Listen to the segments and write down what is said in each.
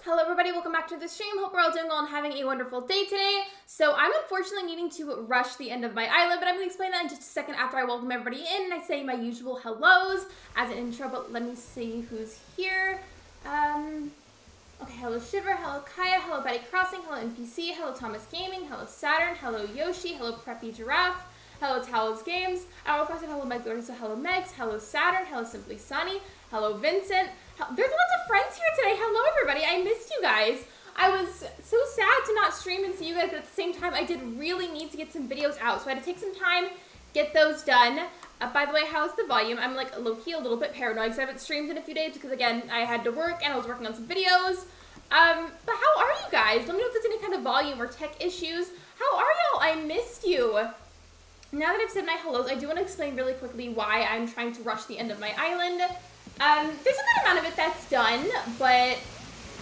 Hello everybody, welcome back to the stream. Hope we're all doing well and having a wonderful day today. So I'm unfortunately needing to rush the end of my island, but I'm going to explain that in just a second after I welcome everybody in and I say my usual hellos as an intro, but let me see who's here. Okay, hello Shiver, hello Kaya, hello Betty Crossing, hello NPC, hello Thomas Gaming, hello Saturn, hello Yoshi, hello Preppy Giraffe, hello Talos Games. I don't know if I said hello Meg Gordon, so hello Megs, hello Saturn, hello Simply Sunny, hello Vincent. There's lots of friends here today. Hello everybody, I missed you guys. I was so sad to not stream and see you guys, but at the same time I did really need to get some videos out, so I had to take some time, get those done. By the way, how's the volume? I'm like low-key a little bit paranoid because I haven't streamed in a few days because again, I had to work and I was working on some videos. But how are you guys? Let me know if there's any kind of volume or tech issues. How are y'all? I missed you. Now that I've said my hellos, I do want to explain really quickly why I'm trying to rush the end of my island. There's a good amount of it that's done, but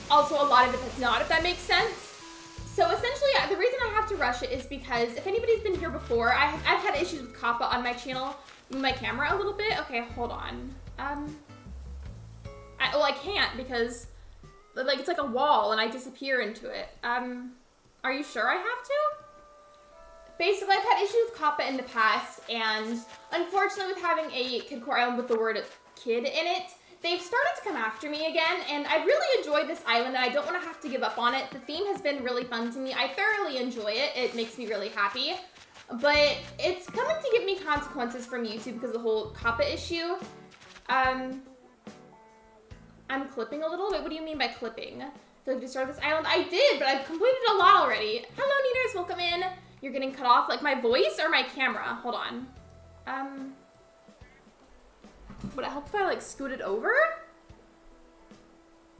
also a lot of it that's not, if that makes sense. So essentially, the reason I have to rush it is because if anybody's been here before, I've had issues with Kappa on my channel, with my camera a little bit. Okay, hold on. Well, I can't because like it's like a wall and I disappear into it. Are you sure I have to? Basically, I've had issues with Kappa in the past, and unfortunately with having a Kidcore island with the word kid in it, they've started to come after me again, and I really enjoy this island, and I don't want to have to give up on it. The theme has been really fun to me. I thoroughly enjoy it. It makes me really happy, but it's coming to give me consequences from YouTube because of the whole Kappa issue. I'm clipping a little bit. What do you mean by clipping? feel like you started this island. I did, but I've completed a lot already. Hello, Neaters, welcome in. You're getting cut off, like my voice or my camera? Hold on. Would it help if I like scooted over?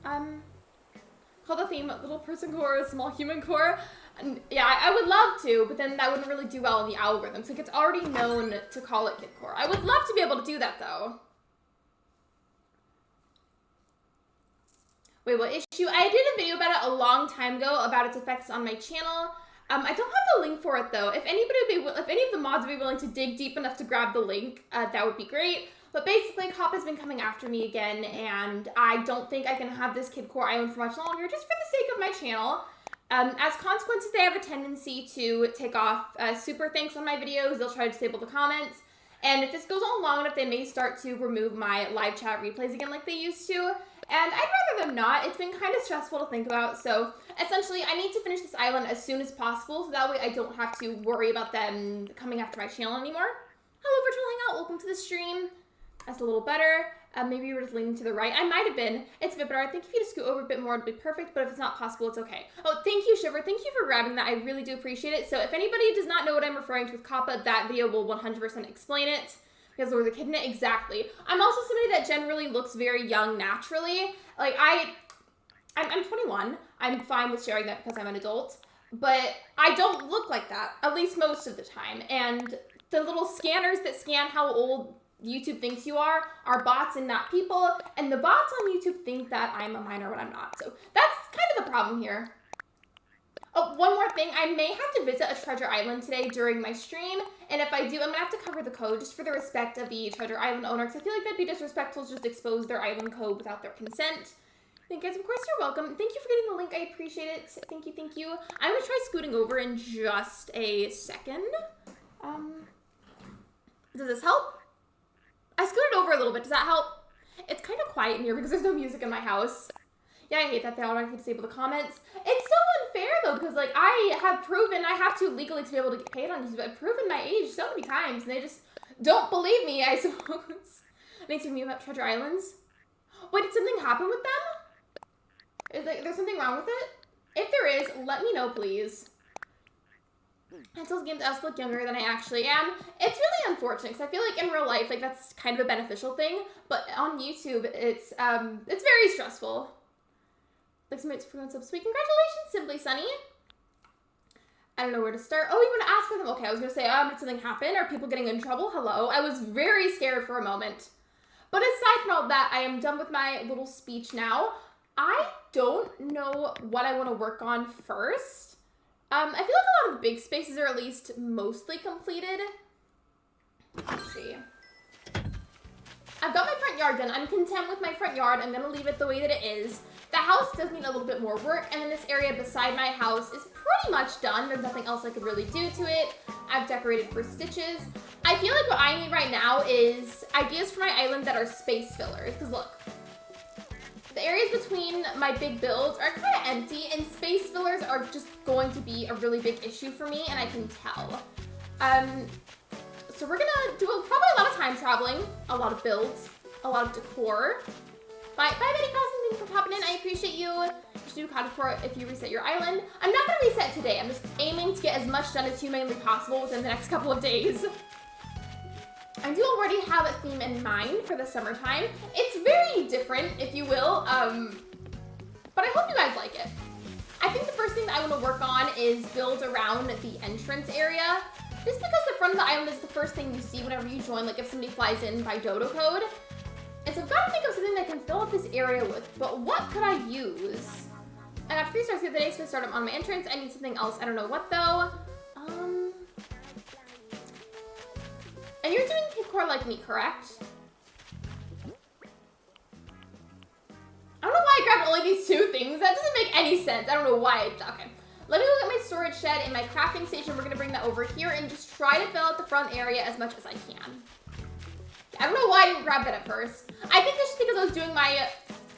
Call the theme little person core, small human core. Yeah, I would love to, but then that wouldn't really do well in the algorithms. Like it's already known to call it Kidcore. I would love to be able to do that though. Wait, what issue? I did a video about it a long time ago about its effects on my channel. I don't have the link for it though. If any of the mods would be willing to dig deep enough to grab the link, that would be great. But basically, Cop has been coming after me again, and I don't think I can have this Kidcore I own for much longer, just for the sake of my channel. As consequences, they have a tendency to take off super thanks on my videos. They'll try to disable the comments. And if this goes on long enough, they may start to remove my live chat replays again like they used to. And I'd rather them not. It's been kind of stressful to think about. So essentially, I need to finish this island as soon as possible. So that way I don't have to worry about them coming after my channel anymore. Hello, Virtual Hangout. Welcome to the stream. That's a little better. Maybe you were just leaning to the right. I might have been. It's a bit better. I think if you just scoot over a bit more, it'd be perfect. But if it's not possible, it's okay. Oh, thank you, Shiver. Thank you for grabbing that. I really do appreciate it. So if anybody does not know what I'm referring to with Kappa, that video will 100% explain it. Because there was a kid in it. Exactly. I'm also somebody that generally looks very young naturally. Like, I'm 21. I'm fine with sharing that because I'm an adult. But I don't look like that, at least most of the time. And the little scanners that scan how old YouTube thinks you are bots and not people. And the bots on YouTube think that I'm a minor when I'm not. So that's kind of the problem here. Oh, one more thing. I may have to visit a treasure island today during my stream. And if I do, I'm going to have to cover the code just for the respect of the treasure island owner. Because I feel like that'd be disrespectful to just expose their island code without their consent. Thank you guys. Of course, you're welcome. Thank you for getting the link. I appreciate it. Thank you, thank you. I'm going to try scooting over in just a second. Does this help? I scooted over a little bit. Does that help? It's kind of quiet in here because there's no music in my house. Yeah, I hate that they automatically disable the comments. It's so unfair though, because like I have proven I have to legally to be able to get paid on YouTube. I've proven my age so many times and they just don't believe me, I suppose. Makes me about treasure islands. Wait, did something happen with them? Is there's something wrong with it? If there is, let me know, please. I told the game to us look younger than I actually am. It's really unfortunate because I feel like in real life, like that's kind of a beneficial thing, but on YouTube, it's very stressful. Like somebody's for sub sweet. Congratulations, Simply Sunny. I don't know where to start. Oh, you want to ask for them? Okay, I was gonna say, did something happen? Are people getting in trouble? Hello. I was very scared for a moment. But aside from all that, I am done with my little speech now. I don't know what I want to work on first. I feel like a lot of the big spaces are at least mostly completed. Let's see. I've got my front yard done. I'm content with my front yard. I'm going to leave it the way that it is. The house does need a little bit more work, and then this area beside my house is pretty much done. There's nothing else I could really do to it. I've decorated for stitches. I feel like what I need right now is ideas for my island that are space fillers. Because look, the areas between my big builds are kind of empty, and space fillers are just going to be a really big issue for me, and I can tell. So we're gonna do probably a lot of time traveling, a lot of builds, a lot of decor. Bye, Betty Carlson, thanks for popping in. I appreciate you. You should do decor if you reset your island. I'm not gonna reset today. I'm just aiming to get as much done as humanly possible within the next couple of days. I do already have a theme in mind for the summertime. It's very different, if you will, but I hope you guys like it. I think the first thing that I want to work on is build around the entrance area, just because the front of the island is the first thing you see whenever you join, like if somebody flies in by Dodo code. And so I've got to think of something that I can fill up this area with, but what could I use? I got 3 stars the other day, so I started on my entrance. I need something else. I don't know what though. And you're doing Kidcore like me, correct? I don't know why I grabbed only these 2 things. That doesn't make any sense. I don't know why. Okay. Let me look at my storage shed and my crafting station. We're going to bring that over here and just try to fill out the front area as much as I can. I don't know why I didn't grab that at first. I think that's just because I was doing my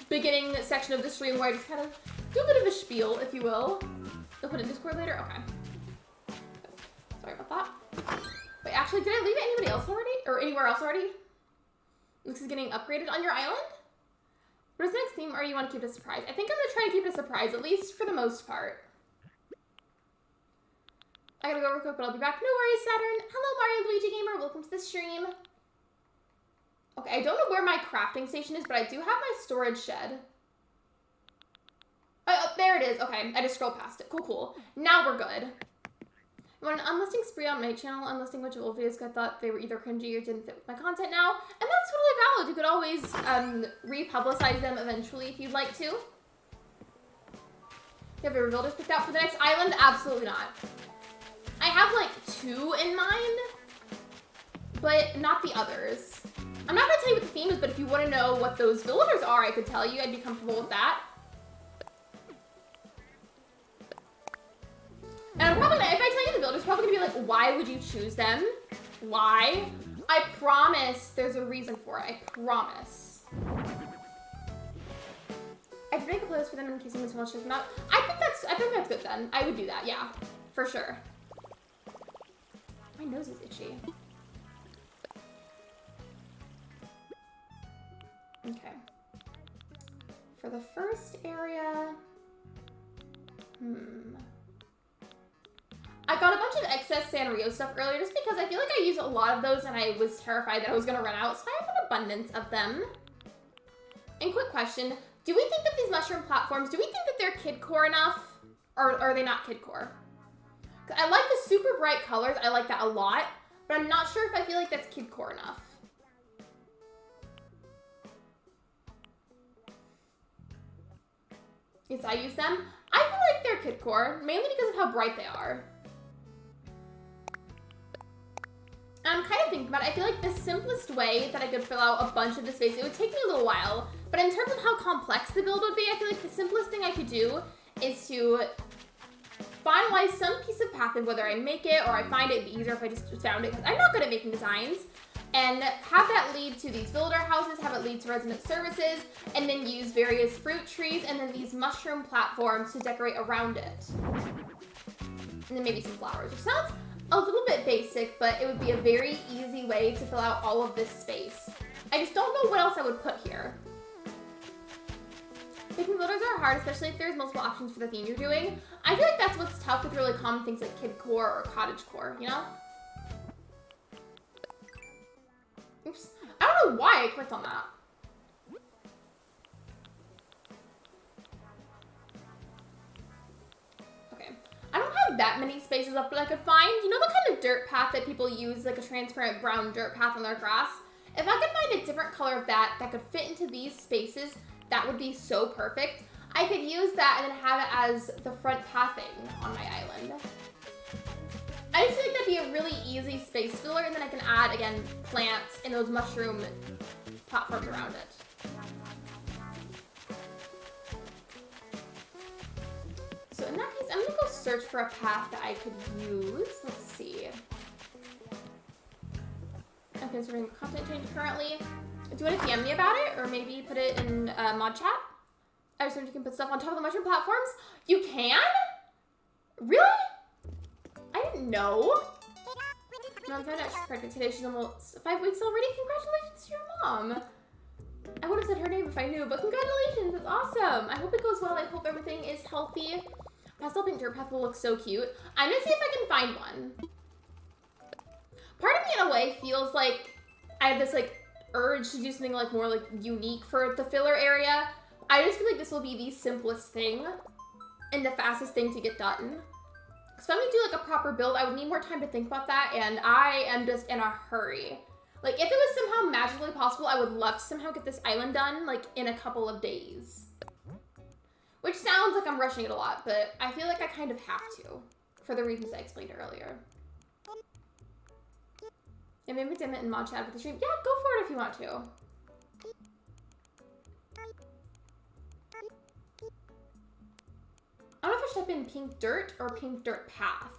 beginning section of the stream where I just kind of do a bit of a spiel, if you will. You'll put it in Discord later? Okay. Sorry about that. Wait, actually, did I leave it anybody else already? Or anywhere else already? This is getting upgraded on your island? What is the next theme, or you want to keep it a surprise? I think I'm going to try and keep it a surprise, at least for the most part. I gotta go real quick, but I'll be back. No worries, Saturn. Hello, Mario Luigi Gamer. Welcome to the stream. Okay, I don't know where my crafting station is, but I do have my storage shed. Oh, there it is. Okay, I just scrolled past it. Cool, cool. Now we're good. I went an unlisting spree on my channel, unlisting which of old videos I thought they were either cringy or didn't fit with my content now. And that's totally valid. You could always republicize them eventually if you'd like to. You have your builders picked out for the next island? Absolutely not. I have like 2 in mind, but not the others. I'm not going to tell you what the theme is, but if you want to know what those villagers are, I could tell you. I'd be comfortable with that. And I'm probably gonna, if I tell you the villagers, probably gonna be like, why would you choose them? Why? I promise there's a reason for it. I promise. I could make a playlist for them in case someone else checks them out. I think that's good then. I would do that, yeah. For sure. My nose is itchy. Okay. For the first area, I got a bunch of excess Sanrio stuff earlier just because I feel like I used a lot of those and I was terrified that I was going to run out, so I have an abundance of them. And quick question, do we think that these mushroom platforms, do we think that they're Kidcore enough? Or are they not Kidcore? I like the super bright colors, I like that a lot, but I'm not sure if I feel like that's Kidcore enough. Yes, I use them. I feel like they're Kidcore, mainly because of how bright they are. And I'm kind of thinking about it. I feel like the simplest way that I could fill out a bunch of the space, it would take me a little while, but in terms of how complex the build would be, I feel like the simplest thing I could do is to finalize some piece of pathing, whether I make it or I find it easier if I just found it, because I'm not good at making designs, and have that lead to these villager houses, have it lead to resident services, and then use various fruit trees and then these mushroom platforms to decorate around it. And then maybe some flowers, which sounds a little bit basic, but it would be a very easy way to fill out all of this space. I just don't know what else I would put here. Picking builders are hard, especially if there's multiple options for the theme you're doing. I feel like that's what's tough with really common things like Kidcore or Cottagecore, you know? Oops. I don't know why I clicked on that. Okay. I don't have that many spaces up that I could find. You know the kind of dirt path that people use, like a transparent brown dirt path on their grass? If I could find a different color of that that could fit into these spaces, that would be so perfect. I could use that and then have it as the front pathing on my island. I just feel like that'd be a really easy space filler, and then I can add, again, plants and those mushroom platforms around it. So in that case, I'm gonna go search for a path that I could use. Let's see. I'm considering content change currently. Do you want to DM me about it, or maybe put it in mod chat? I just wonder if you can put stuff on top of the mushroom platforms. You can? Really? I didn't know. No, I'm found out she's pregnant today. She's almost 5 weeks already. Congratulations to your mom. I would have said her name if I knew, but congratulations. That's awesome. I hope it goes well. I hope everything is healthy. Pastel pink dirt path will look so cute. I'm gonna see if I can find one. Part of me in a way feels like I have this like urge to do something like more like unique for the filler area. I just feel like this will be the simplest thing and the fastest thing to get done. Because if I'm gonna do like a proper build, I would need more time to think about that, and I am just in a hurry. Like, if it was somehow magically possible, I would love to somehow get this island done, like, in a couple of days. Which sounds like I'm rushing it a lot, but I feel like I kind of have to, for the reasons I explained earlier. And maybe dim it in mod chat with the stream. Yeah, go for it if you want to. I don't know if I should type in pink dirt or pink dirt path.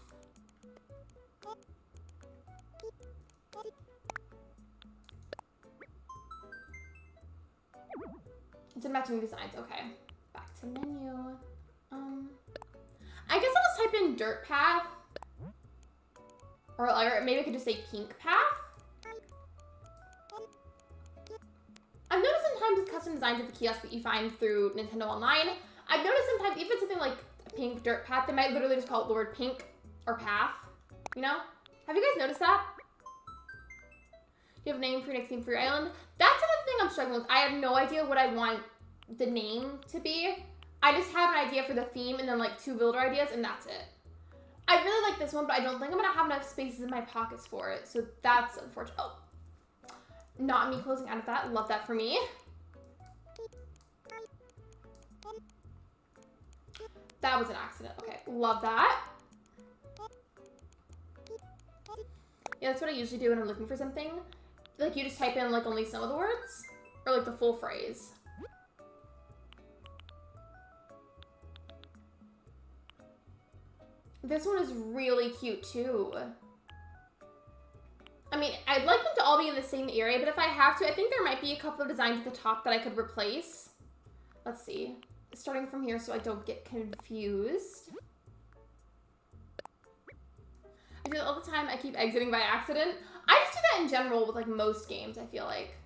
It's in matching designs. Okay. Back to menu. I guess I'll just type in dirt path. Or maybe I could just say pink path. I've noticed sometimes with custom designs of the kiosk that you find through Nintendo Online. I've noticed sometimes, even something like Pink Dirt Path, they might literally just call it the word pink or path, you know? Have you guys noticed that? You have a name for your next theme for your island? That's another thing I'm struggling with. I have no idea what I want the name to be. I just have an idea for the theme and then like 2 builder ideas and that's it. I really like this one, but I don't think I'm gonna have enough spaces in my pockets for it, so that's unfortunate. Oh, not me closing out of that. Love that for me. That was an accident. Okay, love that. Yeah, that's what I usually do when I'm looking for something. Like, you just type in, like, only some of the words? Or, like, the full phrase? This one is really cute, too. I mean, I'd like them to all be in the same area, but if I have to, I think there might be a couple of designs at the top that I could replace. Let's see. Starting from here so I don't get confused. I feel all the time I keep exiting by accident. I just do that in general with like most games, I feel like.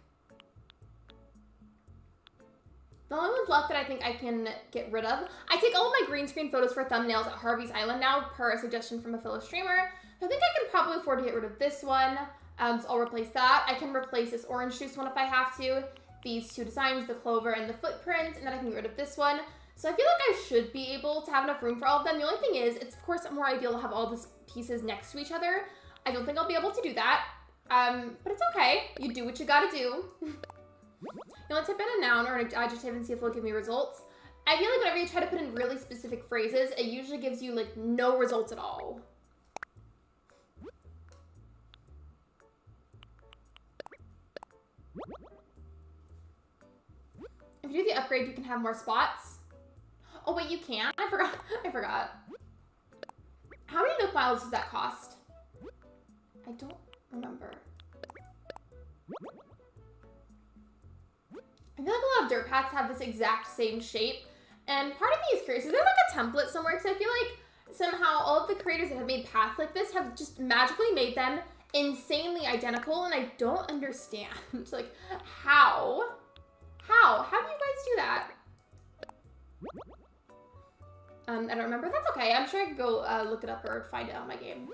The only ones left that I think I can get rid of. I take all of my green screen photos for thumbnails at Harvey's Island now per a suggestion from a fellow streamer. I think I can probably afford to get rid of this one. So I'll replace that. I can replace this orange juice one if I have to. These 2 designs, the clover and the footprint, and then I can get rid of this one. So I feel like I should be able to have enough room for all of them. The only thing is, it's of course more ideal to have all these pieces next to each other. I don't think I'll be able to do that. But it's okay. You do what you gotta do. You want to type in a noun or an adjective and see if it'll give me results. I feel like whenever you try to put in really specific phrases, it usually gives you like no results at all. If you do the upgrade, you can have more spots. Oh wait, you can? I forgot. I forgot. How many Nook miles does that cost? I don't remember. I feel like a lot of dirt paths have this exact same shape, and part of me is curious, is there like a template somewhere? Because I feel like somehow all of the creators that have made paths like this have just magically made them insanely identical, and I don't understand. Like, how? How do you guys do that? I don't remember. That's okay. I'm sure I could go look it up or find it on my game.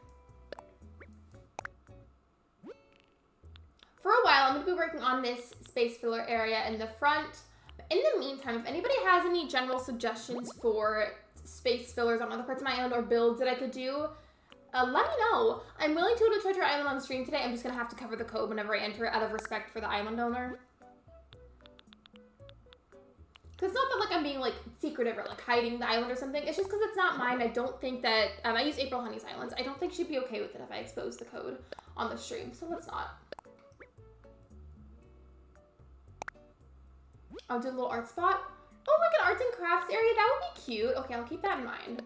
For a while, I'm going to be working on this space filler area in the front. But in the meantime, if anybody has any general suggestions for space fillers on other parts of my island or builds that I could do, let me know. I'm willing to go to Treasure Island on stream today. I'm just going to have to cover the code whenever I enter it out of respect for the island owner. Because it's not that like I'm being like secretive or like hiding the island or something. It's just because it's not mine. I don't think that, I use April Honey's Islands. I don't think she'd be okay with it if I expose the code on the stream. So let's not. I'll do a little art spot. Oh, like an arts and crafts area. That would be cute. Okay, I'll keep that in mind.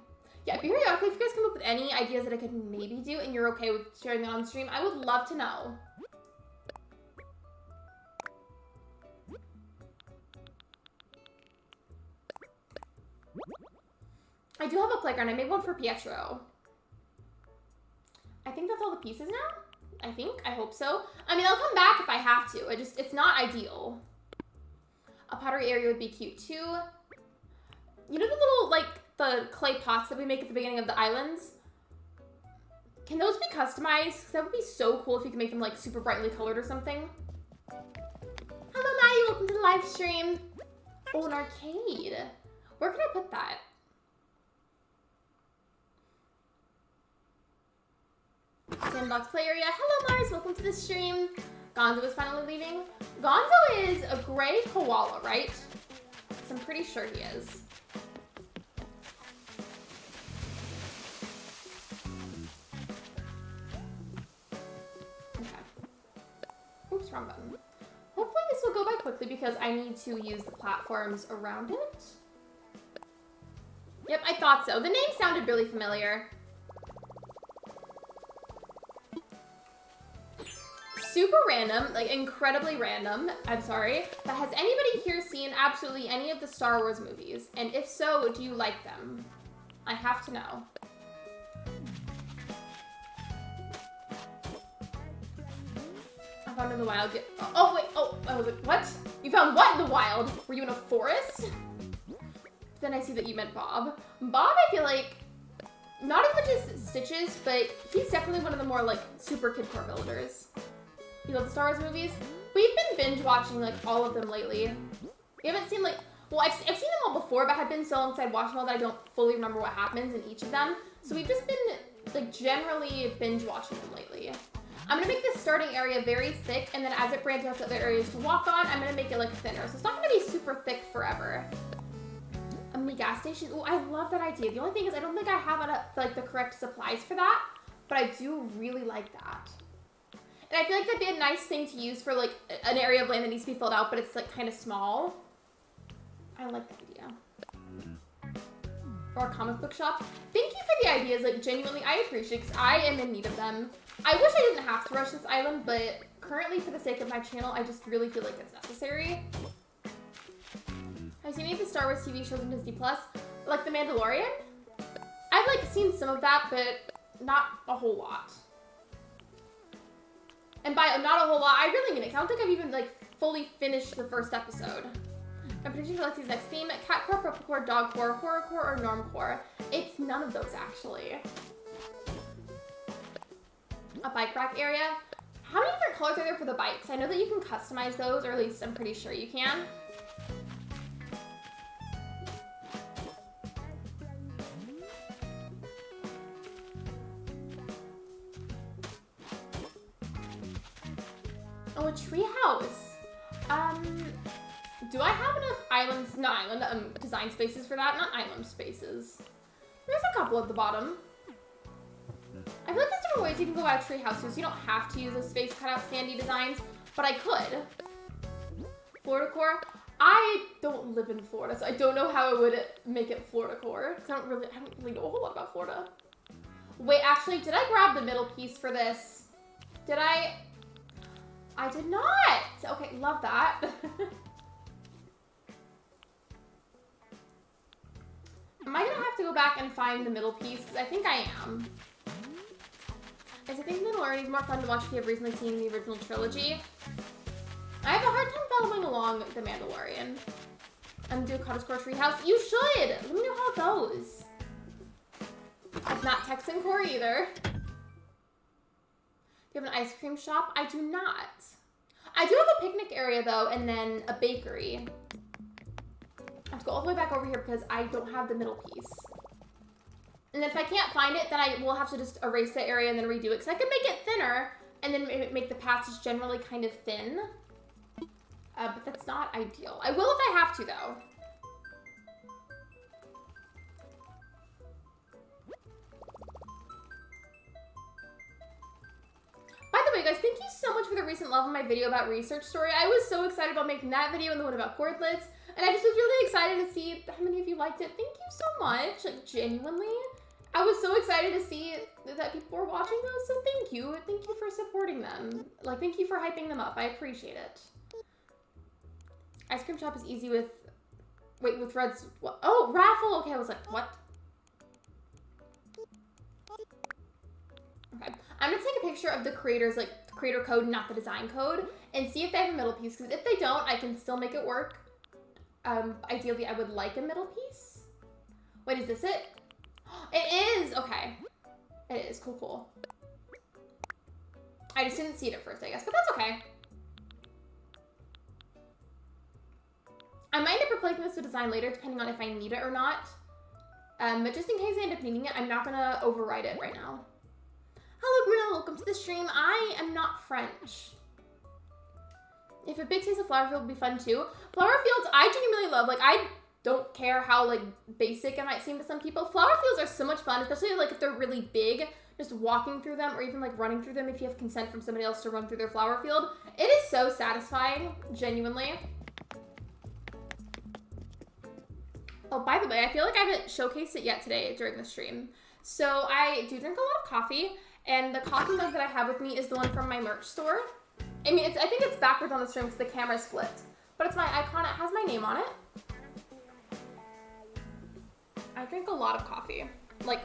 Yeah, periodically, if you guys come up with any ideas that I could maybe do and you're okay with sharing that on stream, I would love to know. I do have a playground. I made one for Pietro. I think that's all the pieces now. I think. I hope so. I mean, I'll come back if I have to. It's not ideal. A pottery area would be cute too. You know the little, like, the clay pots that we make at the beginning of the islands? Can those be customized? Because that would be so cool if you could make them, like, super brightly colored or something. Hello, Maddie. Welcome to the live stream. Oh, an arcade. Where can I put that? Sandbox play area. Hello, Mars. Welcome to the stream. Gonzo is finally leaving. Gonzo is a gray koala, right? So I'm pretty sure he is. Okay. Oops, wrong button. Hopefully this will go by quickly because I need to use the platforms around it. Yep, I thought so. The name sounded really familiar. Super random, like incredibly random, I'm sorry, but has anybody here seen absolutely any of the Star Wars movies? And if so, do you like them? I have to know. I found in the wild. Oh, wait. Oh, I was like, what? You found what in the wild? Were you in a forest? Then I see that you meant Bob. Bob, I feel like, not as much as Stitches, but he's definitely one of the more, like, super Kidcore builders. You love the Star Wars movies? We've been binge watching, like, all of them lately. We haven't seen, like, well, I've seen them all before, but I've been so long since I've watched them all that I don't fully remember what happens in each of them. So we've just been, like, generally binge watching them lately. I'm gonna make this starting area very thick, and then as it branches out to other areas to walk on, I'm gonna make it, like, thinner. So it's not gonna be super thick forever. A mini gas station. Oh, I love that idea. The only thing is I don't think I have enough, like, the correct supplies for that, but I do really like that. And I feel like that'd be a nice thing to use for, like, an area of land that needs to be filled out, but it's, like, kind of small. I like that idea. Or a comic book shop. Thank you for the ideas. Like, genuinely, I appreciate it because I am in need of them. I wish I didn't have to rush this island, but currently, for the sake of my channel, I just really feel like it's necessary. Have you seen any of the Star Wars TV shows on Disney Plus? Like The Mandalorian? I've, like, seen some of that, but not a whole lot. And by not a whole lot, I really mean it. I don't think I've even, like, fully finished the first episode. I'm predicting for Lexi's next theme: catcore, purplecore, dogcore, horrorcore, or normcore. It's none of those, actually. A bike rack area. How many different colors are there for the bikes? I know that you can customize those, or at least I'm pretty sure you can. Oh, a tree house. Do I have enough design spaces for that? Not island spaces. There's a couple at the bottom. I feel like there's different ways you can go about tree houses. You don't have to use those space cutout standee designs, but I could. Florida core. I don't live in Florida, so I don't know how I would make it Florida core. I don't really know a whole lot about Florida. Wait, actually, did I grab the middle piece for this? Did I? I did not. Okay, love that. Am I gonna have to go back and find the middle piece? Because I think I am. I think The Mandalorian is more fun to watch if you have recently seen the original trilogy. I have a hard time following along The Mandalorian. And do a Cottage-core treehouse. You should! Let me know how it goes. It's not Texan core either. Do you have an ice cream shop? I do not. I do have a picnic area though, and then a bakery. I have to go all the way back over here because I don't have the middle piece. And if I can't find it, then I will have to just erase that area and then redo it. Because I could make it thinner and then make the patches generally kind of thin. But that's not ideal. I will if I have to though. By the way, guys, thank you so much for the recent love of my video about Research Story. I was so excited about making that video and the one about cordlets. And I just was really excited to see how many of you liked it. Thank you so much. Like, genuinely. I was so excited to see that people were watching those, so thank you. Thank you for supporting them. Like, thank you for hyping them up. I appreciate it. Ice cream shop is easy with... Wait, with Red's... What? Oh, raffle! Okay, I was like, what? Okay. I'm gonna take a picture of the creator's, like, creator code, not the design code, and see if they have a middle piece, because if they don't, I can still make it work. Ideally, I would like a middle piece. Wait, is this it? It is! Okay. It is. Cool, cool. I just didn't see it at first, I guess, but that's okay. I might end up replacing this with design later, depending on if I need it or not. But just in case I end up needing it, I'm not gonna override it right now. Hello, Bruno. Welcome to the stream. I am not French. If a big taste of flower field would be fun too. Flower fields, I genuinely love. Like, I don't care how, like, basic it might seem to some people. Flower fields are so much fun, especially, like, if they're really big. Just walking through them or even, like, running through them if you have consent from somebody else to run through their flower field. It is so satisfying, genuinely. Oh, by the way, I feel like I haven't showcased it yet today during the stream. So I do drink a lot of coffee, and the coffee mug that I have with me is the one from my merch store. I mean, I think it's backwards on the stream because the camera's flipped. But it's my icon. It has my name on it. I drink a lot of coffee. Like,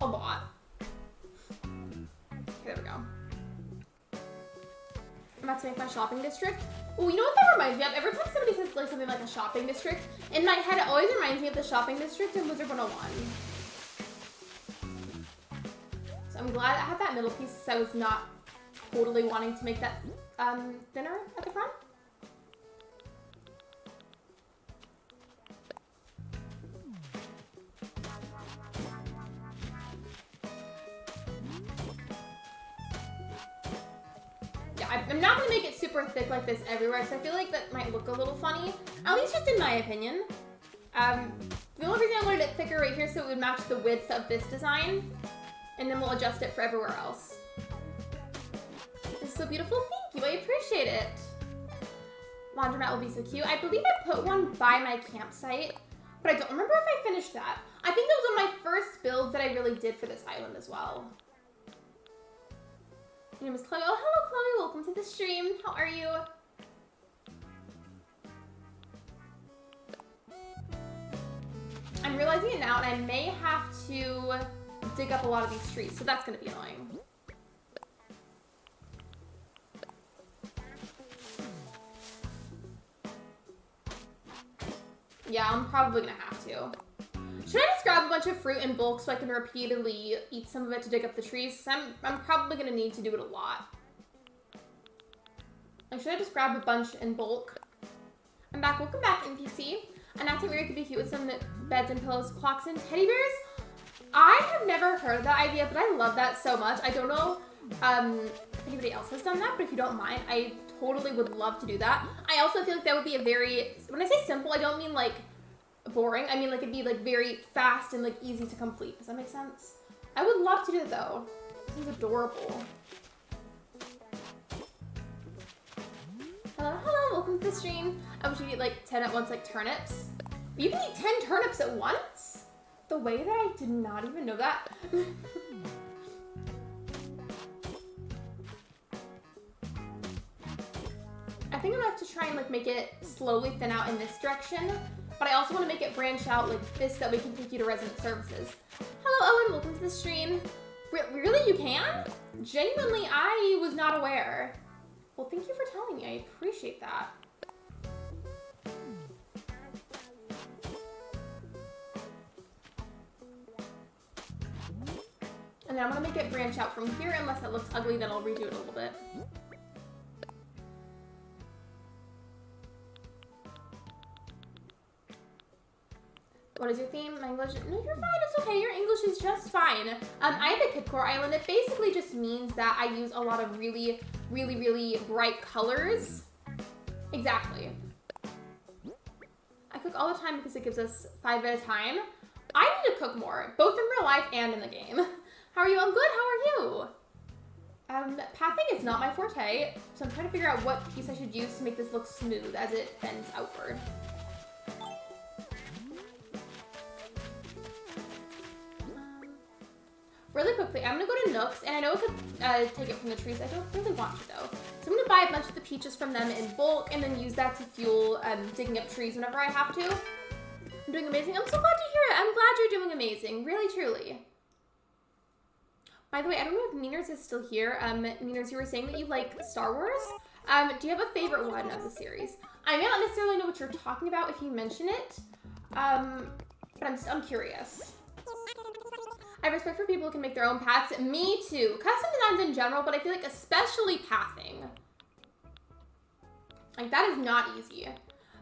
a lot. Okay, there we go. I'm I'm about to make my shopping district. Oh, you know what that reminds me of? Every time somebody says like something like a shopping district, in my head it always reminds me of the shopping district in Wizard 101. So I'm glad I had that middle piece so I was not totally wanting to make that thinner at the front. I'm not gonna make it super thick like this everywhere, because I feel like that might look a little funny. At least just in my opinion. The only reason I wanted it thicker right here so it would match the width of this design, and then we'll adjust it for everywhere else. This is so beautiful. Thank you. I appreciate it. Laundromat will be so cute. I believe I put one by my campsite, but I don't remember if I finished that. I think that was one of my first builds that I really did for this island as well. My name is Chloe. Oh, hello, Chloe. Welcome to the stream. How are you? I'm realizing it now, and I may have to dig up a lot of these trees, so that's going to be annoying. Yeah, I'm probably going to have to. Should I just grab a bunch of fruit in bulk so I can repeatedly eat some of it to dig up the trees? I'm probably going to need to do it a lot. Like, should I just grab a bunch in bulk? I'm back. Welcome back, NPC. An active area could be cute with some beds and pillows, clocks, and teddy bears. I have never heard of that idea, but I love that so much. I don't know if anybody else has done that, but if you don't mind, I totally would love to do that. I also feel like that would be a very, when I say simple, I don't mean like boring. I mean like it'd be like very fast and like easy to complete. Does that make sense? I would love to do it though. This is adorable. Hello, hello, welcome to the stream. I wish you could eat like 10 at once like turnips. You can eat 10 turnips at once? The way that I did not even know that. I think I'm gonna have to try and like make it slowly thin out in this direction, but I also want to make it branch out like this so that we can take you to resident services. Hello, Owen, welcome to the stream. Really, you can? Genuinely, I was not aware. Well, thank you for telling me. I appreciate that. And then I'm gonna make it branch out from here, unless it looks ugly, then I'll redo it a little bit. What is your theme? My English? No, you're fine. It's okay. Your English is just fine. I have a Kidcore island. It basically just means that I use a lot of really, really, really bright colors. Exactly. I cook all the time because it gives us 5 at a time. I need to cook more, both in real life and in the game. How are you? I'm good. How are you? Pathing is not my forte, so I'm trying to figure out what piece I should use to make this look smooth as it bends outward. Really quickly, I'm gonna go to Nooks, and I know I could take it from the trees. I don't really want to though. So I'm gonna buy a bunch of the peaches from them in bulk, and then use that to fuel digging up trees whenever I have to. I'm doing amazing. I'm so glad to hear it. I'm glad you're doing amazing. Really, truly. By the way, I don't know if Niners is still here. Niners, you were saying that you like Star Wars. Do you have a favorite one of the series? I may not necessarily know what you're talking about if you mention it, but I'm curious. I have respect for people who can make their own paths. Me too. Custom designs in general, but I feel like especially pathing. Like, that is not easy.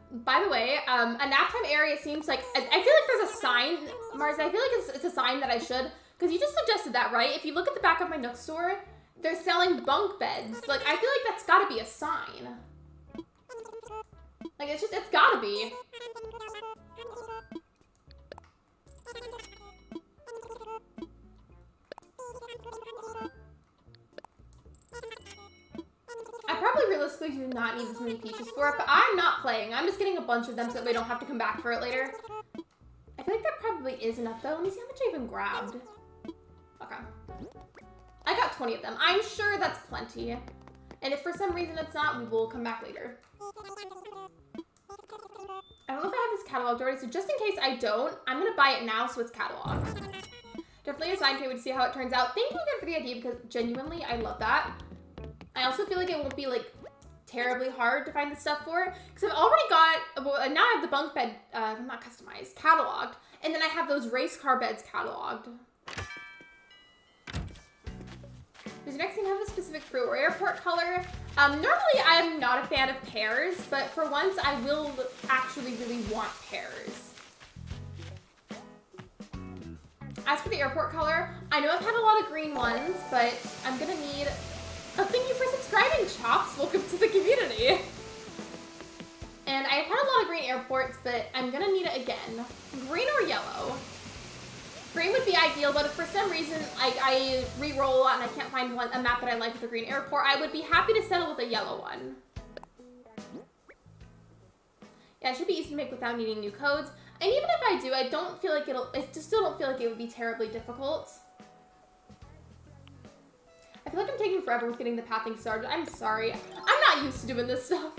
By the way, a naptime area seems like, I feel like there's a sign, Mars, I feel like it's a sign that I should, because you just suggested that, right? If you look at the back of my Nook store, they're selling bunk beds. Like, I feel like that's gotta be a sign. Like, it's gotta be. I probably realistically do not need this many peaches for it, but I'm not playing. I'm just getting a bunch of them so that we don't have to come back for it later. I feel like that probably is enough though. Let me see how much I even grabbed. Okay. I got 20 of them. I'm sure that's plenty. And if for some reason it's not, we will come back later. I don't know if I have this cataloged already, so just in case I don't, I'm gonna buy it now so it's cataloged. Definitely a sign to see how it turns out. Thank you again for the idea because genuinely I love that. I also feel like it won't be like terribly hard to find the stuff for, because I've already got, well, now I have the bunk bed, not customized, cataloged, and then I have those race car beds cataloged. Does your next thing have a specific fruit or airport color? Normally I'm not a fan of pears, but for once I will actually really want pears. As for the airport color, I know I've had a lot of green ones, but I'm gonna need... Oh, thank you for subscribing, Chops. Welcome to the community. And I've had a lot of green airports, but I'm gonna need it again. Green or yellow? Green would be ideal, but if for some reason I re-roll a lot and I can't find a map that I like with a green airport, I would be happy to settle with a yellow one. Yeah, it should be easy to make without needing new codes. And even if I do, I don't feel like still don't feel like it would be terribly difficult. I feel like I'm taking forever with getting the pathing started. I'm sorry. I'm not used to doing this stuff.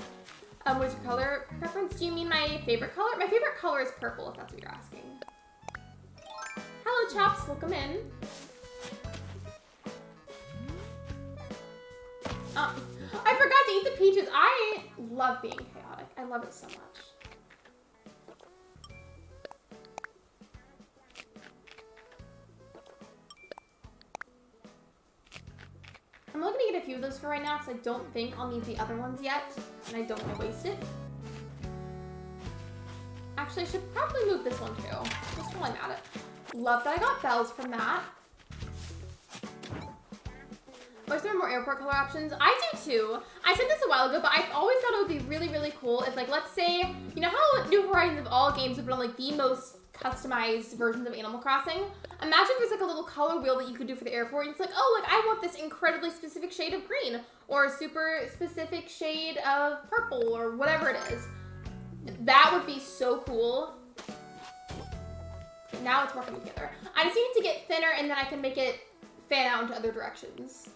What's your color preference? Do you mean my favorite color? My favorite color is purple, if that's what you're asking. Hello, Chops. Welcome in. I forgot to eat the peaches. I love being chaotic. I love it so much. I'm looking to get a few of those for right now because I don't think I'll need the other ones yet, and I don't want to waste it. Actually, I should probably move this one too, just while I'm at it. Love that I got bells from that. Or is there more airport color options? I do too. I said this a while ago, but I always thought it would be really, really cool if, like, let's say, you know how New Horizons of all games have been like the most customized versions of Animal Crossing? Imagine there's like a little color wheel that you could do for the airport, and it's like, oh, like I want this incredibly specific shade of green, or a super specific shade of purple, or whatever it is. That would be so cool. Now it's working together. I just need it to get thinner, and then I can make it fan out into other directions.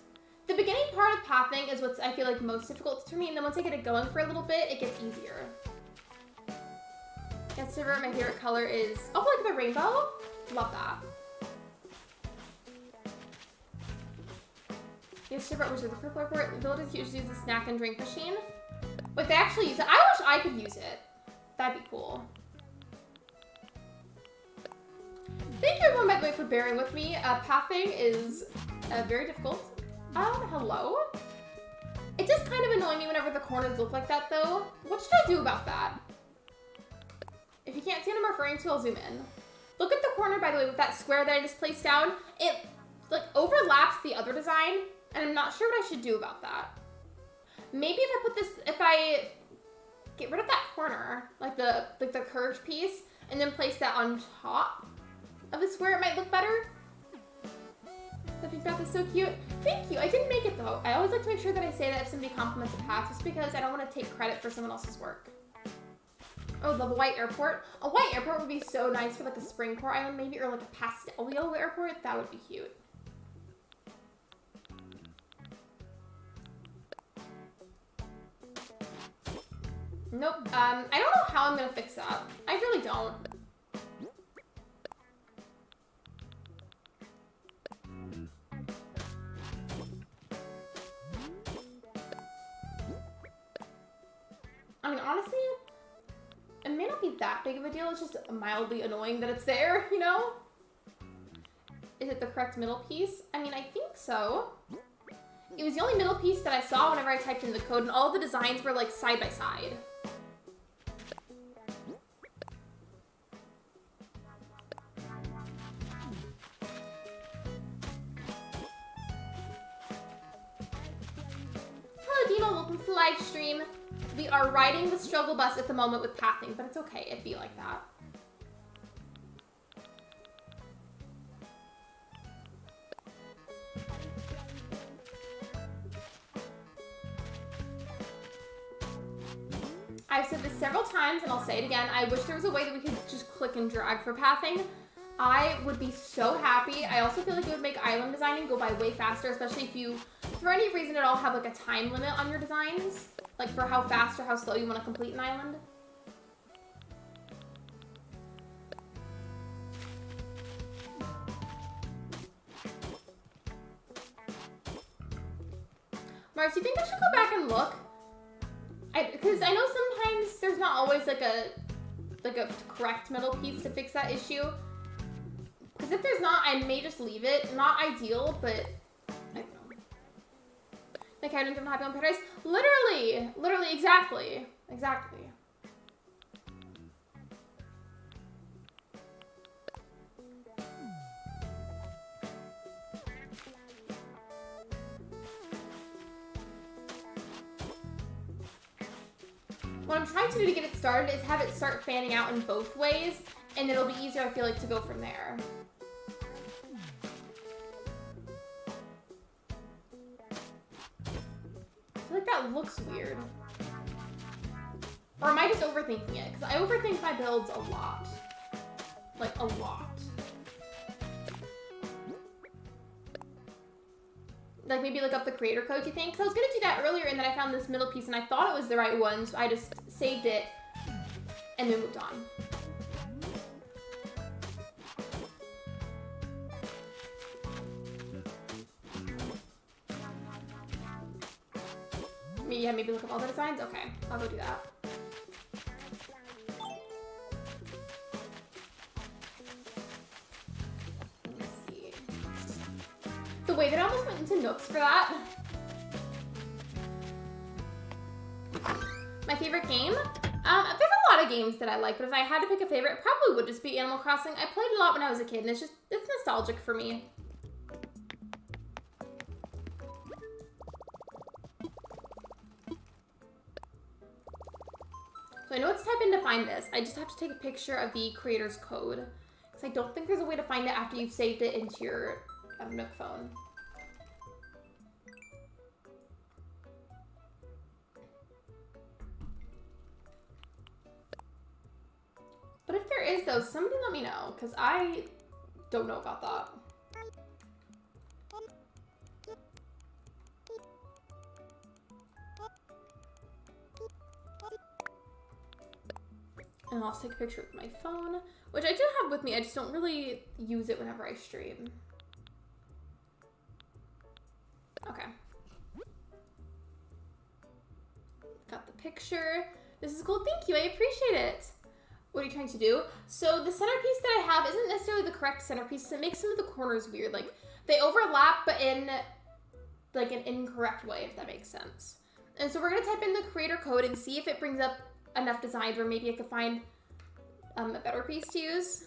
The beginning part of pathing is what I feel like most difficult for me, and then once I get it going for a little bit, it gets easier. Yes, Silver, my favorite color is, oh, like the rainbow? Love that. Yes, Silver, was it the purple airport? Villagers usually use a snack and drink machine. But they actually use it. I wish I could use it. That'd be cool. Thank you everyone, by the way, for bearing with me. Pathing is very difficult. Hello? It does kind of annoy me whenever the corners look like that, though. What should I do about that? If you can't see what I'm referring to, I'll zoom in. Look at the corner, by the way, with that square that I just placed down. It, like, overlaps the other design, and I'm not sure what I should do about that. Maybe if I get rid of that corner, like the curved piece, and then place that on top of the square, it might look better. The pink path is so cute. Thank you. I didn't make it though. I always like to make sure that I say that if somebody compliments a path, just because I don't want to take credit for someone else's work. Oh, the white airport. A white airport would be so nice for like a spring core island maybe, or like a pastel yellow airport. That would be cute. Nope. I don't know how I'm gonna fix that. I really don't. I mean, honestly, it may not be that big of a deal. It's just mildly annoying that it's there, you know? Is it the correct middle piece? I mean, I think so. It was the only middle piece that I saw whenever I typed in the code, and all of the designs were like side by side. Hello, Dino. Welcome to the live stream. We are riding the struggle bus at the moment with pathing, but it's okay. It'd be like that. I've said this several times, and I'll say it again. I wish there was a way that we could just click and drag for pathing. I would be so happy. I also feel like it would make island designing go by way faster, especially if you, for any reason at all, have like a time limit on your designs. Like for how fast or how slow you want to complete an island. Mars, do you think I should go back and look? Because I know sometimes there's not always like a correct middle piece to fix that issue. Because if there's not, I may just leave it. Not ideal, but I don't know. Like I don't happy on paradise. Literally, exactly. What I'm trying to do to get it started is have it start fanning out in both ways, and it'll be easier, I feel like, to go from there. I feel like that looks weird. Or am I just overthinking it? Because I overthink my builds a lot. Like, a lot. Like maybe look up the creator code, you think? Because I was going to do that earlier and then I found this middle piece and I thought it was the right one, so I just saved it and then moved on. Yeah, maybe look up all the designs? Okay, I'll go do that. The way that I almost went into Nooks for that. My favorite game? There's a lot of games that I like, but if I had to pick a favorite, it probably would just be Animal Crossing. I played a lot when I was a kid, and it's nostalgic for me. So I know what to type in to find this. I just have to take a picture of the creator's code, because I don't think there's a way to find it after you've saved it into your Nook phone. But if there is though, somebody let me know, because I don't know about that. And I'll take a picture with my phone, which I do have with me, I just don't really use it whenever I stream. Okay. Got the picture. This is cool, thank you, I appreciate it. What are you trying to do? So the centerpiece that I have isn't necessarily the correct centerpiece. It makes some of the corners weird. Like they overlap, but in like an incorrect way, if that makes sense. And so we're gonna type in the creator code and see if it brings up enough designs where maybe I could find a better piece to use.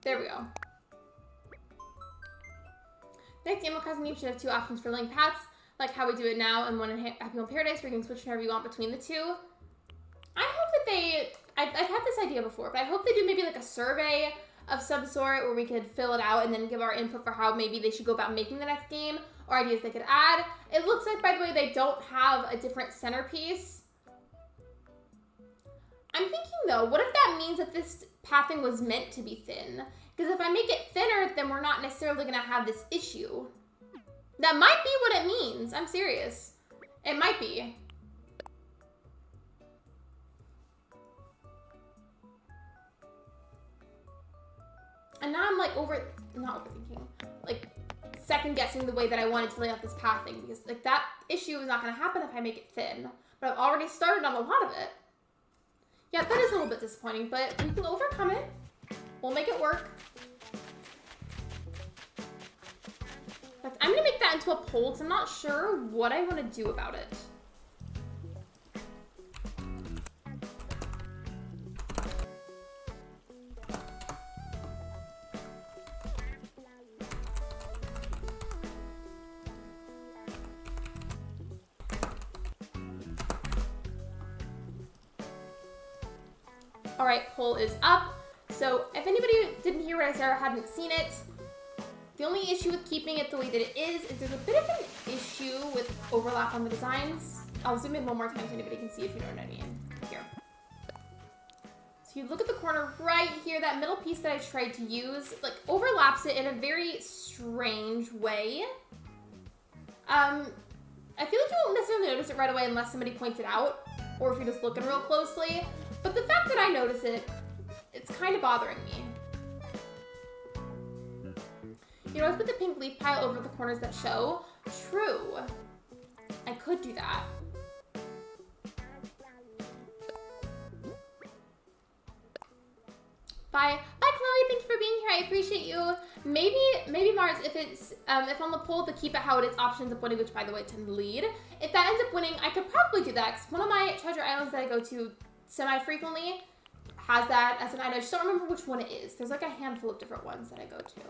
There we go. Next, Animal Crossing game should have two options for link paths, like how we do it now, and one in Happy Home Paradise where you can switch whenever you want between the two. I hope that I've had this idea before, but I hope they do maybe like a survey of some sort where we could fill it out and then give our input for how maybe they should go about making the next game or ideas they could add. It looks like, by the way, they don't have a different centerpiece. I'm thinking though, what if that means that this pathing was meant to be thin? Because if I make it thinner, then we're not necessarily gonna have this issue. That might be what it means. I'm serious. It might be. And now I'm like not overthinking, like second guessing the way that I wanted to lay out this pathing, because like that issue is not gonna happen if I make it thin. But I've already started on a lot of it. Yeah, that is a little bit disappointing, but we can overcome it. We'll make it work. But I'm gonna make that into a poll because I'm not sure what I want to do about it. All right, poll is up. So if anybody didn't hear what I said or hadn't seen it, the only issue with keeping it the way that it is there's a bit of an issue with overlap on the designs. I'll zoom in one more time so anybody can see if you know what I mean. Here. So you look at the corner right here, that middle piece that I tried to use, like overlaps it in a very strange way. I feel like you won't necessarily notice it right away unless somebody points it out, or if you're just looking real closely. But the fact that I notice it, it's kind of bothering me. You always put the pink leaf pile over the corners that show. True. I could do that. Bye. Bye, Chloe. Thank you for being here. I appreciate you. Maybe Mars, if it's if on the poll the keep it how it is option ends up winning, which by the way tend to lead. If that ends up winning, I could probably do that. Cause one of my treasure islands that I go to semi-frequently has that as an item. I just don't remember which one it is. There's like a handful of different ones that I go to.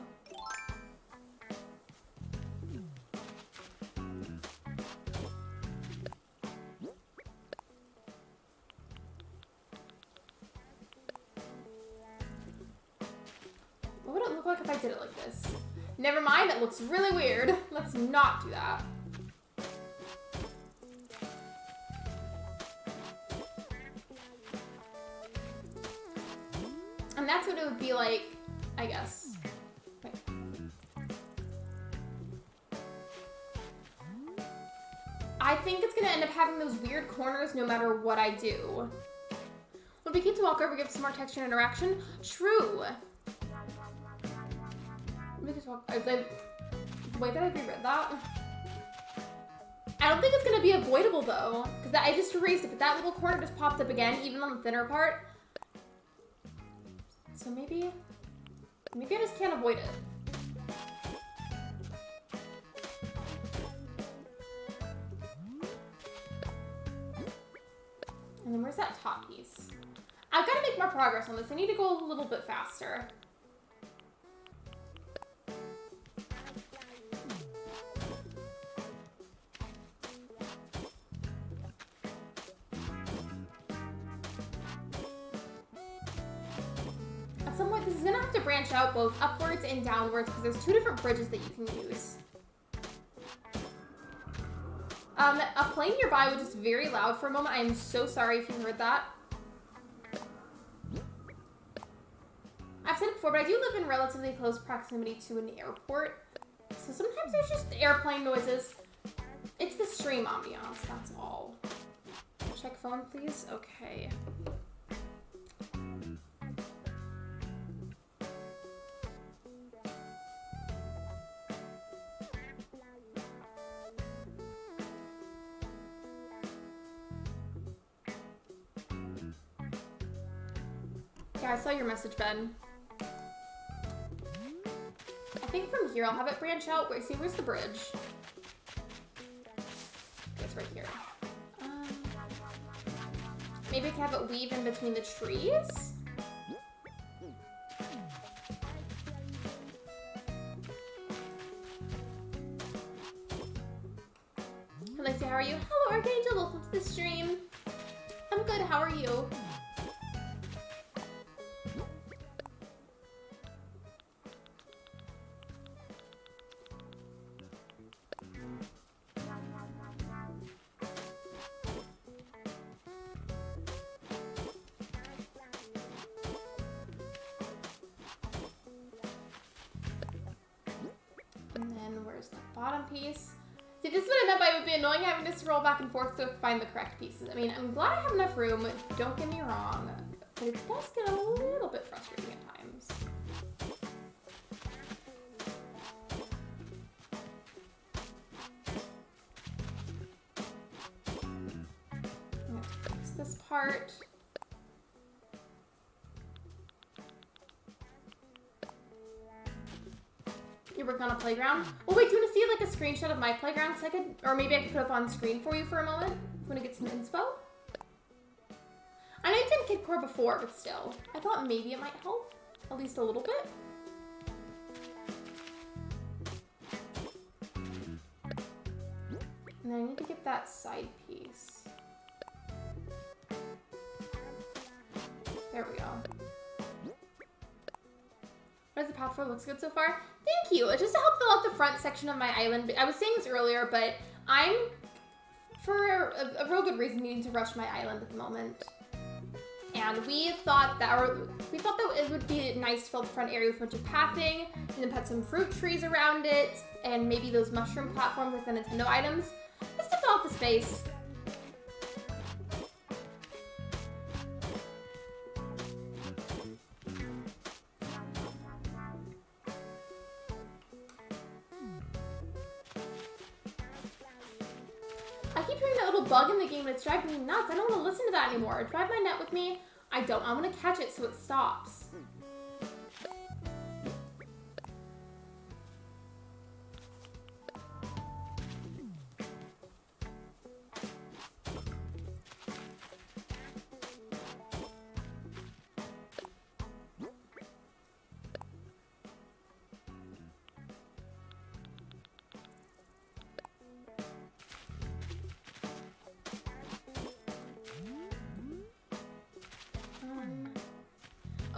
What would it look like if I did it like this? Never mind, it looks really weird. Let's not do that. And that's what it would be like, I guess. Wait. I think it's gonna end up having those weird corners no matter what I do. Would be cute to walk over, give some more texture and interaction. True. The way that I reread that. I don't think it's gonna be avoidable though, because I just erased it, but that little corner just popped up again, even on the thinner part. So maybe I just can't avoid it. And then where's that top piece? I've got to make more progress on this. I need to go a little bit faster. At some point, this is going to have to branch out both upwards and downwards because there's two different bridges that you can use. A plane nearby was just very loud for a moment. I am so sorry if you heard that. I've said it before, but I do live in relatively close proximity to an airport. So sometimes there's just airplane noises. It's the stream ambiance, that's all. Check phone, please. Okay. Yeah, I saw your message, Ben. I think from here I'll have it branch out. Wait, see, where's the bridge? Okay, it's right here. Maybe I can have it weave in between the trees? Lexi, how are you? Hello, Archangel. Welcome to the stream. I'm good. How are you? Piece. See, this is what I meant by it would be annoying having to scroll back and forth to find the correct pieces. I mean, I'm glad I have enough room, don't get me wrong, but it does get a little bit frustrating at times. I'm going to fix this part. You're working on a playground? Oh wait, do you want to see like a screenshot of my playground? Cause I could, or maybe I could put up on screen for you for a moment. If you want to get some inspo. I know you've done Kidcore before, but still. I thought maybe it might help. At least a little bit. And then I need to get that side piece. There we go. What is the path for? Looks good so far. Thank you. Just to help fill out the front section of my island. I was saying this earlier, but I'm, for a real good reason, needing to rush my island at the moment. And we thought that it would be nice to fill the front area with a bunch of pathing, and then put some fruit trees around it, and maybe those mushroom platforms with the Nintendo items, just to fill out the space. hearing that little bug in the game and it's driving me nuts. I don't want to listen to that anymore. Drive my net with me. I don't. I want to catch it so it stops.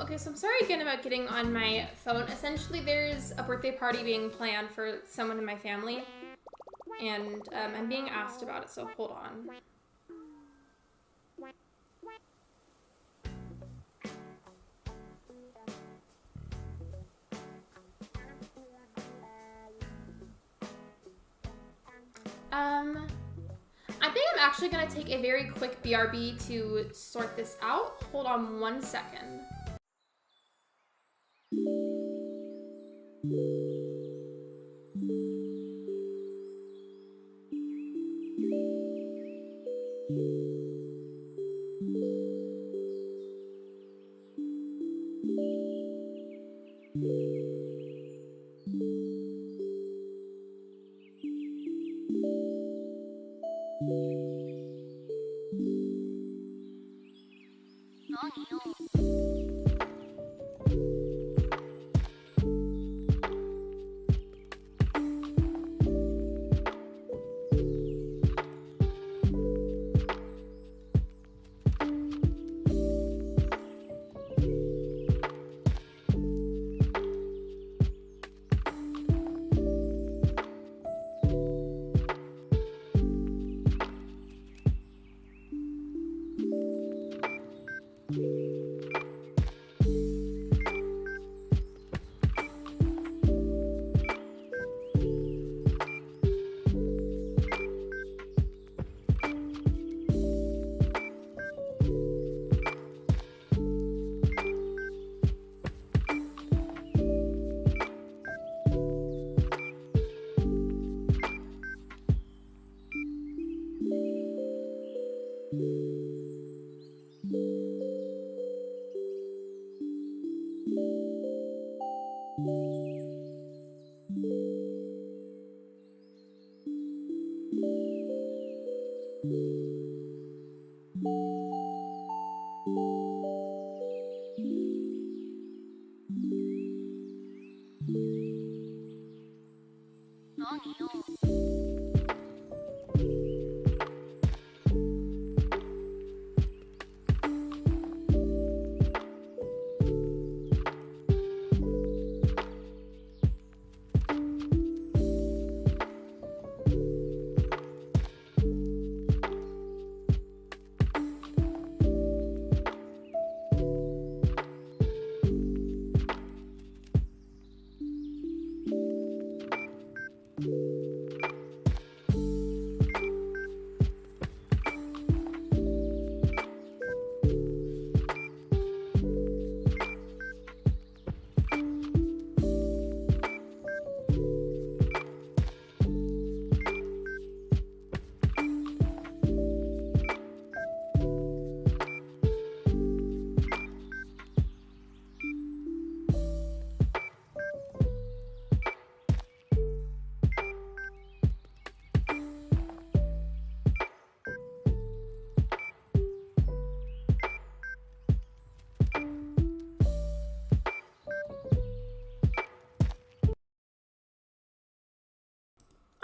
Okay, so I'm sorry again about getting on my phone. Essentially, there's a birthday party being planned for someone in my family, and I'm being asked about it, so hold on. I think I'm actually going to take a very quick BRB to sort this out. Hold on 1 second.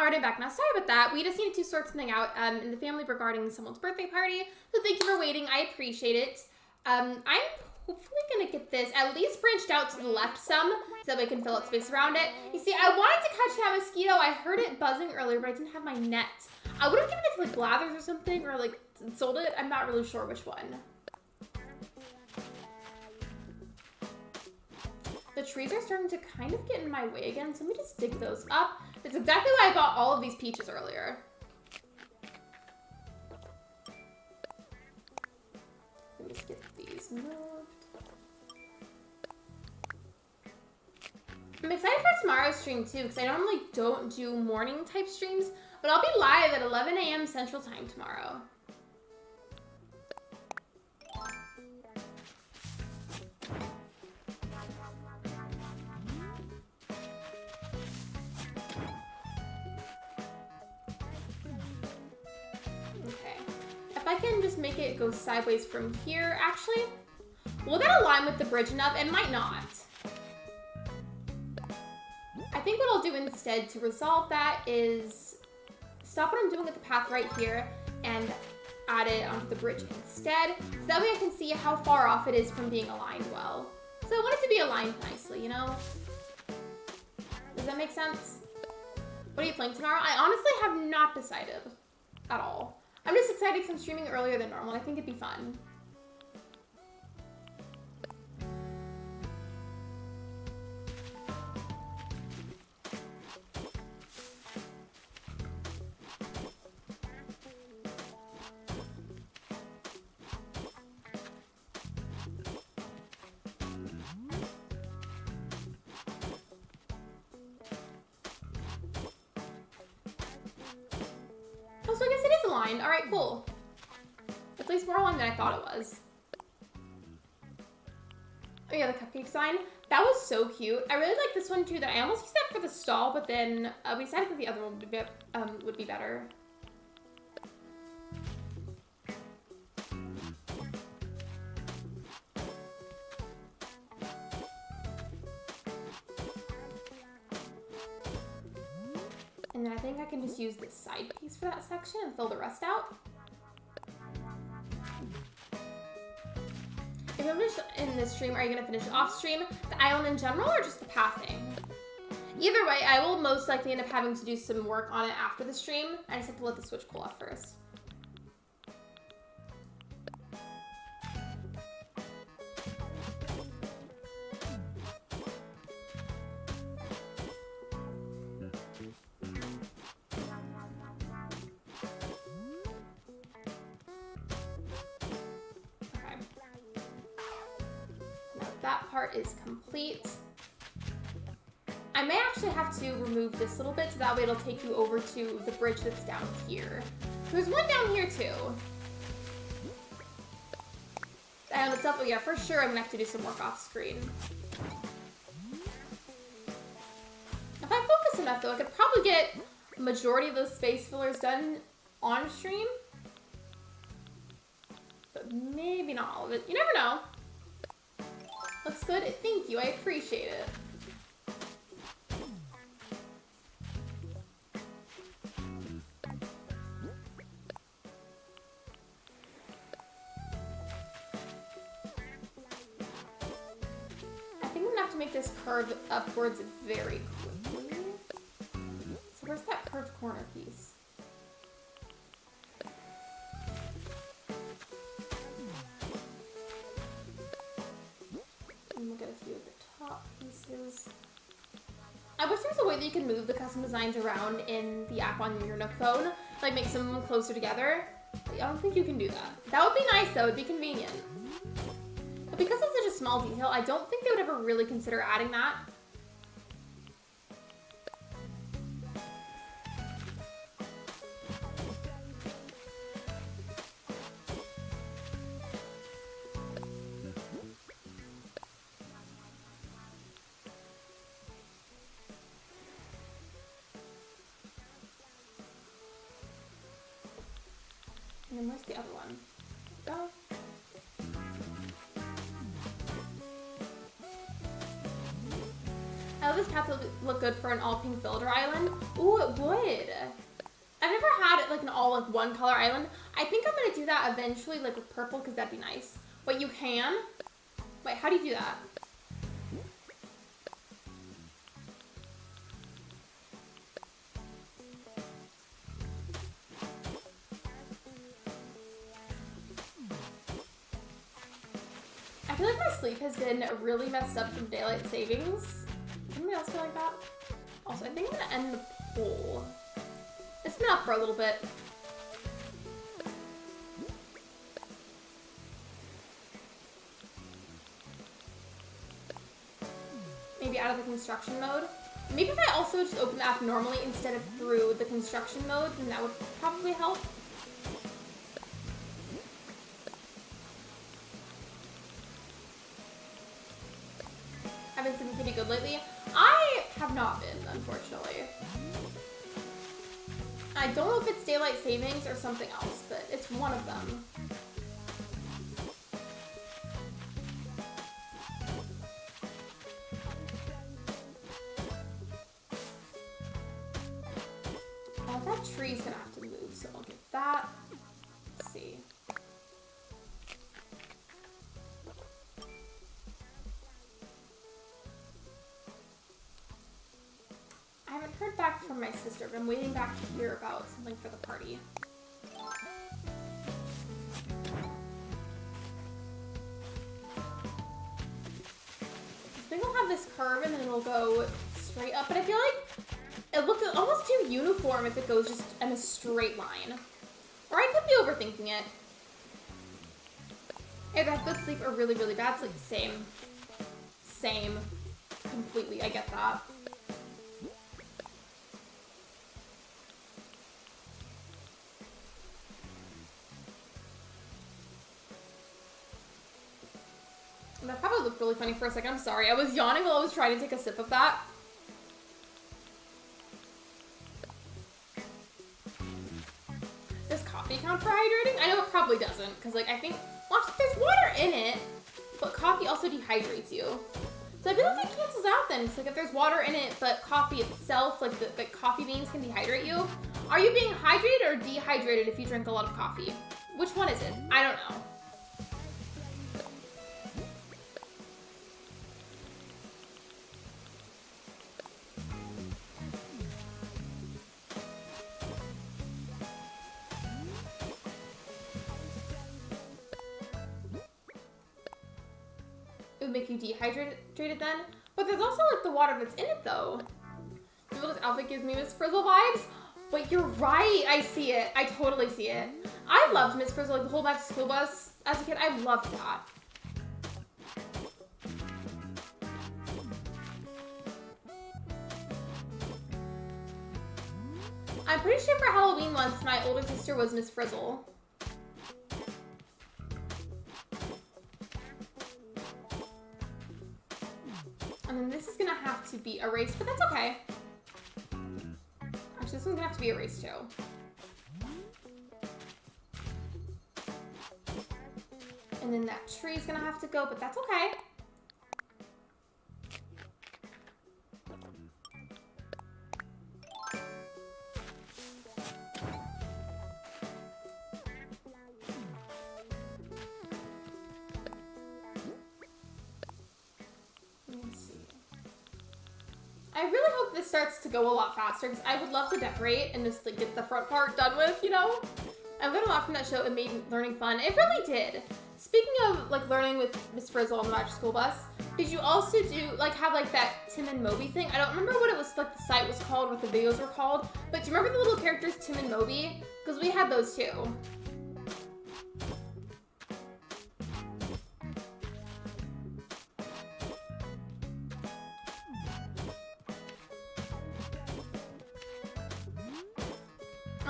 Alright, I'm back now. Sorry about that. We just needed to sort something out in the family regarding someone's birthday party. So thank you for waiting. I appreciate it. I'm hopefully going to get this at least branched out to the left some so that we can fill out space around it. You see, I wanted to catch that mosquito. I heard it buzzing earlier, but I didn't have my net. I would have given it to like Blathers or something, or like sold it. I'm not really sure which one. The trees are starting to kind of get in my way again, so let me just dig those up. That's exactly why I bought all of these peaches earlier. Let me just get these moved. I'm excited for tomorrow's stream too, because I normally don't do morning type streams. But I'll be live at 11 a.m. Central Time tomorrow. Okay. If I can just make it go sideways from here, actually, will that align with the bridge enough? It might not. I think what I'll do instead to resolve that is stop what I'm doing with the path right here and add it onto the bridge instead. So that way I can see how far off it is from being aligned well. So I want it to be aligned nicely, you know? Does that make sense? What are you playing tomorrow? I honestly have not decided at all. I'm just excited because I'm streaming earlier than normal. I think it'd be fun. Oh, so I guess it is aligned. All right, cool. At least more aligned than I thought it was. Oh yeah, the cupcake design. That was so cute. I really like this one too. That I almost used that for the stall, but then we decided that the other one would be better. And then I think I can just use this side piece for that section and fill the rest out. If you finish in this stream, are you going to finish off stream? The island in general or just the pathing? Either way, I will most likely end up having to do some work on it after the stream. I just have to let the switch cool off first. That part is complete. I may actually have to remove this little bit so that way it'll take you over to the bridge that's down here. There's one down here too. And itself, oh yeah, for sure I'm gonna have to do some work off screen. If I focus enough though, I could probably get a majority of those space fillers done on stream. But maybe not all of it. You never know. Looks good. Thank you. I appreciate it. I think I'm gonna have to make this curve upwards very quickly. So where's that curved corner piece? And look at a few of the top pieces. I wish there was a way that you can move the custom designs around in the app on your Nook phone, like make some of them closer together. But I don't think you can do that. That would be nice though, it'd be convenient. But because it's such a small detail, I don't think they would ever really consider adding that. And then where's the other one? Go. I love this path would look good for an all pink villager island. Ooh, it would. I've never had it like an all like one color island. I think I'm gonna do that eventually, like with purple, because that'd be nice. Wait, you can? Wait, how do you do that? I feel like my sleep has been really messed up from daylight savings. Anybody else feel like that? Also, I think I'm gonna end the poll. It's been up for a little bit. Maybe out of the construction mode. Maybe if I also just open the app normally instead of through the construction mode, then that would probably help. I've been sleeping pretty good lately. I have not been, unfortunately. I don't know if it's daylight savings or something else, but it's one of them. Oh, that tree's gonna have to move, so I'll get that. Let's see. I haven't heard back from my sister, but I'm waiting back to hear about something for the party. I think I'll have this curve and then it'll go straight up, but I feel like it looks almost too uniform if it goes just in a straight line. Or I could be overthinking it. Either have good sleep or really, really bad sleep. Same. Same. Completely, I get that. That probably looked really funny for a second. I'm sorry. I was yawning while I was trying to take a sip of that. Does coffee count for hydrating? I know it probably doesn't, because like I think, well, there's water in it, but coffee also dehydrates you. So I feel like that cancels out then. It's like if there's water in it, but coffee itself, like the coffee beans can dehydrate you. Are you being hydrated or dehydrated if you drink a lot of coffee? Which one is it? I don't know. Make you dehydrated then, but there's also like the water that's in it though. You know, this outfit gives me Miss Frizzle vibes, but you're right. I see it. I totally see it. I loved Miss Frizzle, like the whole back to school bus as a kid. I loved that. I'm pretty sure for Halloween once, my older sister was Miss Frizzle. And then this is gonna have to be erased, but that's okay. Actually, this one's gonna have to be erased too. And then that tree's gonna have to go, but that's okay. I really hope this starts to go a lot faster because I would love to decorate and just like get the front part done with, you know? I learned a lot from that show. It made learning fun. It really did. Speaking of like learning with Miss Frizzle on the back to school bus, did you also do like have like that Tim and Moby thing? I don't remember what it was like the site was called, what the videos were called, but do you remember the little characters Tim and Moby? Because we had those too.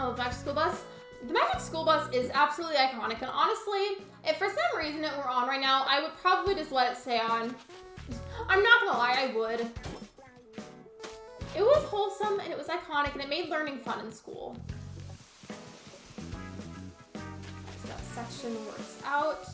Oh, the Magic School Bus. The Magic School Bus is absolutely iconic, and honestly, if for some reason it were on right now, I would probably just let it stay on. I'm not gonna lie, I would. It was wholesome, and it was iconic, and it made learning fun in school. So that section works out.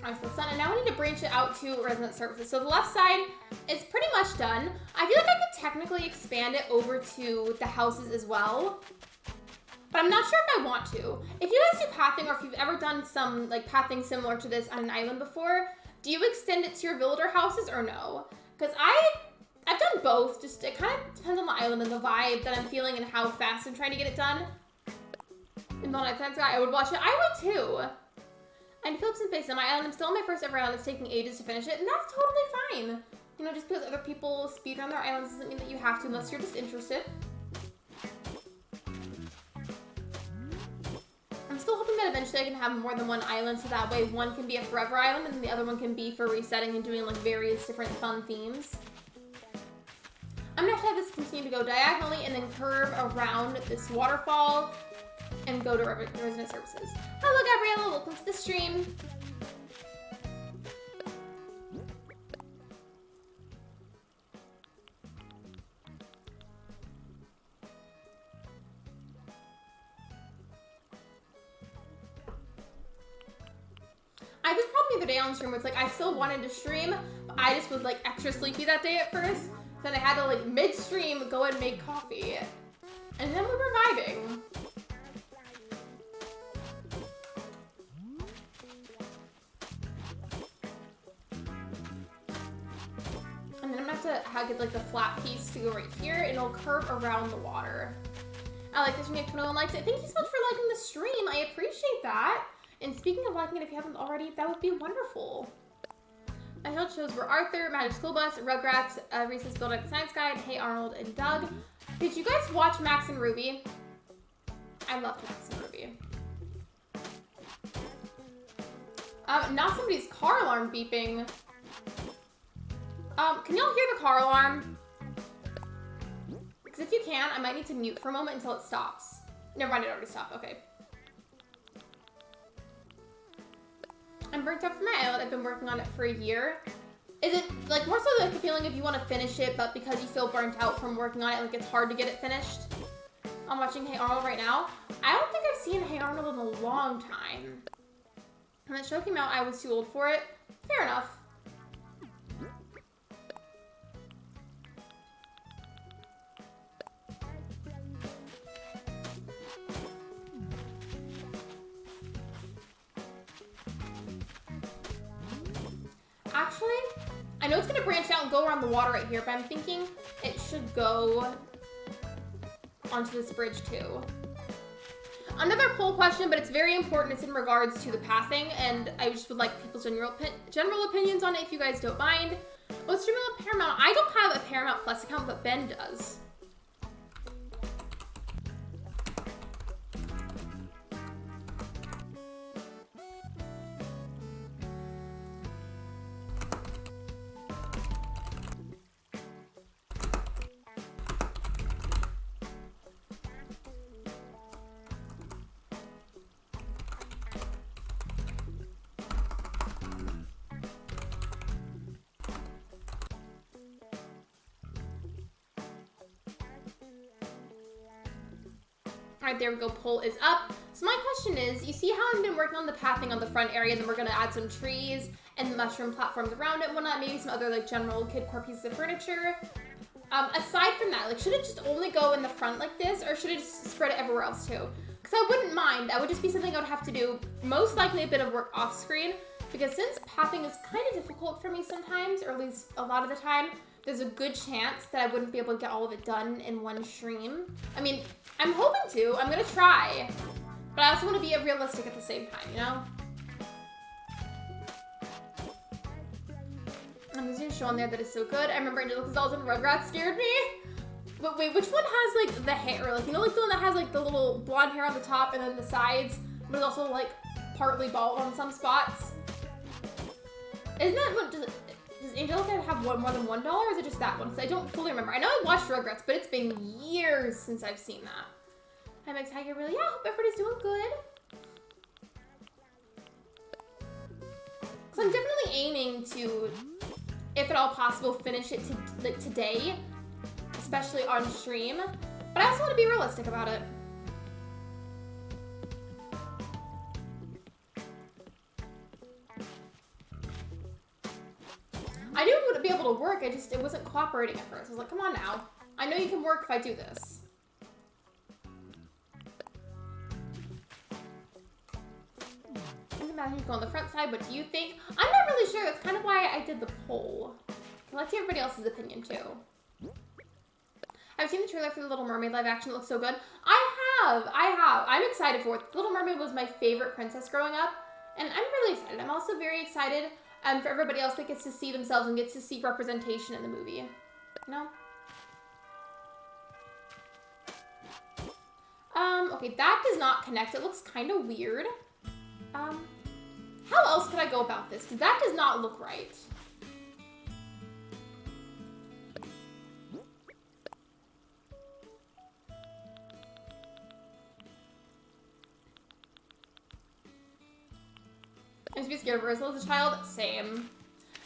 Alright, so it's done, and now we need to branch it out to resident services. So the left side is pretty much done. I feel like I could technically expand it over to the houses as well, but I'm not sure if I want to. If you guys do pathing, or if you've ever done some like pathing similar to this on an island before, do you extend it to your villager houses or no? Because I've done both. Just it kind of depends on the island and the vibe that I'm feeling and how fast I'm trying to get it done. And the Night Guy, I would watch it. I would too. And Phillips and Face on my island. I'm still on my first ever island. It's taking ages to finish it, and that's totally fine. You know, just because other people speedrun their islands doesn't mean that you have to unless you're just interested. I'm still hoping that eventually I can have more than one island, so that way one can be a forever island and the other one can be for resetting and doing like various different fun themes. I'm gonna have this continue to go diagonally and then curve around this waterfall and go to resident services. Hello, Gabriella. Welcome to the stream. I was probably the other day on stream where it's like I still wanted to stream, but I just was like extra sleepy that day at first. Then I had to like mid-stream go and make coffee. And then we were vibing. And then I'm gonna have to get like the flat piece to go right here and it'll curve around the water. I like this when you have 21 likes. Thank you so much for liking the stream. I appreciate that. And speaking of liking it, if you haven't already, that would be wonderful. My favorite shows were Arthur, Magic School Bus, Rugrats, Reese's Build Up Science Guide, Hey Arnold, and Doug. Did you guys watch Max and Ruby? I loved Max and Ruby. Not somebody's car alarm beeping. Can y'all hear the car alarm? Because if you can, I might need to mute for a moment until it stops. Never mind, it already stopped. Okay. I'm burnt out from my island. I've been working on it for a year. Is it like more so like the feeling if you want to finish it, but because you feel burnt out from working on it, like it's hard to get it finished? I'm watching Hey Arnold right now. I don't think I've seen Hey Arnold in a long time. When that show came out, I was too old for it. Fair enough. Actually, I know it's gonna branch out and go around the water right here, but I'm thinking it should go onto this bridge too. Another poll question, but it's very important. It's in regards to the pathing, and I just would like people's general opinions on it if you guys don't mind. What's streaming on Paramount? I don't have a Paramount Plus account, but Ben does. Alright, there we go, poll is up. So my question is, you see how I've been working on the pathing on the front area, and then we're gonna add some trees and mushroom platforms around it and whatnot, maybe some other like general Kidcore pieces of furniture. Aside from that, like should it just only go in the front like this, or should it just spread it everywhere else too? Because I wouldn't mind, that would just be something I would have to do, most likely a bit of work off screen, because since pathing is kind of difficult for me sometimes, or at least a lot of the time, there's a good chance that I wouldn't be able to get all of it done in one stream. I mean, I'm hoping to. I'm gonna try. But I also want to be realistic at the same time, you know? And there's a show on there that is so good. I remember Angelica Dolls and Rugrats scared me. But wait, which one has like the hair? Like, you know, like the one that has like the little blonde hair on the top and then the sides, but it's also like partly bald on some spots? Isn't that what, does Angelica have more than $1, or is it just that one? Because I don't fully remember. I know I watched Rugrats, but it's been years since I've seen that. Hi, Meg Tiger, really? Yeah, I hope everybody's doing good. So I'm definitely aiming to, if at all possible, finish it today, especially on stream. But I also want to be realistic about it. I knew it would be able to work, it wasn't cooperating at first. I was like, come on now. I know you can work if I do this. I can imagine you go on the front side. What do you think? I'm not really sure. That's kind of why I did the poll. I'd like to hear everybody else's opinion too. I've seen the trailer for The Little Mermaid live action. It looks so good. I have. I'm excited for it. The Little Mermaid was my favorite princess growing up, and I'm really excited. I'm also very excited for everybody else that gets to see themselves and gets to see representation in the movie. You know? Okay, that does not connect. It looks kind of weird. How else could I go about this? Because that does not look right. I used to be scared of Ursula as a child. Same.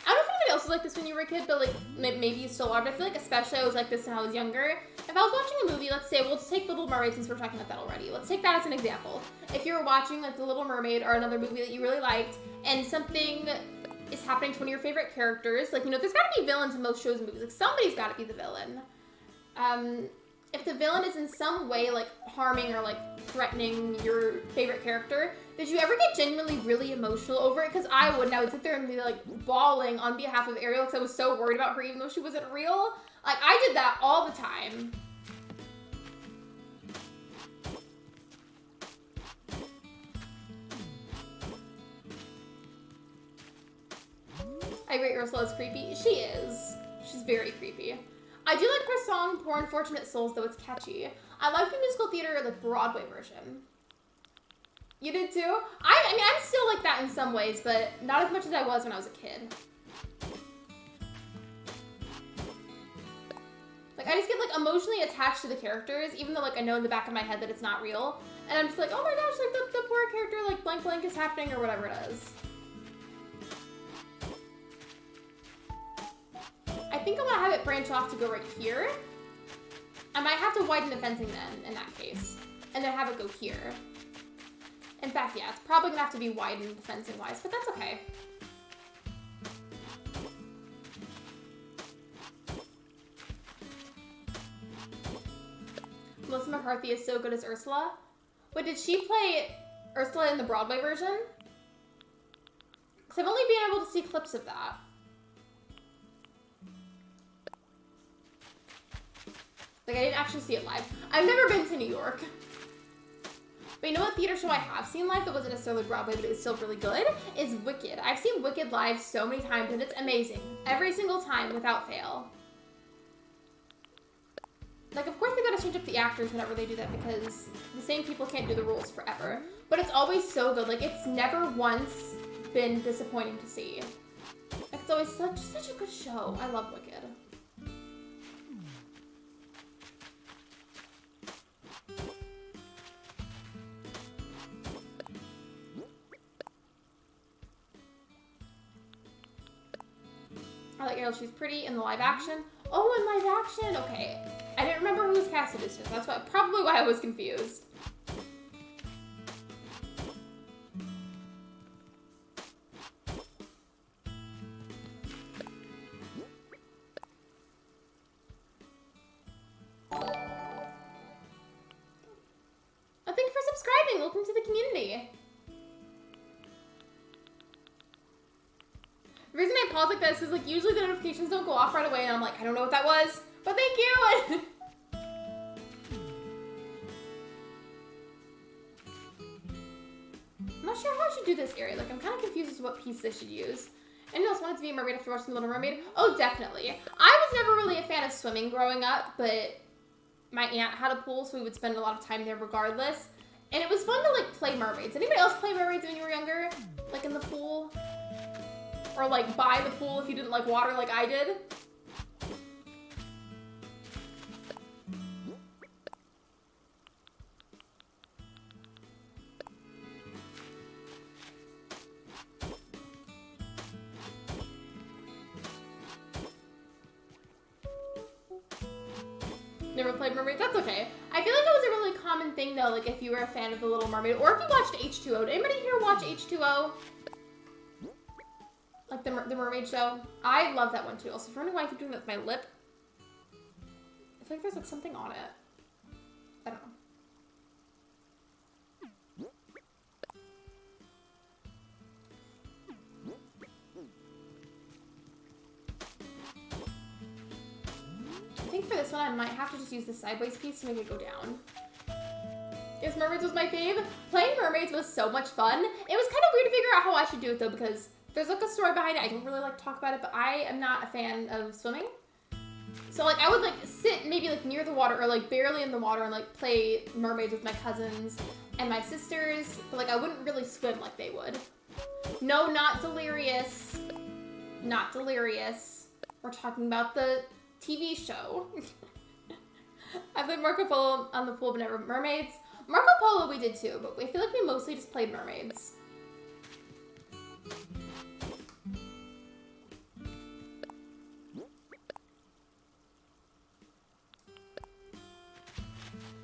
I don't know if anybody else was like this when you were a kid, but like maybe you still are. But I feel like especially I was like this when I was younger. If I was watching a movie, let's say, we'll just take The Little Mermaid since we're talking about that already. Let's take that as an example. If you were watching like The Little Mermaid or another movie that you really liked, and something is happening to one of your favorite characters, like, you know, there's got to be villains in most shows and movies. Like, somebody's got to be the villain. If the villain is in some way like harming or like threatening your favorite character, did you ever get genuinely really emotional over it? Because I would, and I would sit there and be like bawling on behalf of Ariel because I was so worried about her even though she wasn't real. Like, I did that all the time. I rate Ursula as creepy. She is. She's very creepy. I do like her song, Poor Unfortunate Souls, though it's catchy. I like the musical theater, the Broadway version. You did too? I mean, I'm still like that in some ways, but not as much as I was when I was a kid. Like, I just get like emotionally attached to the characters, even though like I know in the back of my head that it's not real. And I'm just like, oh my gosh, like the poor character, like blank blank is happening or whatever it is. I think I'm gonna have it branch off to go right here. I might have to widen the fencing then, in that case. And then have it go here. In fact, yeah, it's probably gonna have to be widened fencing-wise, but that's okay. Melissa McCarthy is so good as Ursula. Wait, did she play Ursula in the Broadway version? Because I've only been able to see clips of that. Like, I didn't actually see it live. I've never been to New York. But you know what theater show I have seen live that wasn't necessarily Broadway, but it was still really good? Is Wicked. I've seen Wicked live so many times, and it's amazing. Every single time, without fail. Like, of course they gotta change up the actors whenever they do that, because the same people can't do the roles forever. But it's always so good. Like, it's never once been disappointing to see. Like, it's always such a good show. I love Wicked. I like Ariel, she's pretty in the live action. Oh, in live action, okay. I didn't remember who was casted as. That's probably why I was confused. Oh, thank you for subscribing. Welcome to the community. The reason I pause like that is because like usually the notifications don't go off right away and I'm like, I don't know what that was, but thank you! I'm not sure how I should do this area. Like, I'm kind of confused as to what piece I should use. Anyone else wanted to be a mermaid after watching The Little Mermaid? Oh, definitely. I was never really a fan of swimming growing up, but my aunt had a pool, so we would spend a lot of time there regardless. And it was fun to like play mermaids. Anybody else play mermaids when you were younger? Like in the pool? Or like by the pool if you didn't like water like I did. Never played Mermaid? That's okay. I feel like that was a really common thing though, like if you were a fan of The Little Mermaid, or if you watched H2O. Did anybody here watch H2O? Like the mermaid show. I love that one too. Also, if you're wondering why I keep doing that with my lip, I feel like there's like something on it. I don't know. I think for this one, I might have to just use the sideways piece to make it go down. Yes, mermaids was my fave. Playing mermaids was so much fun. It was kind of weird to figure out how I should do it though, because there's like a story behind it. I don't really like to talk about it, but I am not a fan of swimming. So like I would like sit maybe like near the water or like barely in the water and like play mermaids with my cousins. and my sisters, but like I wouldn't really swim like they would. No, not delirious. Not delirious. We're talking about the TV show. I played Marco Polo on the pool, but never mermaids. Marco Polo we did too, but I feel like we mostly just played mermaids.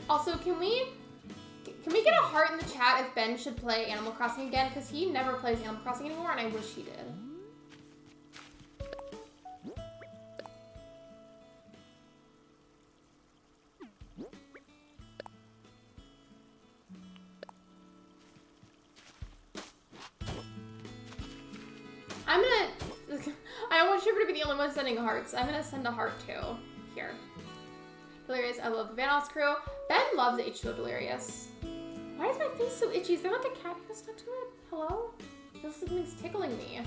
Also, can we get a heart in the chat if Ben should play Animal Crossing again? Because he never plays Animal Crossing anymore, and I wish he did. I don't want Sugar to be the only one sending hearts. I'm gonna send a heart too. Here. Delirious, I love the Vanoss crew. Ben loves H2O Delirious. Why is my face so itchy? Is there like a cat who stuck to it? Hello? Feels like something's tickling me.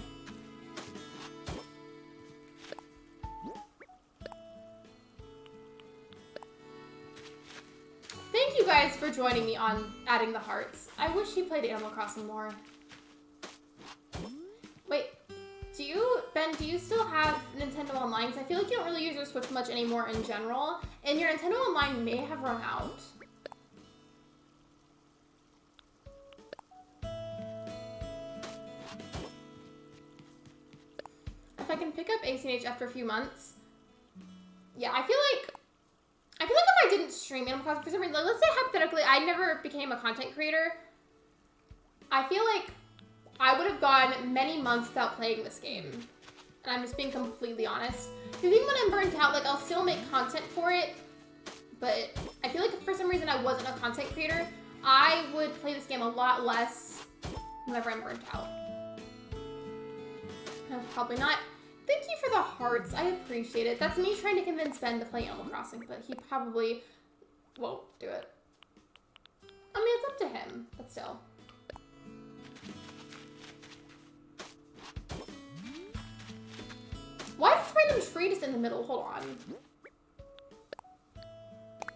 Thank you guys for joining me on adding the hearts. I wish he played Animal Crossing more. Wait, Ben, do you still have Nintendo Online? Because I feel like you don't really use your Switch much anymore in general, and your Nintendo Online may have run out. If I can pick up ACNH after a few months, yeah, I feel like if I didn't stream Animal Crossing for some reason, like, let's say hypothetically I never became a content creator, I feel like I would have gone many months without playing this game. And I'm just being completely honest. Because even when I'm burnt out, like, I'll still make content for it. But I feel like if for some reason I wasn't a content creator, I would play this game a lot less whenever I'm burnt out. Probably not. Thank you for the hearts. I appreciate it. That's me trying to convince Ben to play Animal Crossing, but he probably won't do it. I mean, it's up to him, but still. Why is this random tree just in the middle? Hold on.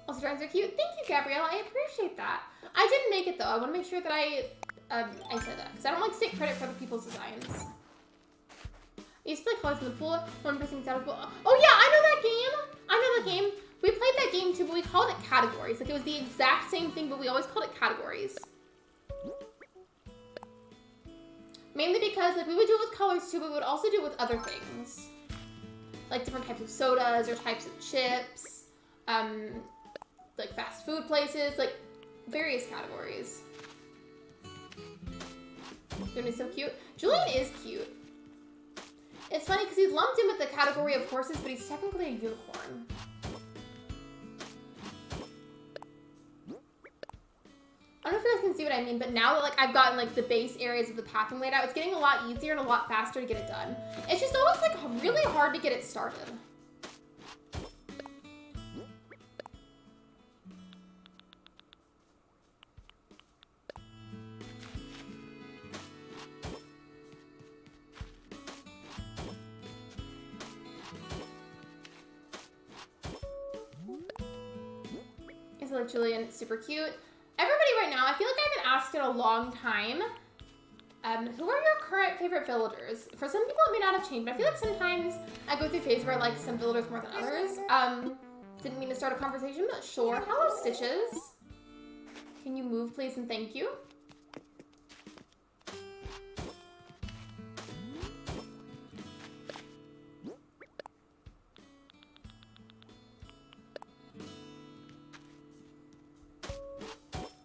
Also, drawings are cute. Thank you, Gabriella. I appreciate that. I didn't make it, though. I want to make sure that I said that, because I don't like to take credit for other people's designs. I used to play Colors in the Pool. One person out of the pool. Oh, yeah, I know that game. I know that game. We played that game, too, but we called it Categories. Like, it was the exact same thing, but we always called it Categories. Mainly because, like, we would do it with colors, too, but we would also do it with other things. Like different types of sodas or types of chips, like fast food places, like various categories. Julian is so cute. Julian is cute. It's funny because he's lumped in with the category of horses, but he's technically a unicorn. I don't know if you guys can see what I mean, but now that like I've gotten like the base areas of the pathing laid out, it's getting a lot easier and a lot faster to get it done. It's just always like really hard to get it started. Is it like Julian? Super cute. Everybody right now, I feel like I haven't asked in a long time, who are your current favorite villagers? For some people it may not have changed, but I feel like sometimes I go through phases where I like some villagers more than others. Didn't mean to start a conversation, but sure. Hello, Stitches. Can you move, please, and thank you?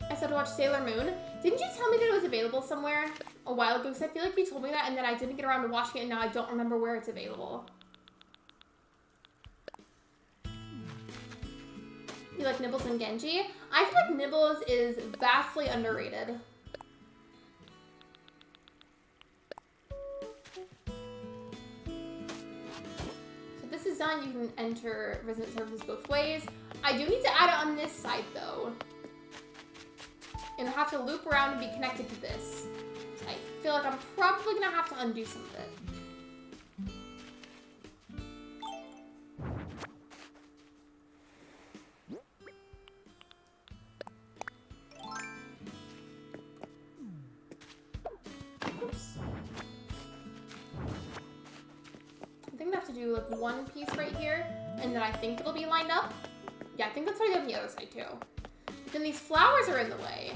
I said to watch Sailor Moon. Didn't you tell me that it was available somewhere a while ago? Because I feel like you told me that and then I didn't get around to watching it and now I don't remember where it's available. You like Nibbles and Genji? I feel like Nibbles is vastly underrated. So this is done. You can enter resident services both ways. I do need to add it on this side though. And I have to loop around and be connected to this. So I feel like I'm probably gonna have to undo some of it. do like one piece right here, and then I think it'll be lined up. Yeah, I think that's what I did on the other side too. But then these flowers are in the way.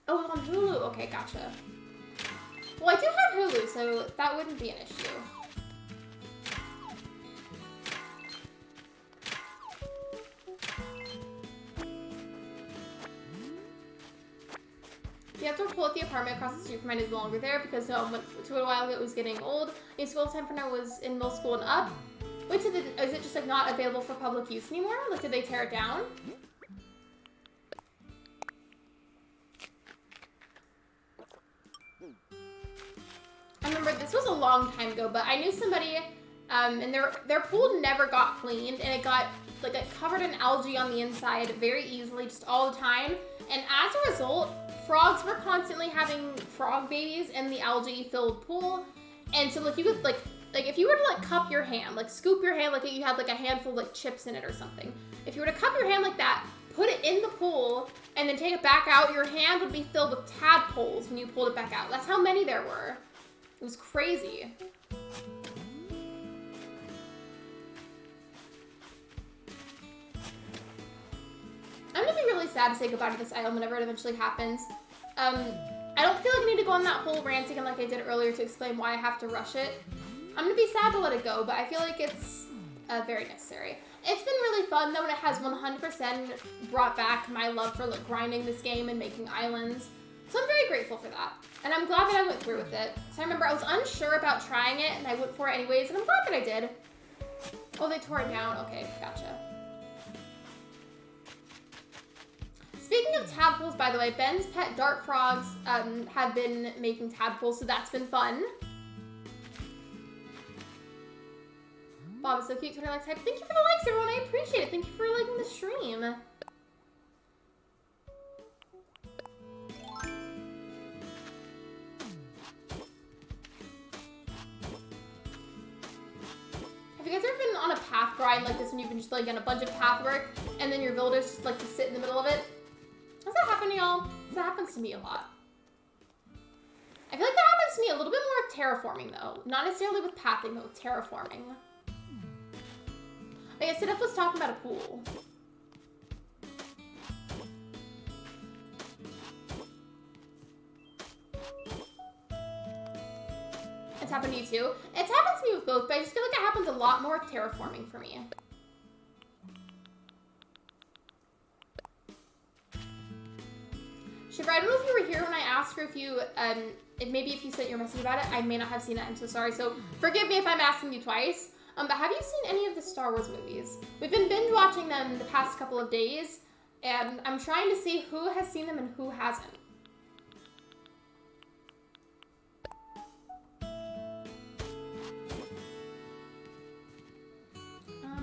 Oh, it's on Hulu. Okay, gotcha. Well, I do have Hulu, so that wouldn't be an issue. The outdoor pool at the apartment across the street from mine is no longer there because to a while ago it was getting old. In school time when I was in middle school and up. Wait, so is it just like not available for public use anymore? Like, did they tear it down? I remember this was a long time ago, but I knew somebody, and their pool never got cleaned, and it got like covered in algae on the inside very easily, just all the time. And as a result, frogs were constantly having frog babies in the algae-filled pool, and so like you could like if you were to like cup your hand, like scoop your hand, like you had like a handful of like chips in it or something. If you were to cup your hand like that, put it in the pool, and then take it back out, your hand would be filled with tadpoles when you pulled it back out. That's how many there were. It was crazy. I'm gonna be really sad to say goodbye to this island whenever it eventually happens. I don't feel like I need to go on that whole rant again like I did earlier to explain why I have to rush it. I'm gonna be sad to let it go, but I feel like it's very necessary. It's been really fun though, and it has 100% brought back my love for like grinding this game and making islands. So I'm very grateful for that. And I'm glad that I went through with it. So I remember I was unsure about trying it, and I went for it anyways, and I'm glad that I did. Oh, they tore it down. Okay, gotcha. Speaking of tadpoles, by the way, Ben's pet dart frogs have been making tadpoles, so that's been fun. Bob is so cute. 20 likes. Thank you for the likes, everyone. I appreciate it. Thank you for liking the stream. Have you guys ever been on a path grind like this when you've been just like on a bunch of path work and then your villagers just like to sit in the middle of it? Does that happen to y'all? That happens to me a lot. I feel like that happens to me a little bit more with terraforming though. Not necessarily with pathing, but with terraforming. Like I said, if let's talk about a pool. It's happened to you too. It's happened to me with both, but I just feel like it happens a lot more with terraforming for me. Shiver, I don't know if you were here when I asked her if you, maybe if you sent your message about it. I may not have seen it. I'm so sorry. So forgive me if I'm asking you twice. But have you seen any of the Star Wars movies? We've been binge watching them the past couple of days, and I'm trying to see who has seen them and who hasn't.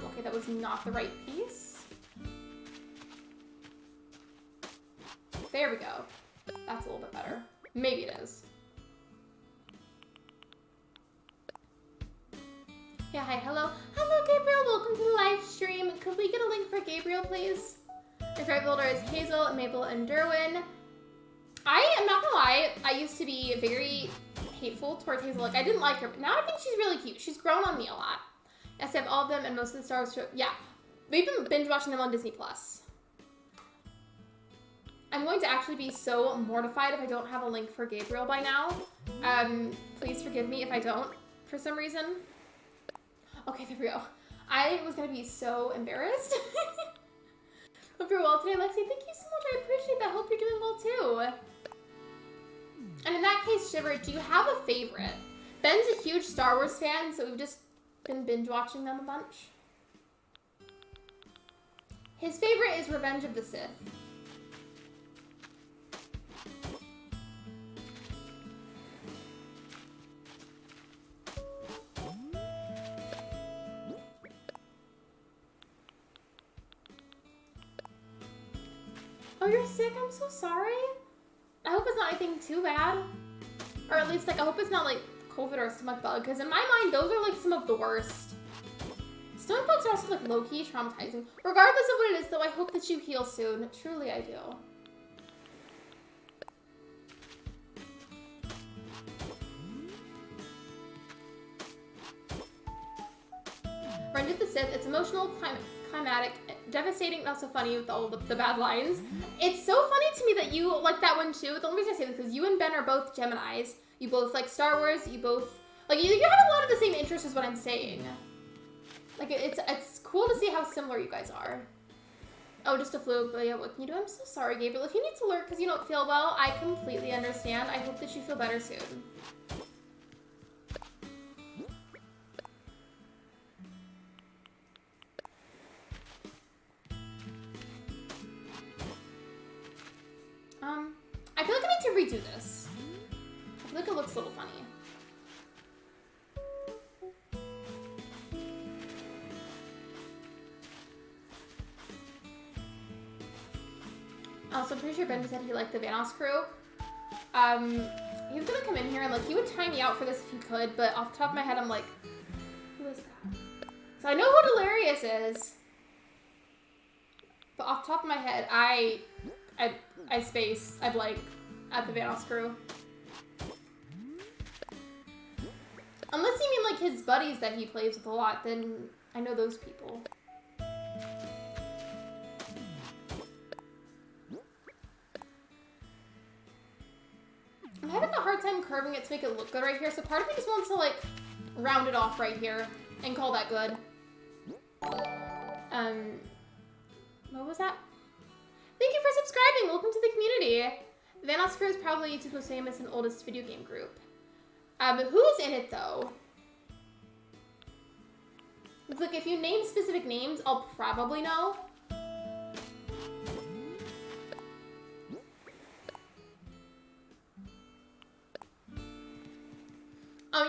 Okay, that was not the right piece. There we go. That's a little bit better. Maybe it is. Yeah, hi, hello. Hello, Gabriel. Welcome to the live stream. Could we get a link for Gabriel, please? Your favorite builder is Hazel, Maple, and Derwin. I am not gonna lie, I used to be very hateful towards Hazel. Like, I didn't like her, but now I think she's really cute. She's grown on me a lot. Yes, I have all of them and most of the Star Wars. Yeah, we've been binge watching them on Disney+. I'm going to actually be so mortified if I don't have a link for Gabriel by now. Please forgive me if I don't for some reason. Okay, there we go. I was gonna be so embarrassed. Hope you're well today, Lexi. Thank you so much. I appreciate that. Hope you're doing well too. And in that case, Shiver, do you have a favorite? Ben's a huge Star Wars fan, so we've just been binge watching them a bunch. His favorite is Revenge of the Sith. Oh, you're sick? I'm so sorry. I hope it's not anything too bad. Or at least, like, I hope it's not, like, COVID or a stomach bug. Because in my mind, those are, like, some of the worst. Stomach bugs are also, like, low-key traumatizing. Regardless of what it is, though, I hope that you heal soon. Truly, I do. Revenge of the Sith. It's emotional, climatic, devastating, not so funny with all the bad lines. It's so funny to me that you like that one too. The only reason I say this is because you and Ben are both Geminis. You both like Star Wars. You both, like, you have a lot of the same interests as what I'm saying. Like, it's cool to see how similar you guys are. Oh, just a fluke, but yeah, what can you do? I'm so sorry, Gabriel. If you need to lurk because you don't feel well, I completely understand. I hope that you feel better soon. I feel like I need to redo this. I feel like it looks a little funny. Also, I'm pretty sure Ben said he liked the Vanoss crew. He was gonna come in here and like he would time me out for this if he could, but off the top of my head, I'm like, who is that? So I know who Delirious is, but off the top of my head, I blank at the Vanoss crew. Unless you mean like his buddies that he plays with a lot, then I know those people. I'm having a hard time curving it to make it look good right here, so part of me just wants to like round it off right here and call that good. What was that? Thank you for subscribing. Welcome to the community. Vanoss crew is probably the most famous and oldest video game group. Who's in it though? Look, if you name specific names, I'll probably know.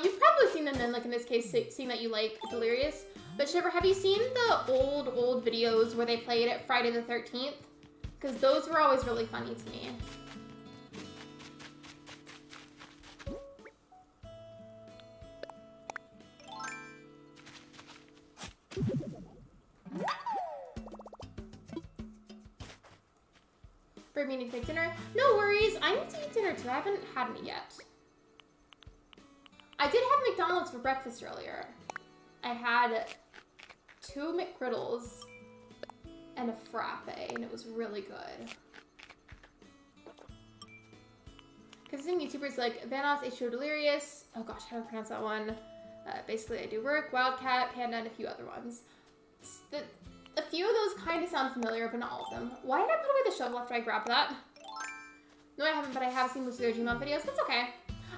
You've probably seen them then, like in this case, seeing that you like Delirious. But Shiver, have you seen the old videos where they played at Friday the 13th? Because those were always really funny to me. For me to take dinner? No worries, I need to eat dinner too. I haven't had any yet. I did have McDonald's for breakfast earlier. I had 2 McGriddles and a frappe, and it was really good. Because some YouTubers like Vanoss, H2O Delirious, oh gosh, how do I pronounce that one? Basically, I do work, Wildcat, Panda, and a few other ones. A few of those kind of sound familiar, but not all of them. Why did I put away the shovel after I grabbed that? No, I haven't, but I have seen most of their Gmod videos. That's okay.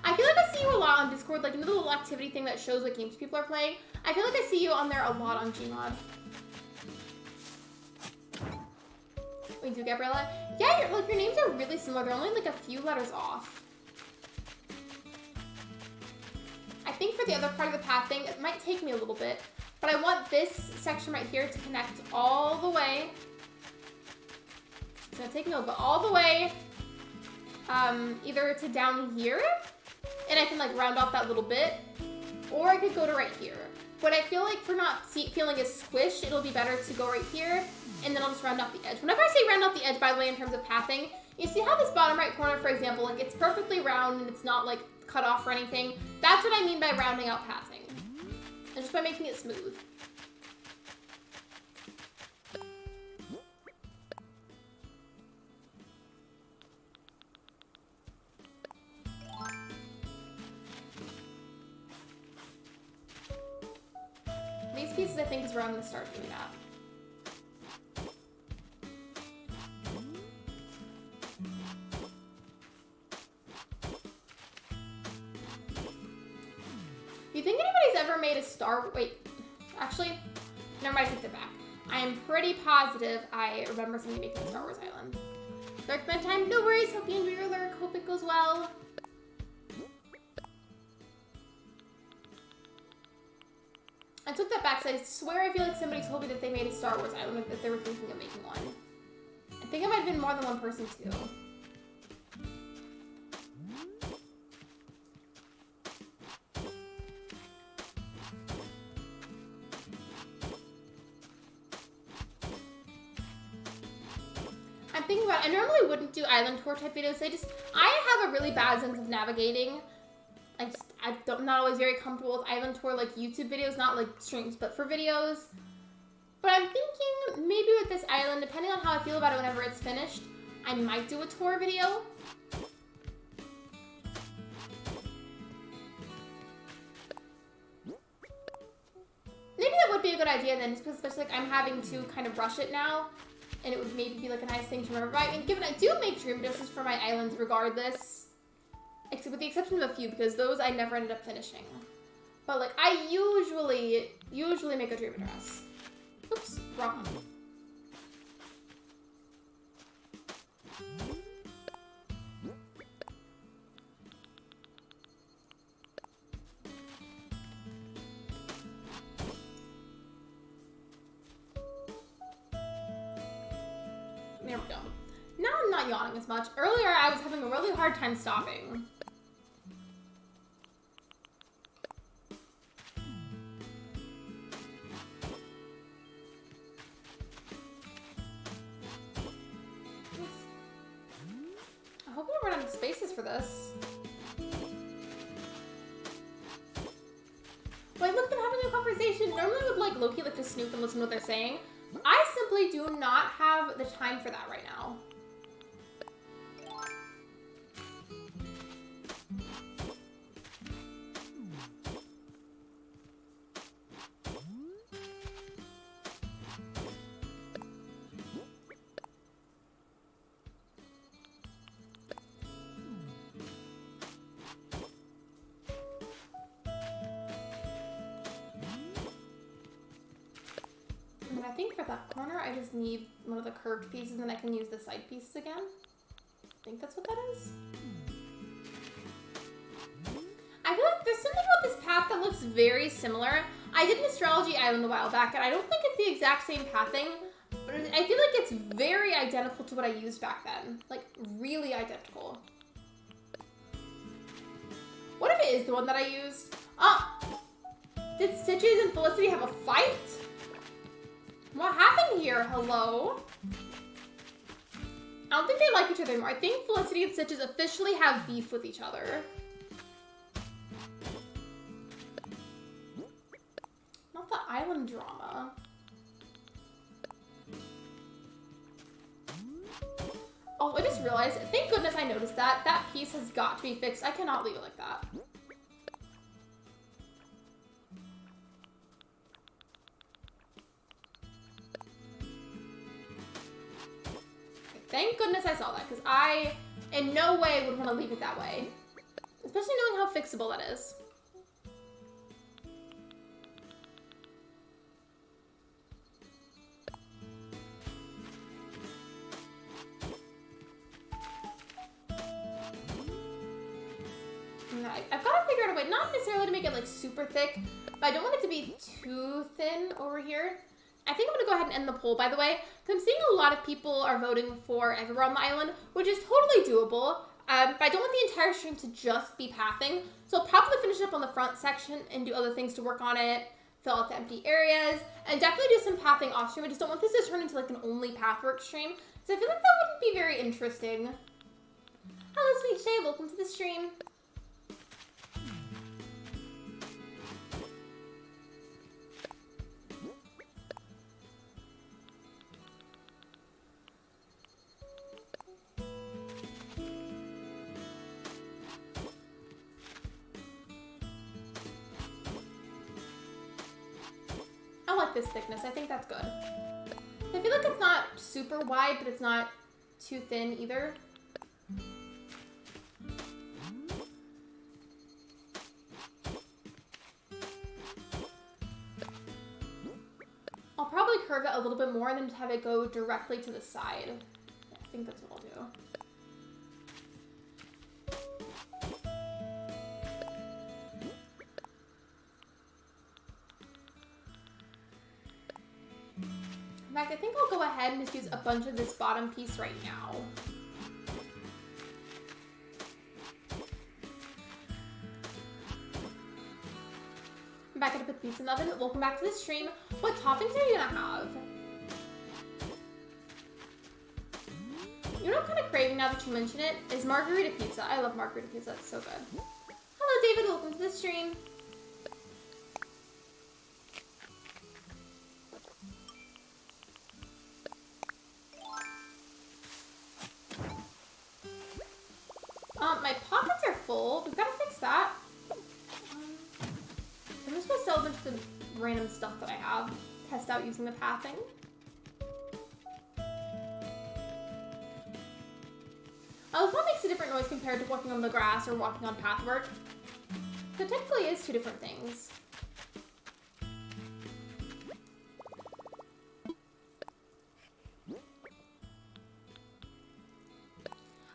I feel like I see you a lot on Discord, like, you know the little activity thing that shows what games people are playing? I feel like I see you on there a lot on Gmod. We do, Gabriella? Yeah, your names are really similar. They're only like a few letters off. I think for the other part of the path thing, it might take me a little bit, but I want this section right here to connect all the way. It's gonna take me a little bit all the way, either to down here, and I can like round off that little bit, or I could go to right here. But I feel like for not feeling as squished, it'll be better to go right here, and then I'll just round off the edge. Whenever I say round off the edge, by the way, in terms of pathing, you see how this bottom right corner, for example, like it's perfectly round and it's not like cut off or anything? That's what I mean by rounding out pathing. And just by making it smooth. These pieces, I think, is where I'm going to start doing that. Do you think anybody's ever made a Star... Wait, actually, never mind, I take that back. I am pretty positive I remember somebody making a Star Wars island. Lurk bedtime? No worries, hope you enjoy your lurk, hope it goes well. I took that back because I swear I feel like somebody told me that they made a Star Wars island, if they were thinking of making one. I think it might have been more than one person too. I'm thinking about it. I normally wouldn't do island tour type videos. I have a really bad sense of navigating. I'm not always very comfortable with island tour, like YouTube videos, not like streams, but for videos. But I'm thinking maybe with this island, depending on how I feel about it whenever it's finished, I might do a tour video. Maybe that would be a good idea then, especially like I'm having to kind of rush it now. And it would maybe be like a nice thing to remember. And given I do make dream doses for my islands regardless, except with the exception of a few, because those I never ended up finishing. But like I usually make a dream address. Oops, wrong one. There we go. Now I'm not yawning as much. Earlier I was having a really hard time stopping. I hope we don't run out of spaces for this. Wait, look, they're having a conversation. Normally I would like low-key like to snoop and listen to what they're saying. I simply do not have the time for that right now. I think for that corner, I just need one of the curved pieces and then I can use the side pieces again. I think that's what that is. I feel like there's something about this path that looks very similar. I did an astrology island a while back and I don't think it's the exact same pathing, but I feel like it's very identical to what I used back then. Like, really identical. What if it is the one that I used? Oh! Did Stitches and Felicity have a fight? What happened here? Hello? I don't think they like each other anymore. I think Felicity and Stitches officially have beef with each other. Not the island drama. Oh, I just realized, thank goodness I noticed that. That piece has got to be fixed. I cannot leave it like that. Thank goodness I saw that, because I, in no way, would want to leave it that way. Especially knowing how fixable that is. I've got to figure out a way, not necessarily to make it like super thick, but I don't want it to be too thin over here. I think I'm going to go ahead and end the poll, by the way, because I'm seeing a lot of people are voting for everywhere on the island, which is totally doable, but I don't want the entire stream to just be pathing, so I'll probably finish up on the front section and do other things to work on it, fill out the empty areas, and definitely do some pathing off stream. I just don't want this to turn into like an only pathwork stream, so I feel like that wouldn't be very interesting. Hello, Sweet Shay, welcome to the stream. I like this thickness. I think that's good. I feel like it's not super wide, but it's not too thin either. I'll probably curve it a little bit more and then just have it go directly to the side. Yeah, I think that's what I'll do. In fact, I think I'll go ahead and just use a bunch of this bottom piece right now. I'm back at the pizza in the oven. Welcome back to the stream. What toppings are you gonna have? You know what I'm kind of craving now that you mention it? Is margarita pizza. I love margarita pizza. It's so good. Hello, David. Welcome welcome to the stream. My pockets are full. We've got to fix that. I'm just gonna sell a bunch of the random stuff that I have. Test out using the pathing. What makes a different noise compared to walking on the grass or walking on pathwork? So it technically is two different things.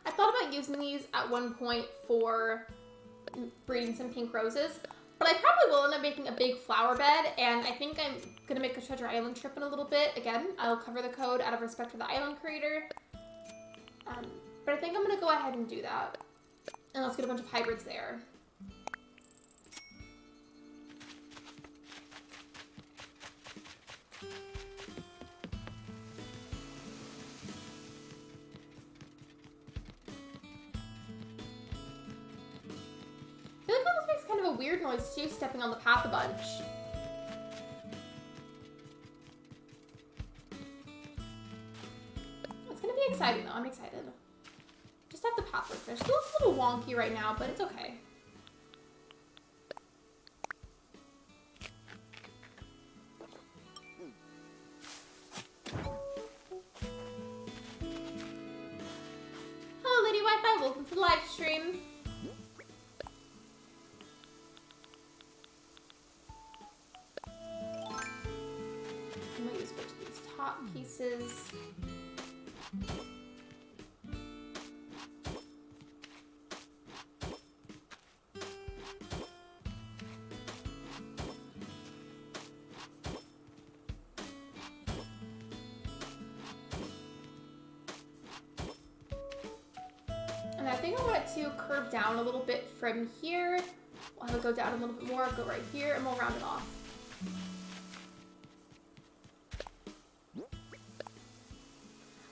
I thought about using these at one point for breeding some pink roses, but I probably will end up making a big flower bed, and I think I'm gonna make a treasure island trip in a little bit. Again, I'll cover the code out of respect for the island creator. But I think I'm gonna go ahead and do that. And let's get a bunch of hybrids there. I feel like that makes kind of a weird noise too, stepping on the path a bunch. It's gonna be exciting though, I'm excited. Just have the path work there. Still looks a little wonky right now, but it's okay. Hello, Lady Wi-Fi. Welcome to the live stream. I'm gonna use a bunch of these top pieces. And I think I want it to curve down a little bit from here. We'll have it go down a little bit more, go right here, and we'll round it off.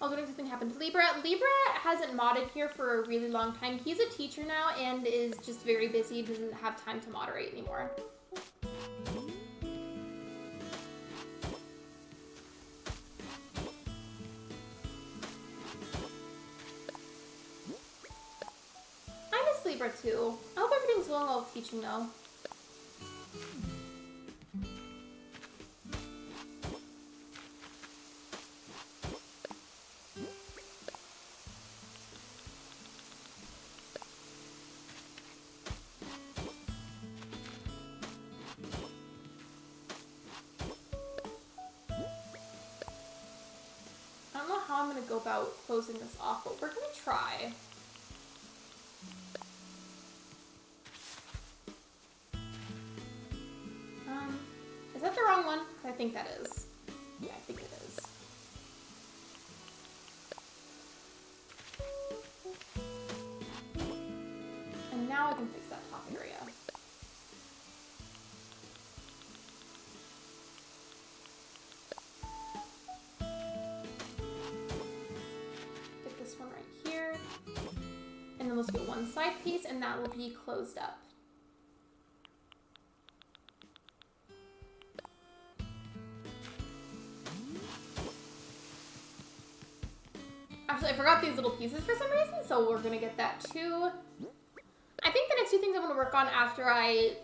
Oh, good, something happened to Libra. Libra hasn't modded here for a really long time. He's a teacher now and is just very busy, doesn't have time to moderate anymore. Libra too. I hope everything's going well with teaching though. I don't know how I'm gonna go about closing this off, but we're gonna try. Is that the wrong one? I think that is. Yeah, I think it is. And now I can fix that top area. Get this one right here. And then let's get one side piece and that will be closed up. Actually, I forgot these little pieces for some reason, so we're gonna get that too. I think the next two things I'm gonna work on after I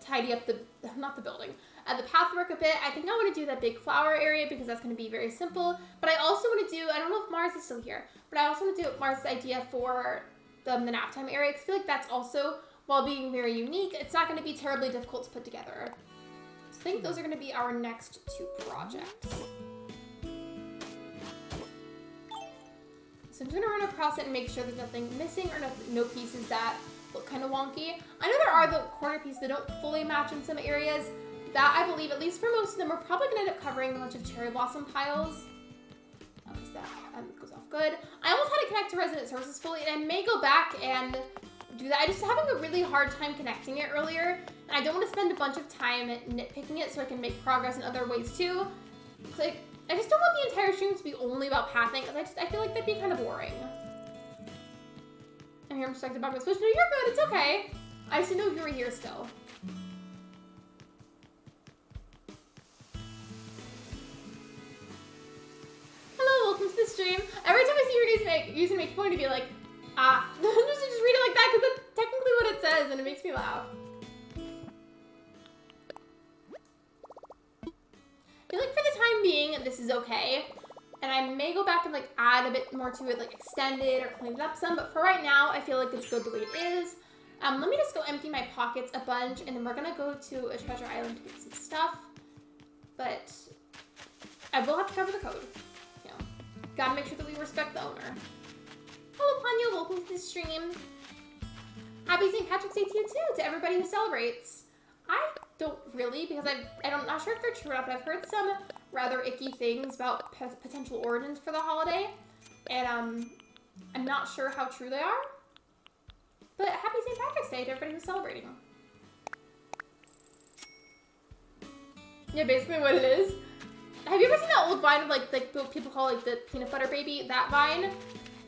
tidy up the, not the building, the pathwork a bit. I think I wanna do that big flower area because that's gonna be very simple. But I also wanna do, I don't know if Mars is still here, but I also wanna do Mars' idea for the nap time area because I feel like that's also, while being very unique, it's not gonna be terribly difficult to put together. So I think those are gonna be our next two projects. So I'm just gonna run across it and make sure there's nothing missing or no pieces that look kind of wonky. I know there are the corner pieces that don't fully match in some areas. That I believe, at least for most of them, we're probably gonna end up covering a bunch of cherry blossom piles. At least that goes off good. I almost had to connect to resident services fully, and I may go back and do that. I just having a really hard time connecting it earlier, and I don't want to spend a bunch of time nitpicking it so I can make progress in other ways too. It's like, I just don't want the entire stream to be only about pathing, because I feel like that'd be kind of boring. I'm here, I'm distracted by my switch. No, you're good, it's okay. I should know if you were here still. Hello, welcome to the stream. Every time I see your username, it's going to be like, ah. just read it like that because that's technically what it says and it makes me laugh. I feel like for the time being, this is okay. And I may go back and like add a bit more to it, like extend it or clean it up some. But for right now, I feel like it's good the way it is. Let me just go empty my pockets a bunch, and then we're gonna go to a treasure island to get some stuff. But I will have to cover the code. You know, gotta make sure that we respect the owner. Hello, Panya, welcome to the stream. Happy St. Patrick's Day to you too, to everybody who celebrates. I don't really, because I'm not sure if they're true or not, but I've heard some rather icky things about potential origins for the holiday, and I'm not sure how true they are. But happy St. Patrick's Day to everybody who's celebrating. Yeah, basically what it is. Have you ever seen that old vine of like what people call like the peanut butter baby? That vine?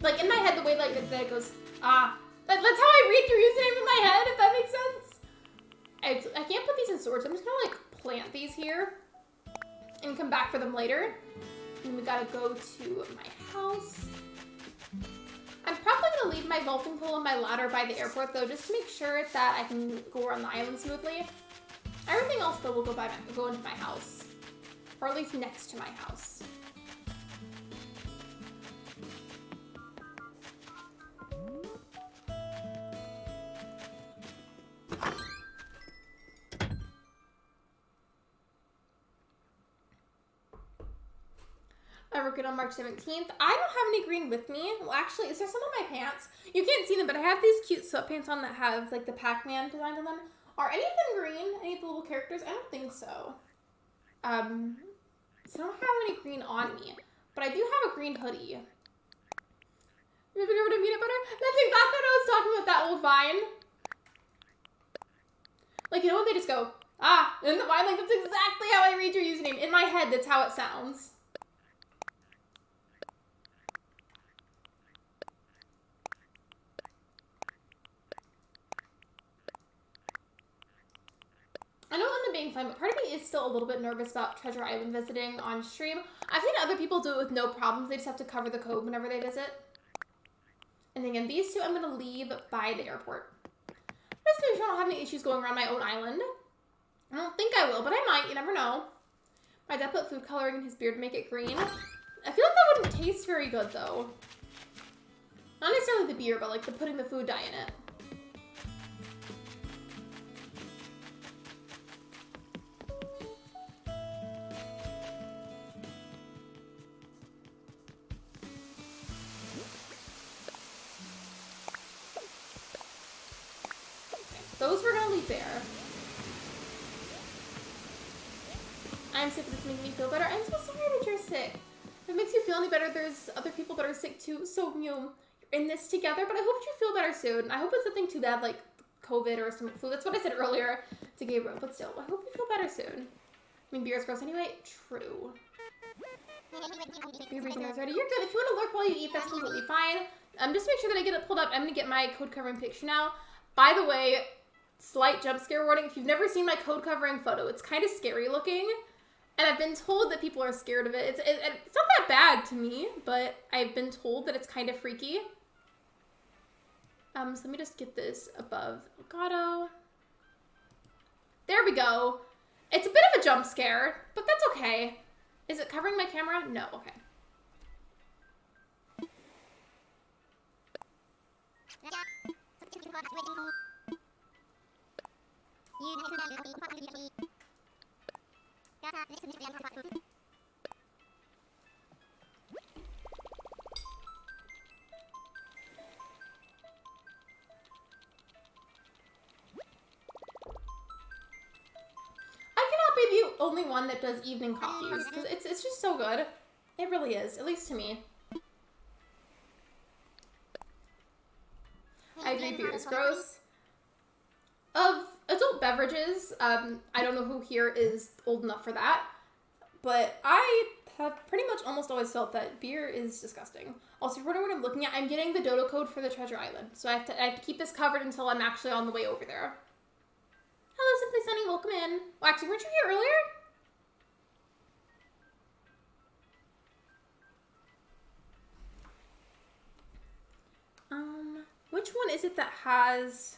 Like in my head, the way like it goes, ah. That's how I read your username in my head, if that makes sense. I can't put these in storage. I'm just gonna like plant these here and come back for them later. And we gotta go to my house. I'm probably gonna leave my vaulting pole and my ladder by the airport though, just to make sure that I can go around the island smoothly. Everything else though will go into my house, or at least next to my house. I work it on March 17th. I don't have any green with me. Well, actually, is there some on my pants? You can't see them, but I have these cute sweatpants on that have, like, the Pac-Man design on them. Are any of them green? Any of the little characters? I don't think so. So I don't have any green on me. But I do have a green hoodie. Maybe get rid of peanut butter? That's exactly what I was talking about, that old vine. Like, you know when they just go, ah, in the vine? Like, that's exactly how I read your username. In my head, that's how it sounds. I know I'm being fun, but part of me is still a little bit nervous about Treasure Island visiting on stream. I've seen other people do it with no problems. They just have to cover the code whenever they visit. And again, these two I'm going to leave by the airport. Just make sure I don't have any issues going around my own island. I don't think I will, but I might. You never know. My dad put food coloring in his beard to make it green. I feel like that wouldn't taste very good, though. Not necessarily the beer, but like the putting the food dye in it. Those we're gonna leave there. I'm sick, but it's making me feel better. I'm so sorry that you're sick. If it makes you feel any better, there's other people that are sick too. So, you know, you're in this together, but I hope you feel better soon. I hope it's nothing too bad like COVID or stomach flu. That's what I said earlier to Gabriel, but still, I hope you feel better soon. I mean, beer is gross anyway. True. You're reason I was ready. You're good. If you want to lurk while you eat, that's completely fine. Just make sure that I get it pulled up. I'm gonna get my code covering picture now. By the way, slight jump scare warning. If you've never seen my code covering photo, it's kind of scary looking. And I've been told that people are scared of it. It's not that bad to me, but I've been told that it's kind of freaky. So let me just get this above Elgato. There we go. It's a bit of a jump scare, but that's okay. Is it covering my camera? No, okay. Be the only one that does evening coffees because it's just so good. It really is, at least to me. I agree, beer is gross. Of adult beverages, I don't know who here is old enough for that, but I have pretty much almost always felt that beer is disgusting. Also, if you're wondering what I'm looking at, I'm getting the dodo code for the treasure island. So I have to keep this covered until I'm actually on the way over there. Hello, Simply Sunny. Welcome in. Well, actually, weren't you here earlier? Which one is it that has...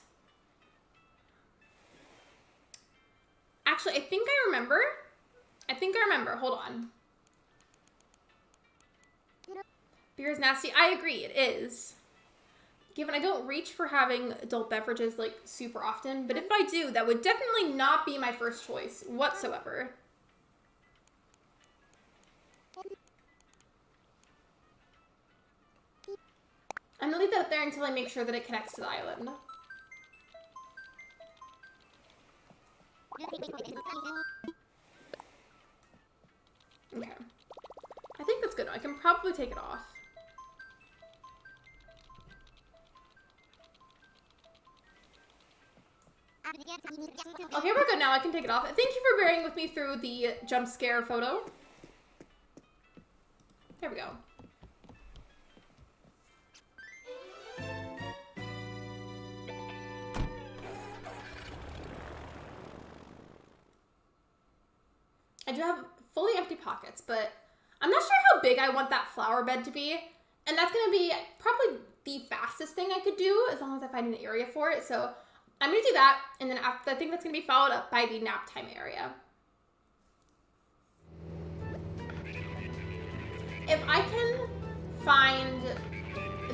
Actually, I think I remember. Hold on. Beer is nasty. I agree, it is. Given I don't reach for having adult beverages, like, super often. But if I do, that would definitely not be my first choice whatsoever. I'm gonna leave that up there until I make sure that it connects to the island. Okay. I think that's good. I can probably take it off. Okay, we're good now. I can take it off. Thank you for bearing with me through the jump scare photo. There we go. I do have fully empty pockets, but I'm not sure how big I want that flower bed to be. And that's going to be probably the fastest thing I could do as long as I find an area for it. So I'm going to do that, and then after, I think that's going to be followed up by the nap time area. If I can find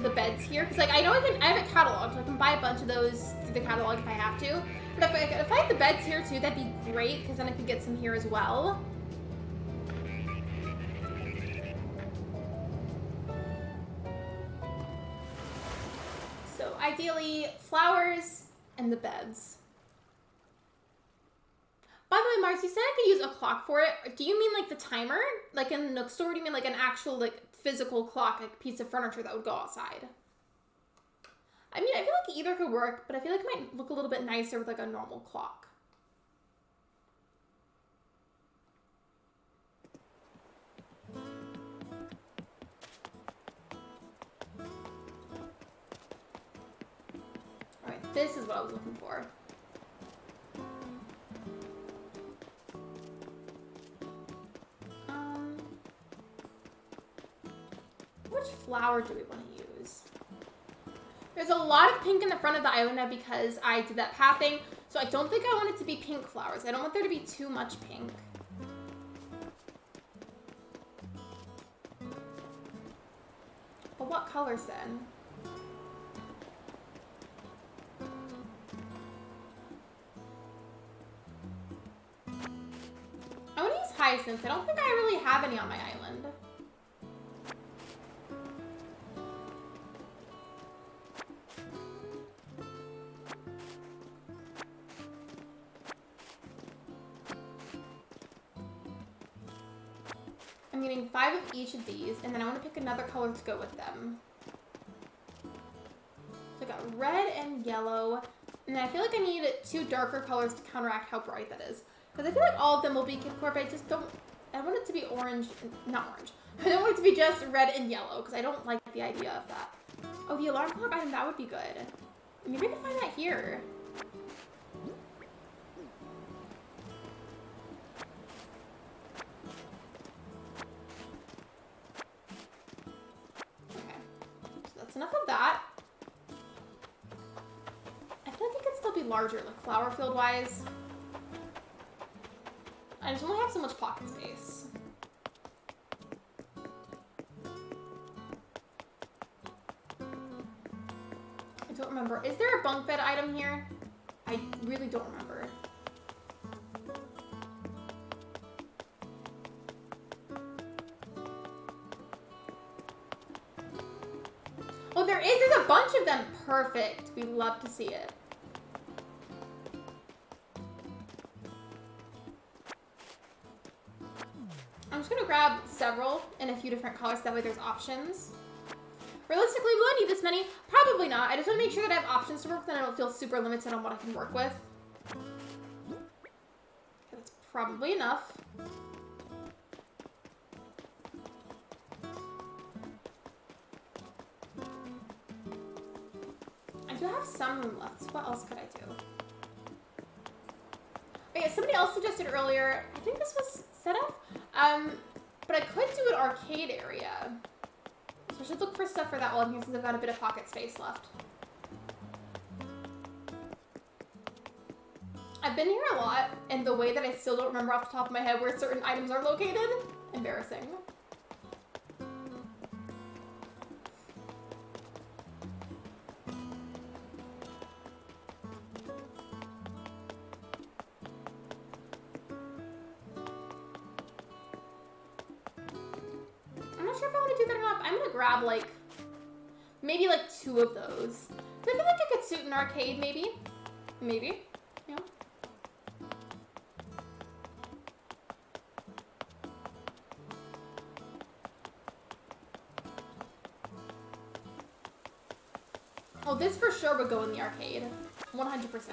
the beds here, because like I know I have a catalog, so I can buy a bunch of those through the catalog if I have to. But if I had the beds here too, that'd be great, because then I could get some here as well. So ideally, flowers and the beds. By the way, Mars, you said I could use a clock for it. Do you mean like the timer? Like in the Nook store, or do you mean like an actual like physical clock, like piece of furniture that would go outside? I mean, I feel like either could work, but I feel like it might look a little bit nicer with like a normal clock. All right, this is what I was looking for. Which flower do we want to use? There's a lot of pink in the front of the island now because I did that pathing, so I don't think I want it to be pink flowers. I don't want there to be too much pink. But what colors then? I want to use hyacinths. I don't think I really have any on my island. I'm getting 5 of each of these, and then I want to pick another color to go with them. So I got red and yellow, and then I feel like I need 2 darker colors to counteract how bright that is. Because I feel like all of them will be Kidcore, but I just don't, I want it to be orange, not orange. I don't want it to be just red and yellow, because I don't like the idea of that. Oh, the alarm clock item, that would be good. Maybe I can find that here. Enough of that. I feel like it could still be larger, like flower field wise. I just only have so much pocket space. I don't remember. Is there a bunk bed item here? I really don't remember. Oh, there is. There's a bunch of them. Perfect. We love to see it. I'm just going to grab several in a few different colors. That way there's options. Realistically, will I need this many? Probably not. I just want to make sure that I have options to work with and I don't feel super limited on what I can work with. That's probably enough. do have some room left, so what else could I do? Oh yeah, somebody else suggested earlier, I think this was set up, but I could do an arcade area. So I should look for stuff for that while I'm here since I've got a bit of pocket space left. I've been here a lot, and the way that I still don't remember off the top of my head where certain items are located, embarrassing. I'm not sure if I want to do that or not, but I'm gonna grab like, maybe like 2 of those. I feel like it could suit an arcade, maybe. Maybe. Yeah. Oh, this for sure would go in the arcade. 100%.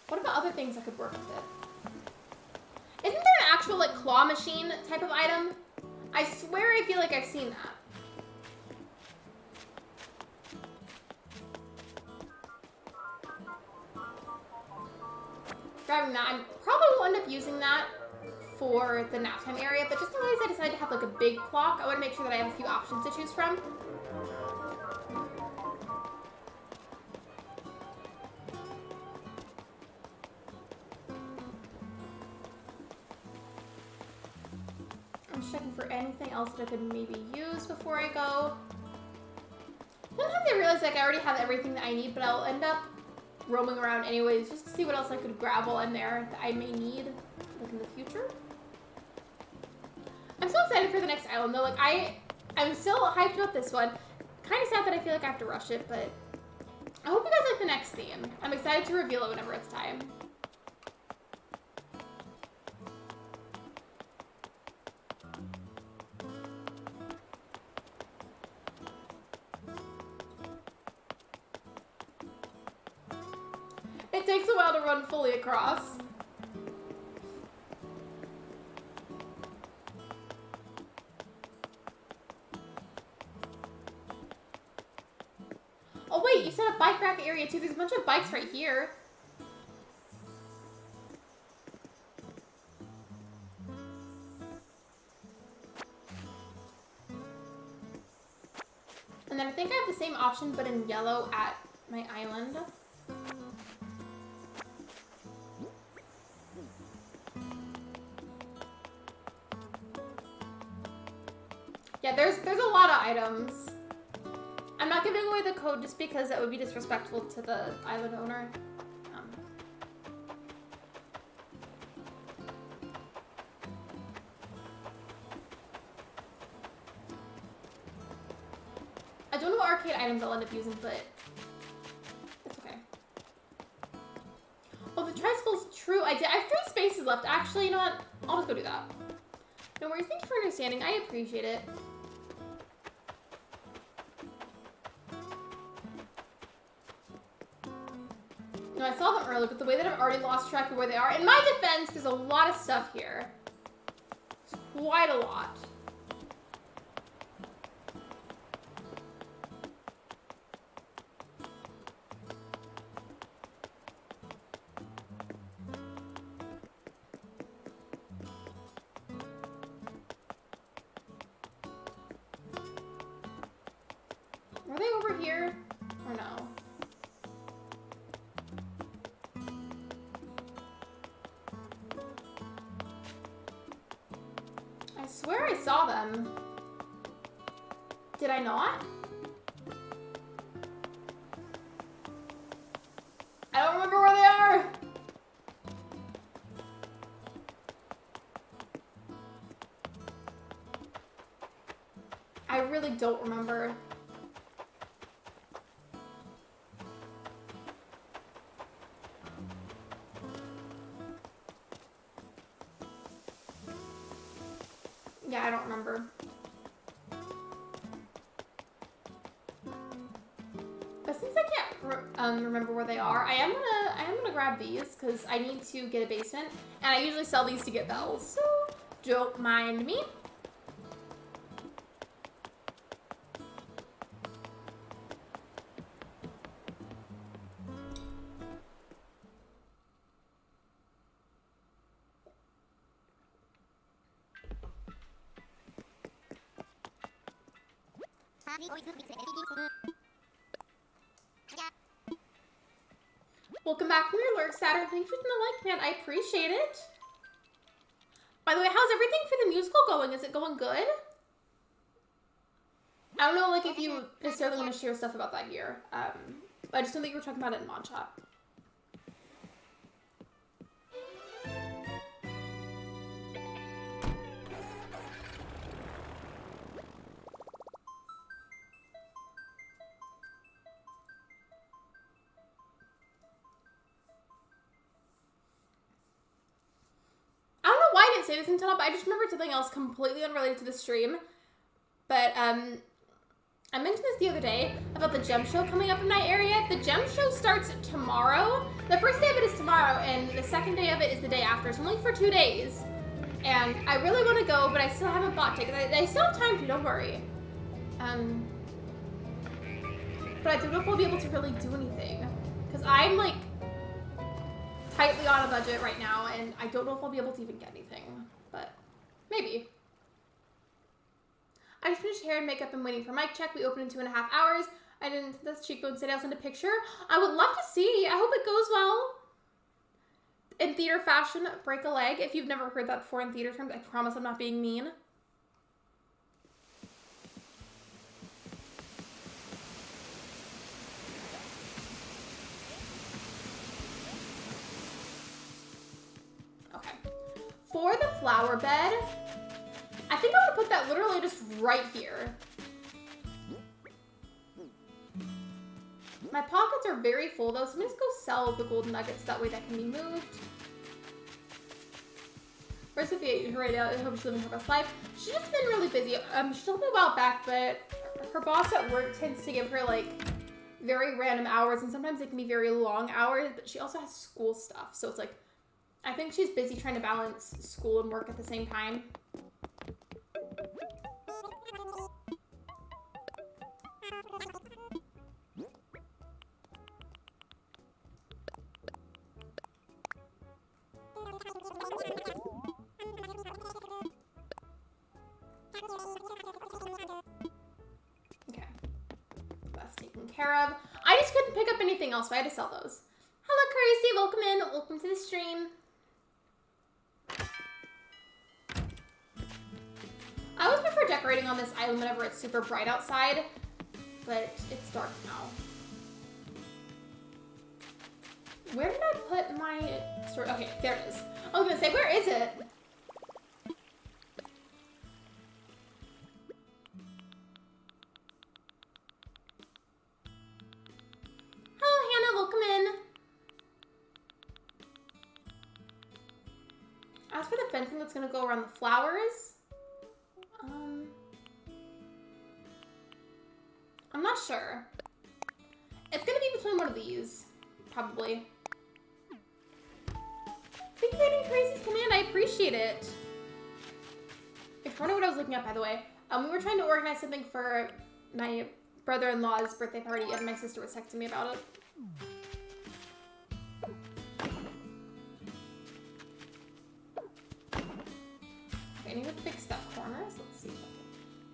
What about other things that could work with it? Isn't there an actual, like, claw machine type of item? I swear I feel like I've seen that. Grabbing that. I probably will end up using that for the nap time area, but just in case I decide to have like a big clock, I want to make sure that I have a few options to choose from. I'm just checking for anything else that I could maybe use before I go. Sometimes I realize like I already have everything that I need, but I'll end up roaming around anyways just to see what else I could grab while I'm there that I may need like in the future. I'm so excited for the next island though. Like I'm still hyped about this one. Kind of sad that I feel like I have to rush it, but I hope you guys like the next theme. I'm excited to reveal it whenever it's time. It takes a while to run fully across. Oh wait, you set a bike rack area too. There's a bunch of bikes right here. And then I think I have the same option but in yellow at my island. Yeah, there's a lot of items. I'm not giving away the code just because that would be disrespectful to the island owner. I don't know what arcade items I'll end up using, but it's okay. Oh, the tricycle's true. I have 3 spaces left. Actually, you know what? I'll just go do that. No worries. Thank you for understanding. I appreciate it. No, I saw them earlier, but the way that I've already lost track of where they are. In my defense, there's a lot of stuff here. There's quite a lot. Were they over here? Or no? I swear I saw them. Did I not? I don't remember where they are. I really don't remember. Yeah, I don't remember. But since I can't remember where they are, I am gonna grab these because I need to get a basement, and I usually sell these to get bells, so don't mind me. Welcome back from your Lurk, Saturn. Thanks for the like, man. I appreciate it. By the way, how's everything for the musical going? Is it going good? I don't know, like, if you necessarily want to share stuff about that here. I just don't think you were talking about it in Mod Shop. I don't know why I didn't say this until now, but I just remembered something else completely unrelated to the stream. But, I mentioned this the other day about the gem show coming up in my area. The gem show starts tomorrow. The first day of it is tomorrow, and the second day of it is the day after. So only for 2 days. And I really want to go, but I still haven't bought tickets. I still have time to, don't worry. But I don't know if I'll be able to really do anything. Because I'm, like, tightly on a budget right now, and I don't know if I'll be able to even get anything. But maybe. I just finished hair and makeup and waiting for mic check. We open in 2.5 hours. I didn't, that's cheekbone today. I'll send a picture. I would love to see. I hope it goes well. In theater fashion, break a leg. If you've never heard that before in theater terms, I promise I'm not being mean. Okay. For the flower bed, I think I'm gonna put that literally just right here. My pockets are very full though, so I'm just go sell the golden nuggets. That way that can be moved. Where's Sophia right now? I hope she's living her best life. She's just been really busy. She told me a while back, but her boss at work tends to give her like very random hours, and sometimes they can be very long hours, but she also has school stuff. So it's like, I think she's busy trying to balance school and work at the same time. Okay, that's taken care of. I just couldn't pick up anything else, so I had to sell those. Hello, Crazy. Welcome in. Welcome to the stream. I always prefer decorating on this island whenever it's super bright outside, but it's dark now. Where did I put my store? Okay, there it is. I was gonna say, where is it? Hello, Hannah. Welcome in. As for the fencing that's gonna go around the flowers, I'm not sure. It's gonna be between one of these, probably. Thank you for getting Crazy's command. I appreciate it. If you wonder what I was looking at, by the way, we were trying to organize something for my brother-in-law's birthday party, and my sister was texting me about it. Okay, I need to fix that corners. Let's see.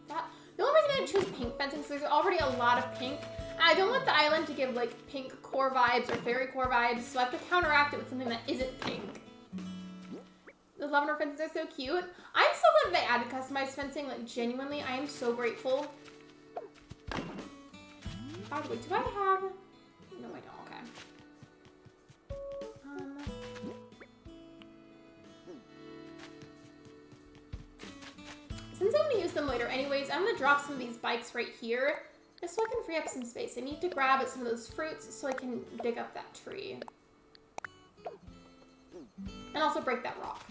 That. The only reason I didn't choose pink fencing is there's already a lot of pink. And I don't want the island to give like pink core vibes or fairy core vibes, so I have to counteract it with something that isn't pink. The lavender fences are so cute. I'm so glad they added customized fencing. Like, genuinely, I am so grateful. By the way, do I have... No, I don't. Okay. Since I'm going to use them later anyways, I'm going to drop some of these bikes right here, just so I can free up some space. I need to grab at some of those fruits so I can dig up that tree. And also break that rock.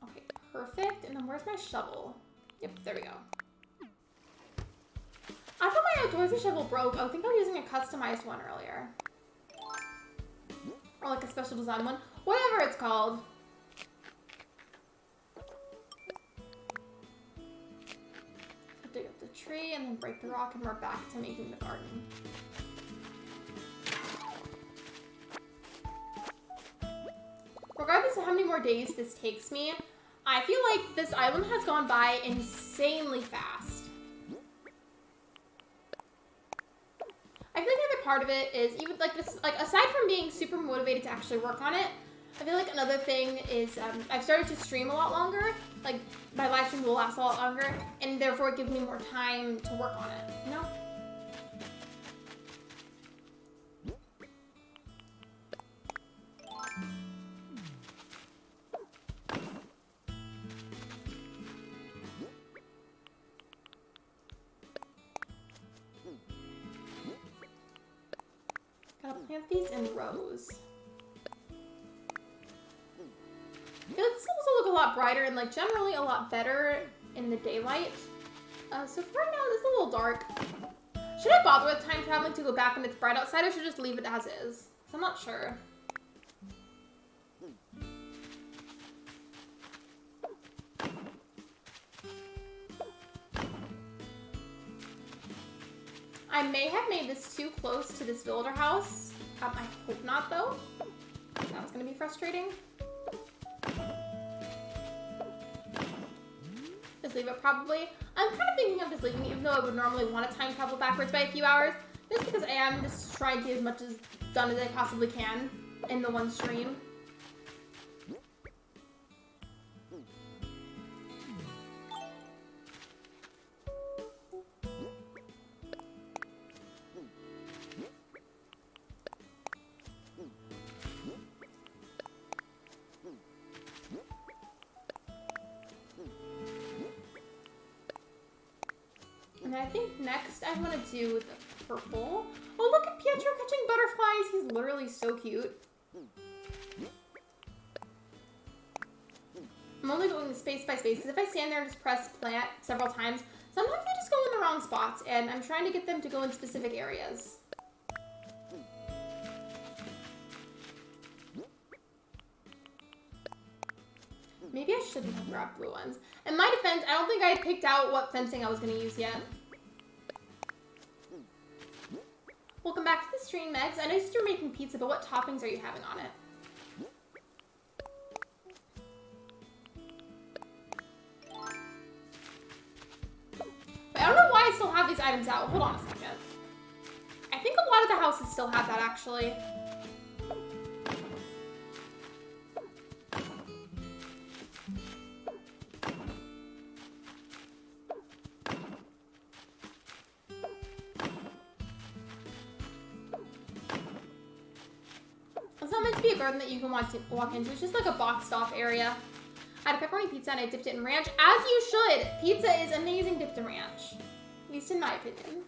Okay, perfect. And then where's my shovel? Yep, there we go. I thought my outdoorsy shovel broke. I think I was using a customized one earlier. Or like a special design one. Whatever it's called. tree and then break the rock and we're back to making the garden. Regardless of how many more days this takes me, I feel like this island has gone by insanely fast. I feel like the other part of it is even like this, like aside from being super motivated to actually work on it, I feel like another thing is I've started to stream a lot longer. Like my live stream will last a lot longer, and therefore it gives me more time to work on it, you know? Gotta plant these in rows. I feel like this will also look a lot brighter and like generally a lot better in the daylight. So for right now, this is a little dark. Should I bother with time traveling to go back when it's bright outside, or should I just leave it as is? So I'm not sure. I may have made this too close to this villager house. I hope not, though. That's gonna be frustrating. Just leave it probably. I'm kind of thinking of just leaving it, even though I would normally want to time travel backwards by a few hours. Just because I am just trying to get as much as done as I possibly can in the one stream. And I think next I want to do the purple. Oh, look at Pietro catching butterflies. He's literally so cute. I'm only going space by space because if I stand there and just press plant several times, sometimes they just go in the wrong spots, and I'm trying to get them to go in specific areas. Maybe I shouldn't have grabbed blue ones. In my defense, I don't think I had picked out what fencing I was going to use yet. Welcome back to the stream, Megs. I noticed you're making pizza, but what toppings are you having on it? But I don't know why I still have these items out. Hold on a second. I think a lot of the houses still have that, actually. It's not meant to be a garden that you can walk into. It's just like a boxed off area. I had a pepperoni pizza and I dipped it in ranch. As you should! Pizza is amazing dipped in ranch. At least in my opinion.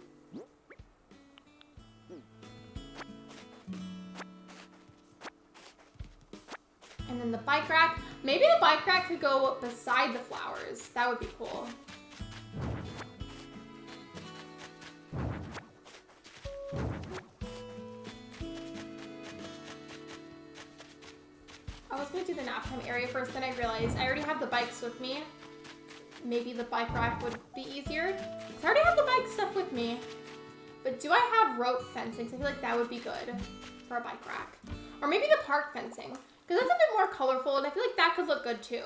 And then the bike rack. Maybe the bike rack could go beside the flowers. That would be cool. I was going to do the nap time area first, then I realized I already have the bikes with me. Maybe the bike rack would be easier. I already have the bike stuff with me. But do I have rope fencing? So I feel like that would be good for a bike rack. Or maybe the park fencing. Because that's a bit more colorful, and I feel like that could look good too.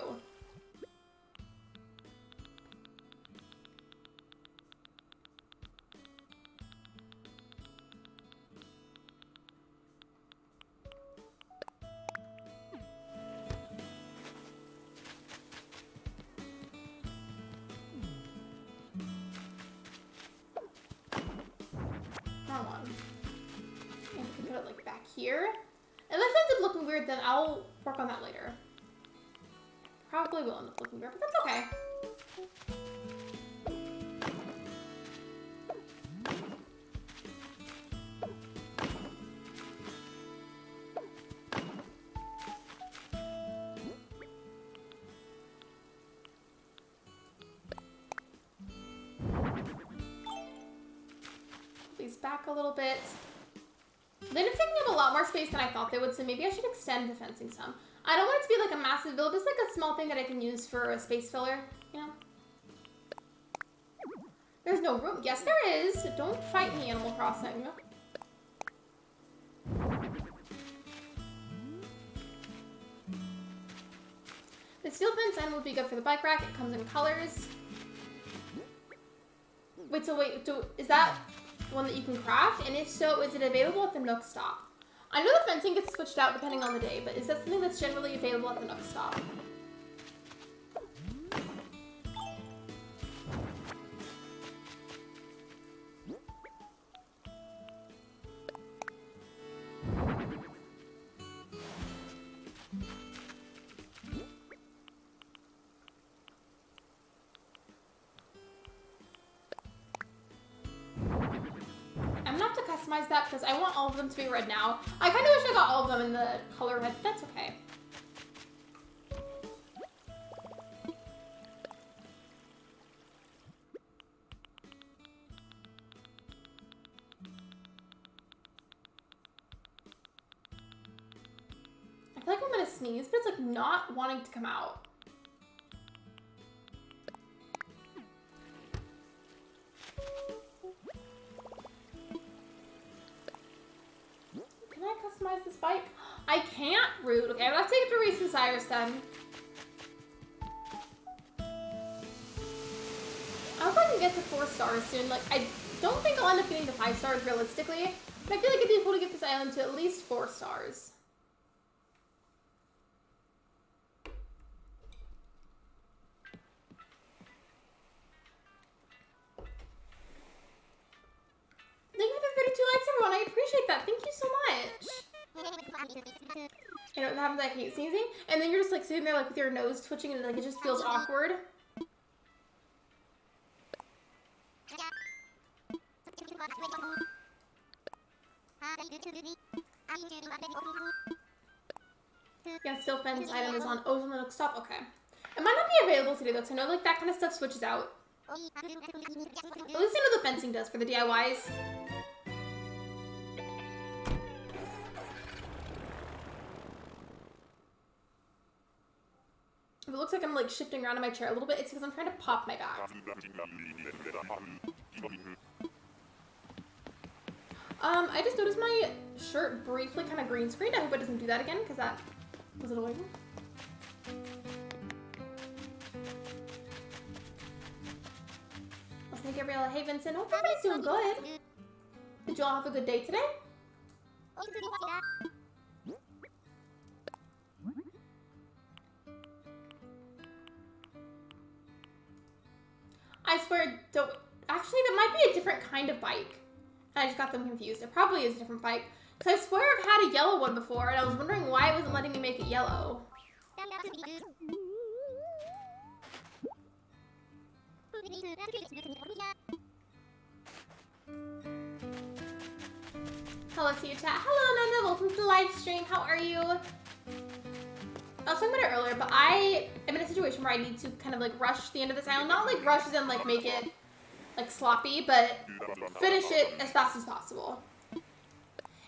Wrong one. And we can put it like back here. If this ends up looking weird, then I'll work on that later. Probably will end up looking weird, but that's okay. These back a little bit. They've been taking up a lot more space than I thought they would, so maybe I should extend the fencing some. I don't want it to be like a massive build, just like a small thing that I can use for a space filler, you know? There's no room. Yes, there is. Don't fight me, Animal Crossing. The steel fence end would be good for the bike rack. It comes in colors. Wait, is that one that you can craft? And if so, is it available at the Nook stop? I know the fencing gets switched out depending on the day, but is that something that's generally available at the Nook stop? That because I want all of them to be red now. I kind of wish I got all of them in the color red. That's okay. I feel like I'm gonna sneeze, but it's like not wanting to come out. Customize this bike? I can't, rude. Okay, I'm gonna have to take it to Reese and Cyrus then. I hope I can get to 4 stars soon. Like, I don't think I'll end up getting to 5 stars realistically, but I feel like it'd be cool to get this island to at least 4 stars. Thank you for 32 likes, everyone. I appreciate that. Thank you so much. You know what happens? I hate sneezing. And then you're just like sitting there like with your nose twitching and like it just feels awkward. Yeah, still fence item is on O's on the Nook stop. Okay. It might not be available today though, because I know like that kind of stuff switches out. At least I know the fencing does for the DIYs. If it looks like I'm like shifting around in my chair a little bit, it's because I'm trying to pop my back. I just noticed my shirt briefly kind of green screened. I hope it doesn't do that again because that was annoying. Let's make Gabriella. Hey Vincent, hope everybody's doing good. Did you all have a good day today? I swear, don't. Actually, that might be a different kind of bike. I just got them confused. It probably is a different bike. Because I swear I've had a yellow one before, and I was wondering why it wasn't letting me make it yellow. Hello to you, chat. Hello, Nanda. Welcome to the live stream. How are you? I was talking about it earlier, but I am in a situation where I need to kind of like rush the end of this island. Not like rush as in like make it like sloppy, but finish it as fast as possible.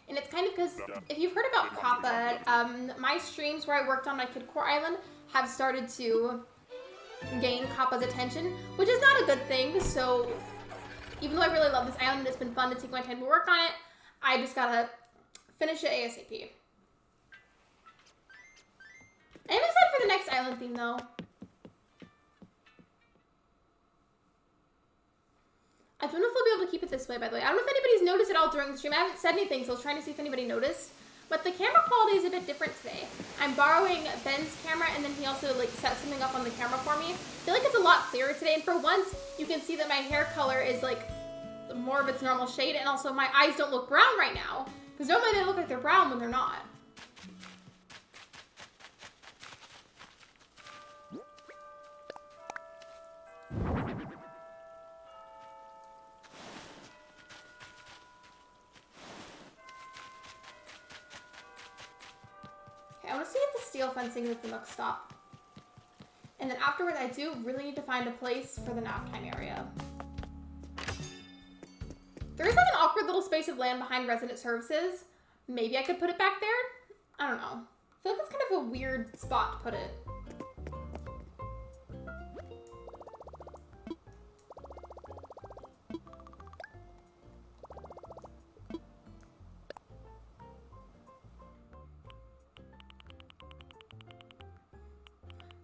And it's kind of because if you've heard about Kappa, my streams where I worked on my Kidcore island have started to gain Kappa's attention, which is not a good thing. So even though I really love this island and it's been fun to take my time to work on it, I just gotta finish it ASAP. I am excited for the next island theme though. I don't know if we'll be able to keep it this way, by the way. I don't know if anybody's noticed at all during the stream. I haven't said anything, so I was trying to see if anybody noticed. But the camera quality is a bit different today. I'm borrowing Ben's camera, and then he also like set something up on the camera for me. I feel like it's a lot clearer today, and for once, you can see that my hair color is like more of its normal shade, and also my eyes don't look brown right now. Because normally they look like they're brown when they're not. I want to see if the steel fencing is at the Nook stop. And then afterwards, I do really need to find a place for the nap time area. There is like an awkward little space of land behind resident services. Maybe I could put it back there? I don't know. I feel like it's kind of a weird spot to put it.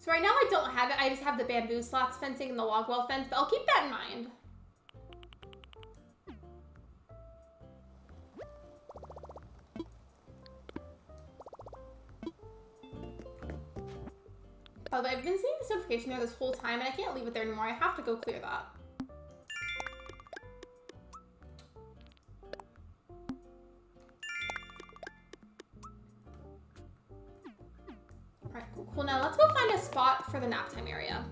So right now I don't have it. I just have the bamboo slots fencing and the log wall fence, but I'll keep that in mind. By the way, I've been seeing this notification there this whole time, and I can't leave it there anymore. I have to go clear that. Alright, cool, cool. Now let's go find a spot for the nap time area.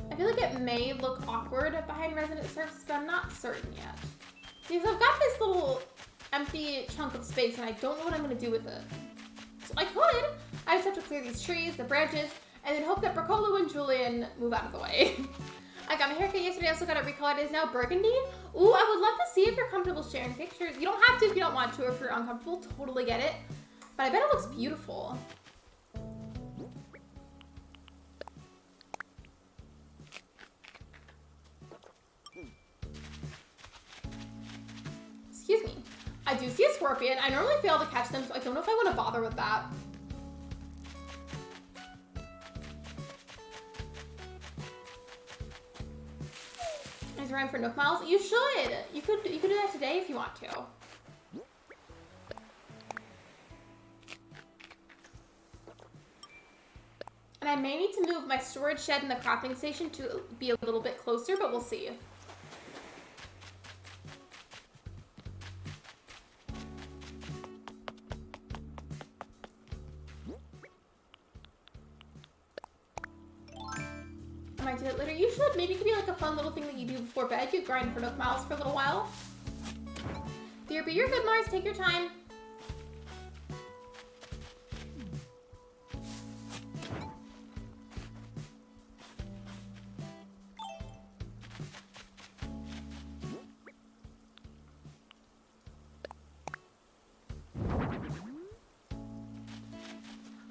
I feel like it may look awkward behind resident surfaces, but I'm not certain yet. Because I've got this little empty chunk of space and I don't know what I'm going to do with it. So I could. I just have to clear these trees, the branches, and then hope that Bricolo and Julian move out of the way. I got my haircut yesterday. I also got it recolored. It is now burgundy. Ooh, I would love to see if you're comfortable sharing pictures. You don't have to if you don't want to, or if you're uncomfortable. Totally get it. But I bet it looks beautiful. Excuse me. I do see a scorpion. I normally fail to catch them, so I don't know if I want to bother with that. Is there rhyme for Nook Miles? You should. You could do that today if you want to. And I may need to move my storage shed and the crafting station to be a little bit closer, but we'll see. I might do it later. You should. Maybe it could be like a fun little thing that you do before bed. You grind for Nook Miles for a little while. Dear, but you're good, Mars. Take your time.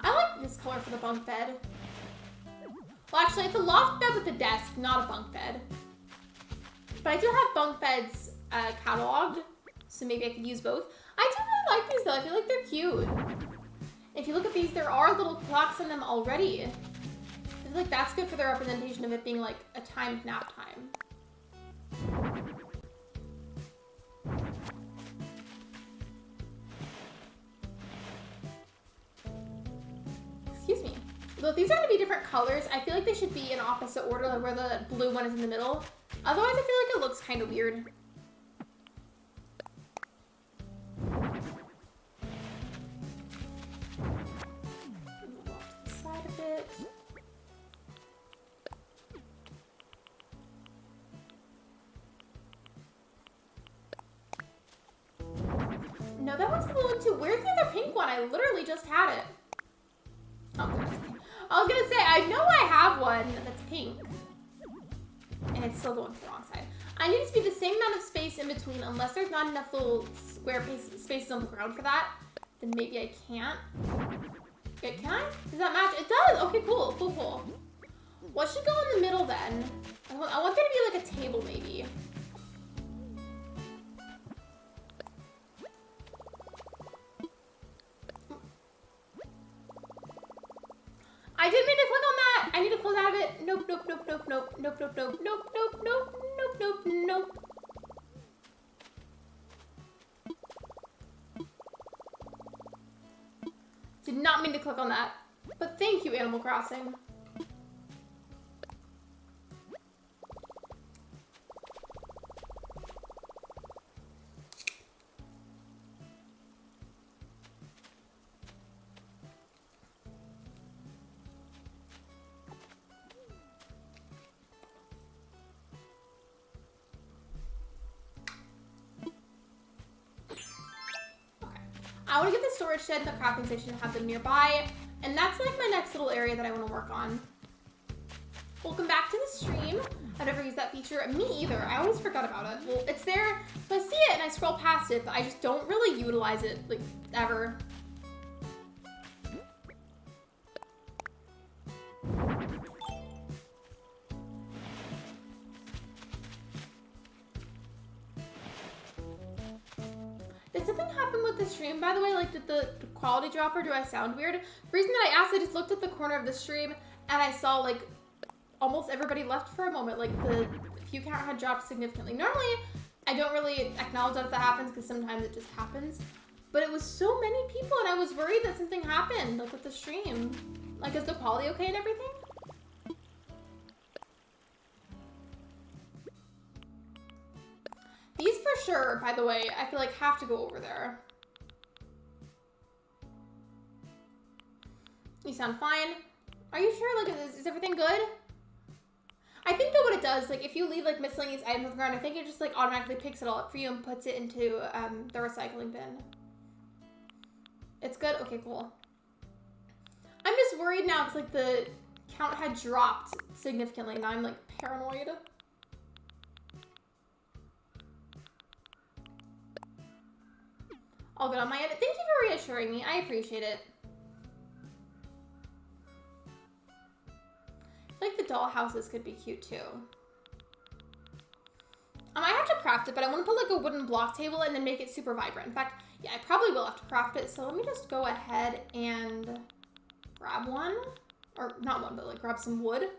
I like this color for the bunk bed. Well, actually, it's a loft bed with a desk, not a bunk bed. But I do have bunk beds cataloged, so maybe I could use both. I do really like these, though. I feel like they're cute. If you look at these, there are little clocks in them already. I feel like that's good for the representation of it being like a timed nap time. Excuse me. Though if these are going to be different colors, I feel like they should be in opposite order, like where the blue one is in the middle. Otherwise, I feel like it looks kind of weird. Move off to the side a bit. No, that one's the blue one too. Where's the other pink one? I literally just had it. Oh, I was gonna say, I know I have one that's pink. And it's still going to the wrong side. I need it to be the same amount of space in between, unless there's not enough little square spaces on the ground for that. Then maybe I can't. Okay, can I? Does that match? It does! Okay, cool, cool, cool. What should go in the middle then? I want there to be like a table maybe. I didn't mean to click on that. I need to close out of it. Nope, nope, nope, nope, nope, nope, nope, nope, nope, nope, nope, nope, nope, nope. Did not mean to click on that. But thank you, Animal Crossing. I want to get the storage shed and the crafting station and have them nearby. And that's like my next little area that I want to work on. Welcome back to the stream. I've never used that feature. Me either. I always forgot about it. Well, it's there, so I see it and I scroll past it, but I just don't really utilize it, like, ever. by the way? Like, did the quality drop or do I sound weird? The reason that I asked, I just looked at the corner of the stream and I saw, like, almost everybody left for a moment. Like, the view count had dropped significantly. Normally, I don't really acknowledge that if that happens because sometimes it just happens. But it was so many people and I was worried that something happened, like, with the stream. Like, is the quality okay and everything? These for sure, by the way, I feel like have to go over there. You sound fine. Are you sure? Like, is everything good? I think that what it does, like, if you leave, like, miscellaneous items on the ground, I think it just, like, automatically picks it all up for you and puts it into the recycling bin. It's good? Okay, cool. I'm just worried now because, like, the count had dropped significantly. Now I'm, like, paranoid. All good on my end. Thank you for reassuring me. I appreciate it. I feel like the doll houses could be cute too. I have to craft it, but I want to put like a wooden block table and then make it super vibrant. In fact, yeah, I probably will have to craft it. So let me just go ahead and grab one. Or not one, but like grab some wood.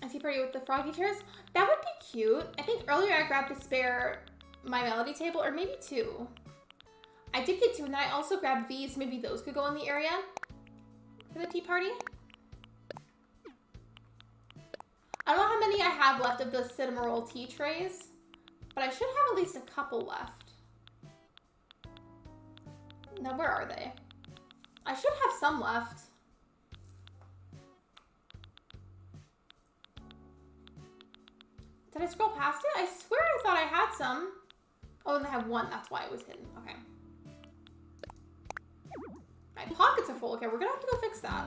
I see party with the froggy chairs. That would be cute. I think earlier I grabbed a spare My Melody table, or maybe two. I did get two, and then I also grabbed these. Maybe those could go in the area for the tea party. I don't know how many I have left of the cinnamon tea trays, but I should have at least a couple left. Now, where are they? I should have some left. Did I scroll past it? I swear I thought I had some. Oh, and I have one. That's why it was hidden. Okay. My pockets are full. Okay, we're gonna have to go fix that.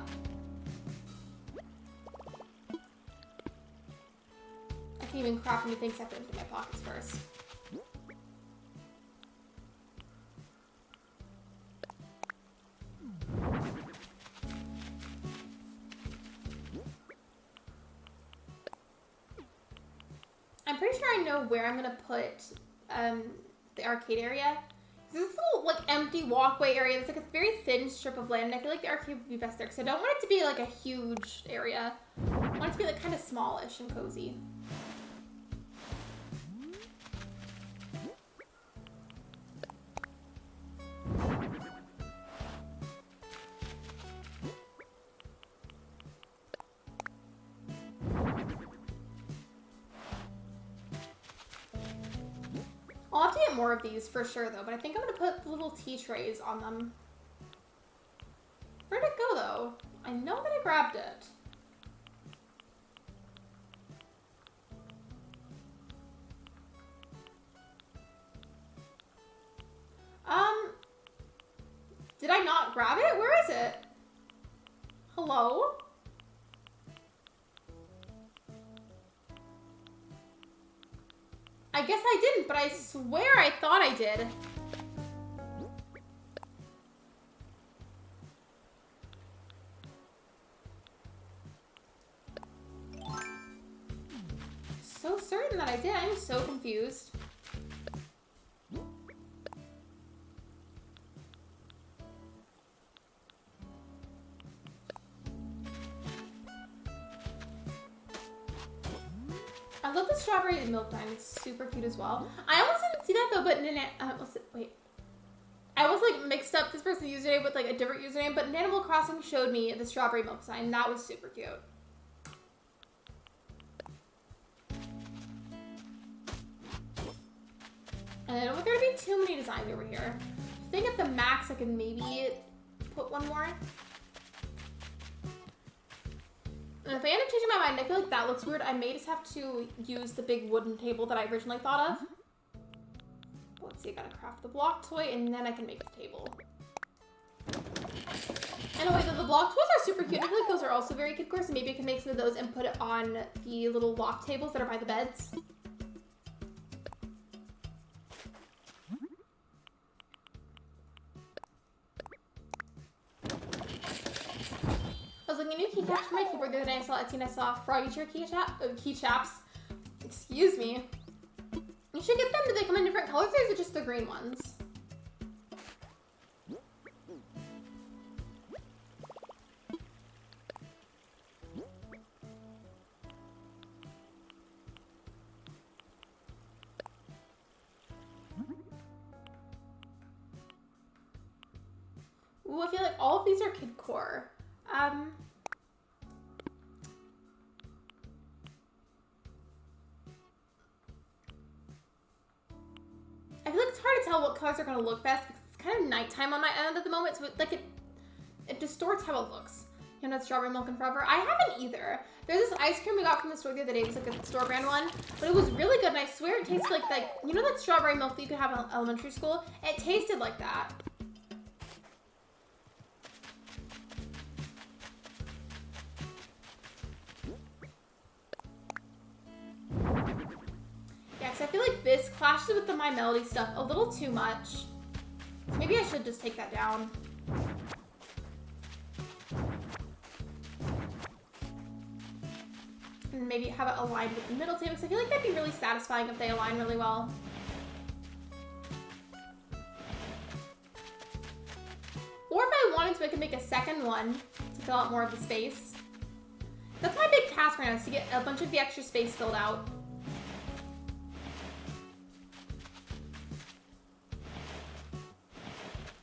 I can't even craft anything except for empty my pockets first. I'm pretty sure I know where I'm gonna put the arcade area. This little like empty walkway area. It's like a very thin strip of land, and I feel like the arcade would be best there because I don't want it to be like a huge area. I want it to be like kind of smallish and cozy. I'll have to get more of these for sure though, but I think I'm gonna put the little tea trays on them. Where'd it go though? I know that I grabbed it. Did I not grab it? Where is it? Hello? I guess I didn't, but I swear I thought I did. So certain that I did. I'm so confused. I love the strawberry and milk dime. It's super cute as well. I almost didn't see that though, but wait. I was like mixed up this person's username with like a different username, but Animal Crossing showed me the strawberry milk sign. That was super cute. And I don't want there to be too many designs over here. I think at the max I can maybe put one more. And if I end up changing my mind, I feel like that looks weird. I may just have to use the big wooden table that I originally thought of. But let's see, I gotta craft the block toy and then I can make the table. Anyway, the block toys are super cute. I feel like those are also very Kidcore, so maybe I can make some of those and put it on the little loft tables that are by the beds. I was looking at new keycaps for my keyboard the other day. I saw Etsy and I saw Froggy Chair keychaps. Excuse me. You should get them. Do they come in different colors or is it just the green ones? Ooh, I feel like all of these are Kidcore. I feel like it's hard to tell what colors are going to look best because it's kind of nighttime on my end at the moment, so it distorts how it looks. You know, strawberry milk and forever. I haven't either. There's this ice cream we got from the store the other day. It was like a store brand one, but it was really good, and I swear it tasted like you know that strawberry milk that you could have in elementary school? It tasted like that. I feel like this clashes with the My Melody stuff a little too much. Maybe I should just take that down. And maybe have it aligned with the middle table, because I feel like that'd be really satisfying if they align really well. Or if I wanted to, I could make a second one to fill out more of the space. That's my big task right now, is to get a bunch of the extra space filled out.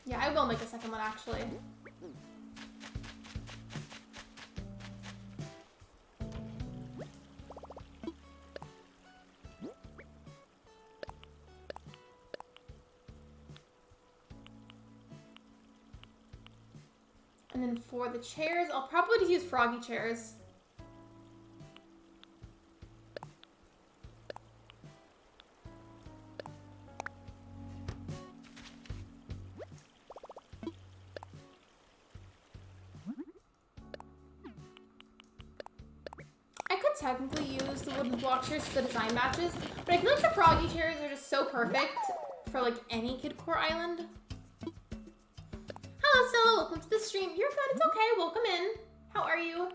Yeah, I will make a second one, actually. And then for the chairs, I'll probably just use froggy chairs. Technically use the wooden block chairs for the design matches, but I feel like the froggy chairs are just so perfect for like any Kidcore island. Hello Stella, welcome to the stream. You're good, it's okay, welcome in. How are you?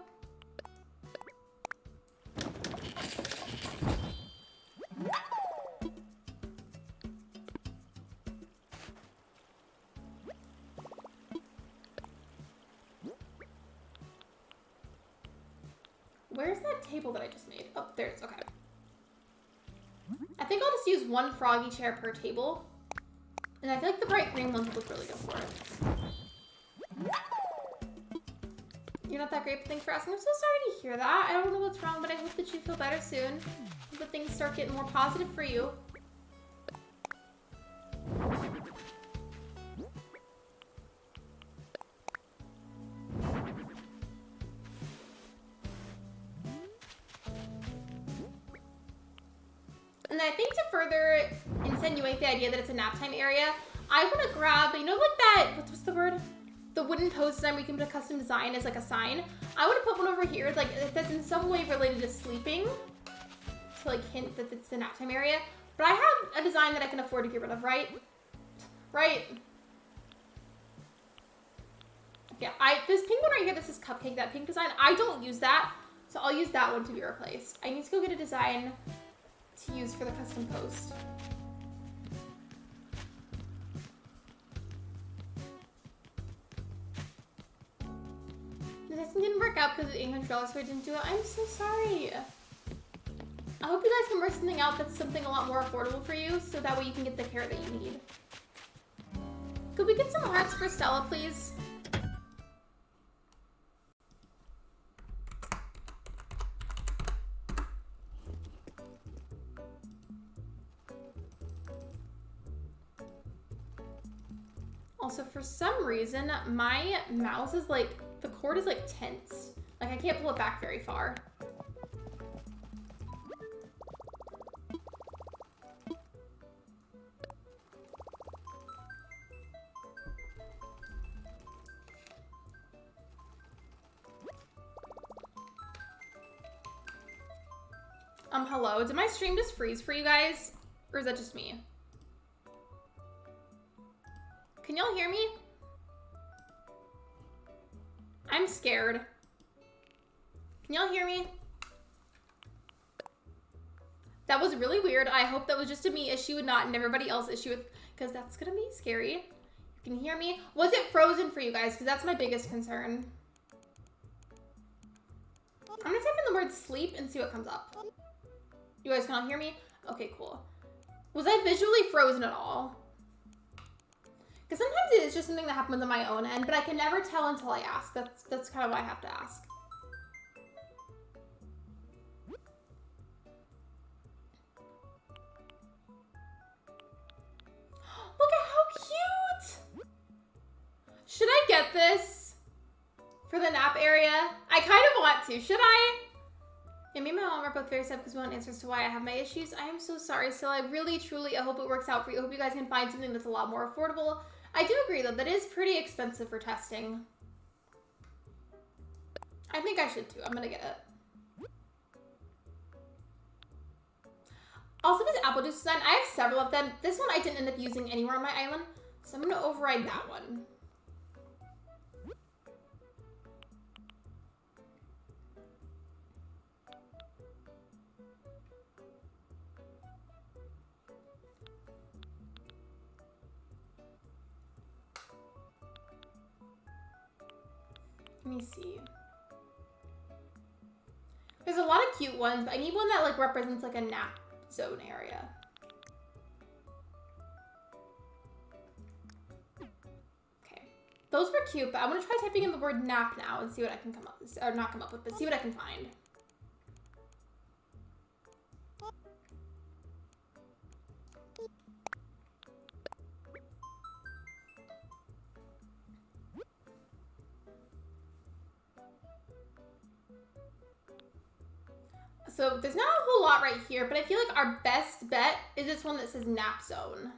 Where's that table that I just made? Oh, there it is. Okay. I think I'll just use one froggy chair per table. And I feel like the bright green ones look really good for it. You're not that great, but thanks for asking. I'm so sorry to hear that. I don't know what's wrong, but I hope that you feel better soon. Hope that things start getting more positive for you. And I think to further insinuate the idea that it's a nap time area, I want to grab, you know, like that, what's the word? The wooden post design where you can put a custom design as like a sign. I want to put one over here, like that's in some way related to sleeping, to like hint that it's the nap time area. But I have a design that I can afford to get rid of, right? Right. Yeah, this pink one right here, this is Cupcake, that pink design, I don't use that, so I'll use that one to be replaced. I need to go get a design to use for the custom post. This didn't work out because of $800, so I didn't do it. I'm so sorry. I hope you guys can work something out that's something a lot more affordable for you, so that way you can get the care that you need. Could we get some hearts for Stella, please? Also, for some reason, my mouse is like, the cord is like tense. Like I can't pull it back very far. Hello, did my stream just freeze for you guys? Or is that just me? Can y'all hear me? I'm scared. Can y'all hear me? That was really weird. I hope that was just a me issue and not an everybody else issue, because that's gonna be scary. You can hear me. Was it frozen for you guys? Because that's my biggest concern. I'm gonna type in the word sleep and see what comes up. You guys cannot hear me? Okay, cool. Was I visually frozen at all? Because sometimes it is just something that happens on my own end, but I can never tell until I ask. That's kind of why I have to ask. Look at how cute! Should I get this for the nap area? I kind of want to. Should I? Yeah, me and my mom are both very sad because we want answers to why I have my issues. I am so sorry. So I really, truly, I hope it works out for you. I hope you guys can find something that's a lot more affordable. I do agree, though. That is pretty expensive for testing. I think I should, too. I'm going to get it. Also, this apple juice design, I have several of them. This one I didn't end up using anywhere on my island, so I'm going to override that one. Let me see. There's a lot of cute ones, but I need one that like represents like a nap zone area. Okay. Those were cute, but I want to try typing in the word nap now and see what I can come up with, or not come up with, but see what I can find. So there's not a whole lot right here, but I feel like our best bet is this one that says nap zone.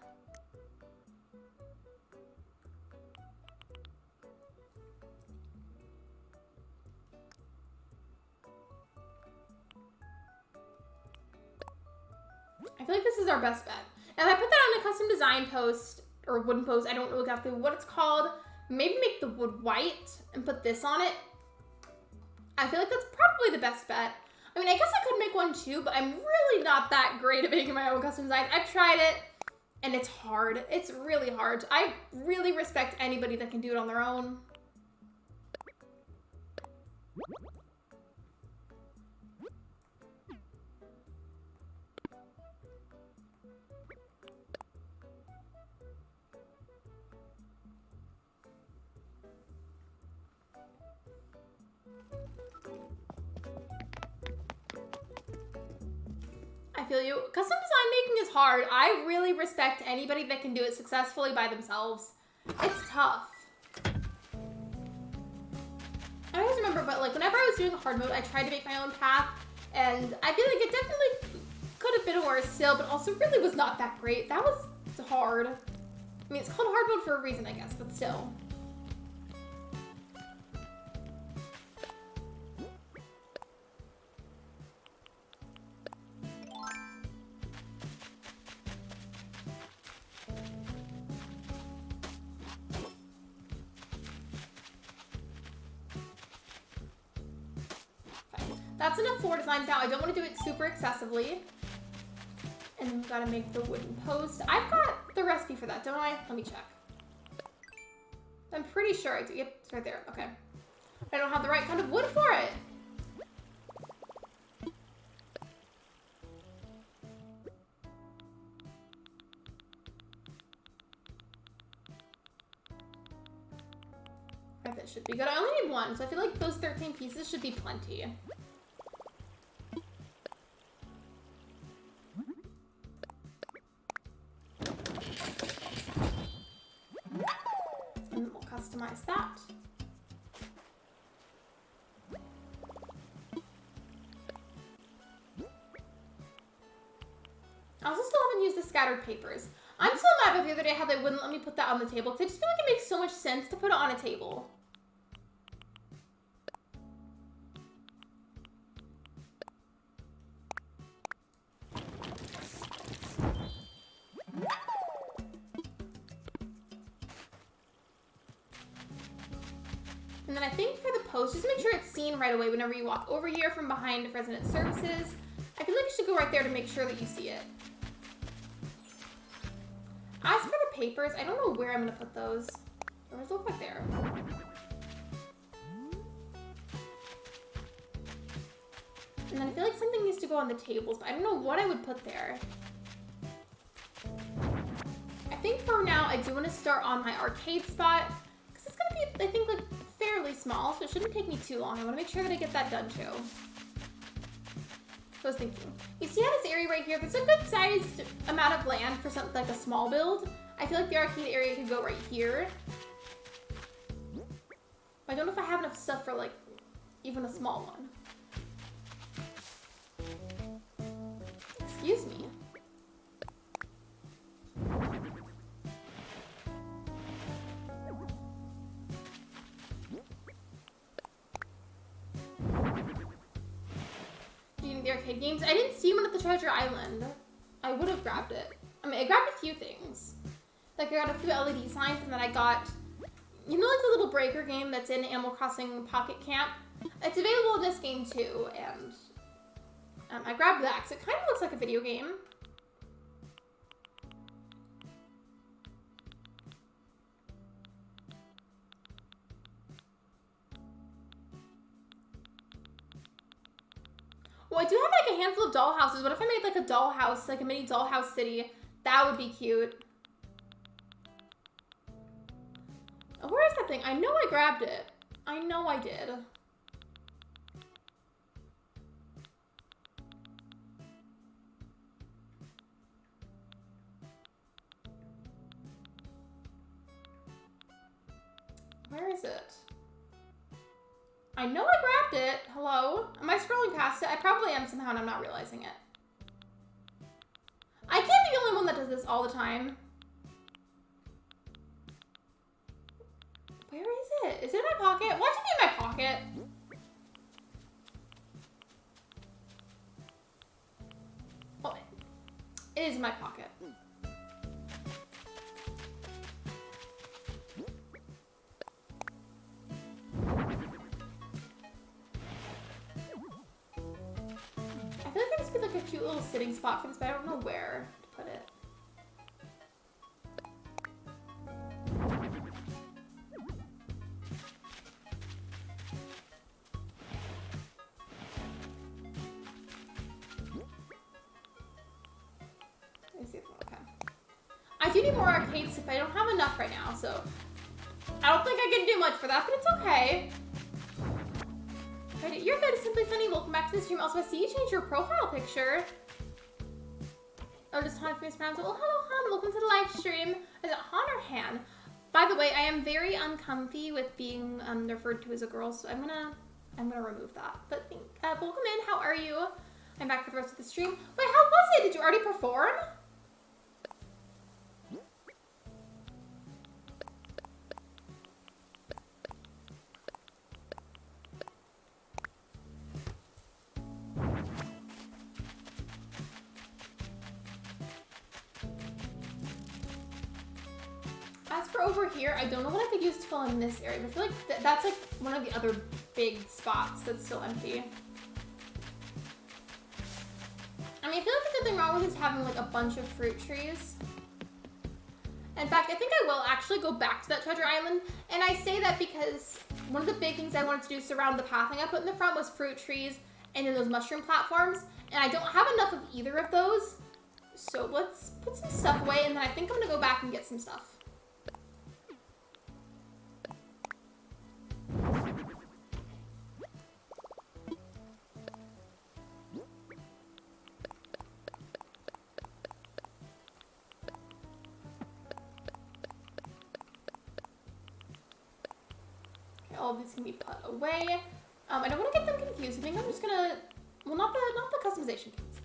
I feel like this is our best bet. Now if I put that on a custom design post or wooden post, I don't know exactly what it's called. Maybe make the wood white and put this on it. I feel like that's probably the best bet. I mean, I guess I could make one too, but I'm really not that great at making my own custom designs. I've tried it, and it's hard. It's really hard. I really respect anybody that can do it on their own. I feel you. Custom design making is hard. I really respect anybody that can do it successfully by themselves. It's tough. I always remember, but like whenever I was doing hard mode, I tried to make my own path, and I feel like it definitely could have been worse still, but also really was not that great. That was hard. I mean, it's called hard mode for a reason, I guess, but still. That's enough floor designs now. I don't want to do it super excessively. And then we've got to make the wooden post. I've got the recipe for that, don't I? Let me check. I'm pretty sure I do. Yep, it's right there. Okay. I don't have the right kind of wood for it. Right, that should be good. I only need one, so I feel like those 13 pieces should be plenty. Customize that. I also still haven't used the scattered papers. I'm so mad about the other day how they wouldn't let me put that on the table because I just feel like it makes so much sense to put it on a table. And then I think for the post, just make sure it's seen right away whenever you walk over here from behind resident services. I feel feel like you should go right there to make sure that you see it. As for the papers, I don't know where I'm gonna put those. Those look like there. And then I feel like something needs to go on the tables, but I don't know what I would put there. I think for now, I do want to start on my arcade spot, because it's going to be, I think, like, fairly small, so it shouldn't take me too long. I want to make sure that I get that done, too. So I was thinking, you see how this area right here, there's a good-sized amount of land for something like a small build. I feel like the arcade area could go right here. But I don't know if I have enough stuff for, like, even a small one. Excuse me. Do you need the arcade games? I didn't see one at the Treasure Island. I would have grabbed it. I mean, I grabbed a few things. Like, I got a few LED signs, and then I got, you know, like the little breaker game that's in Animal Crossing Pocket Camp? It's available in this game, too, and I grabbed that because it kind of looks like a video game. Well, I do have like a handful of dollhouses. What if I made like a dollhouse, like a mini dollhouse city? That would be cute. Oh, where is that thing? I know I grabbed it. I know I did. Where is it? I know I grabbed it. Hello? Am I scrolling past it? I probably am somehow and I'm not realizing it. I can't be the only one that does this all the time. Where is it? Is it in my pocket? Why'd you be in my pocket? Oh, it is in my pocket. I feel like there must be like a cute little sitting spot for this, but I don't know where to put it. Let me see if okay. I do need more arcade stuff. I don't have enough right now, so I don't think I can do much for that, but it's okay. You're good, Simply Sunny. Welcome back to the stream. Also, I see you changed your profile picture. Oh, just Han famous pronouns. Well, hello, Han. Welcome to the live stream. Is it Han or Han? By the way, I am very uncomfy with being referred to as a girl, so I'm gonna remove that. But welcome in. How are you? I'm back for the rest of the stream. Wait, how was it? Did you already perform? As for over here, I don't know what I could use to fill in this area, but I feel like that's like one of the other big spots that's still empty. I mean, I feel like there's nothing wrong with just having like a bunch of fruit trees. In fact, I think I will actually go back to that treasure island, and I say that because one of the big things I wanted to do surround the pathing I put in the front was fruit trees and then those mushroom platforms, and I don't have enough of either of those, so let's put some stuff away, and then I think I'm gonna go back and get some stuff. All of these can be put away. I don't want to get them confused. I think I'm just gonna, well, not the customization kits.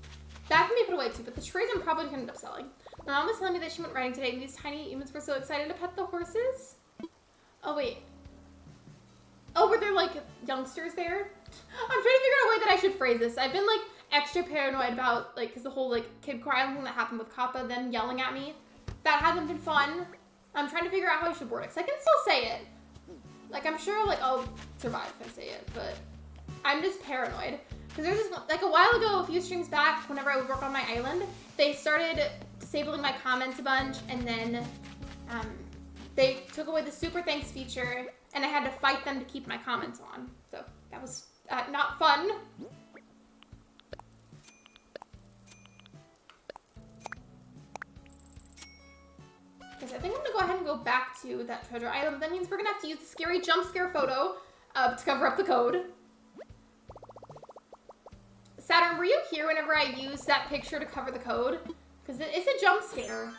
That can be put away too, but the trees I'm probably gonna end up selling. My mom was telling me that she went riding today, and these tiny humans were so excited to pet the horses. Oh wait. Oh, were there like youngsters there? I'm trying to figure out a way that I should phrase this. I've been like extra paranoid about like, cause the whole like Kidcore Island thing that happened with Kappa, then yelling at me. That hasn't been fun. I'm trying to figure out how I should word it, cause I can still say it. Like, I'm sure, like, I'll survive if I say it, but I'm just paranoid. Because there's this, like a while ago, a few streams back, whenever I would work on my island, they started disabling my comments a bunch, and then they took away the super thanks feature, and I had to fight them to keep my comments on. So that was not fun. Okay, so I think I'm gonna go ahead and go back to that treasure island. That means we're gonna have to use the scary jump scare photo to cover up the code. Saturn, were you here whenever I used that picture to cover the code? Because it's a jump scare.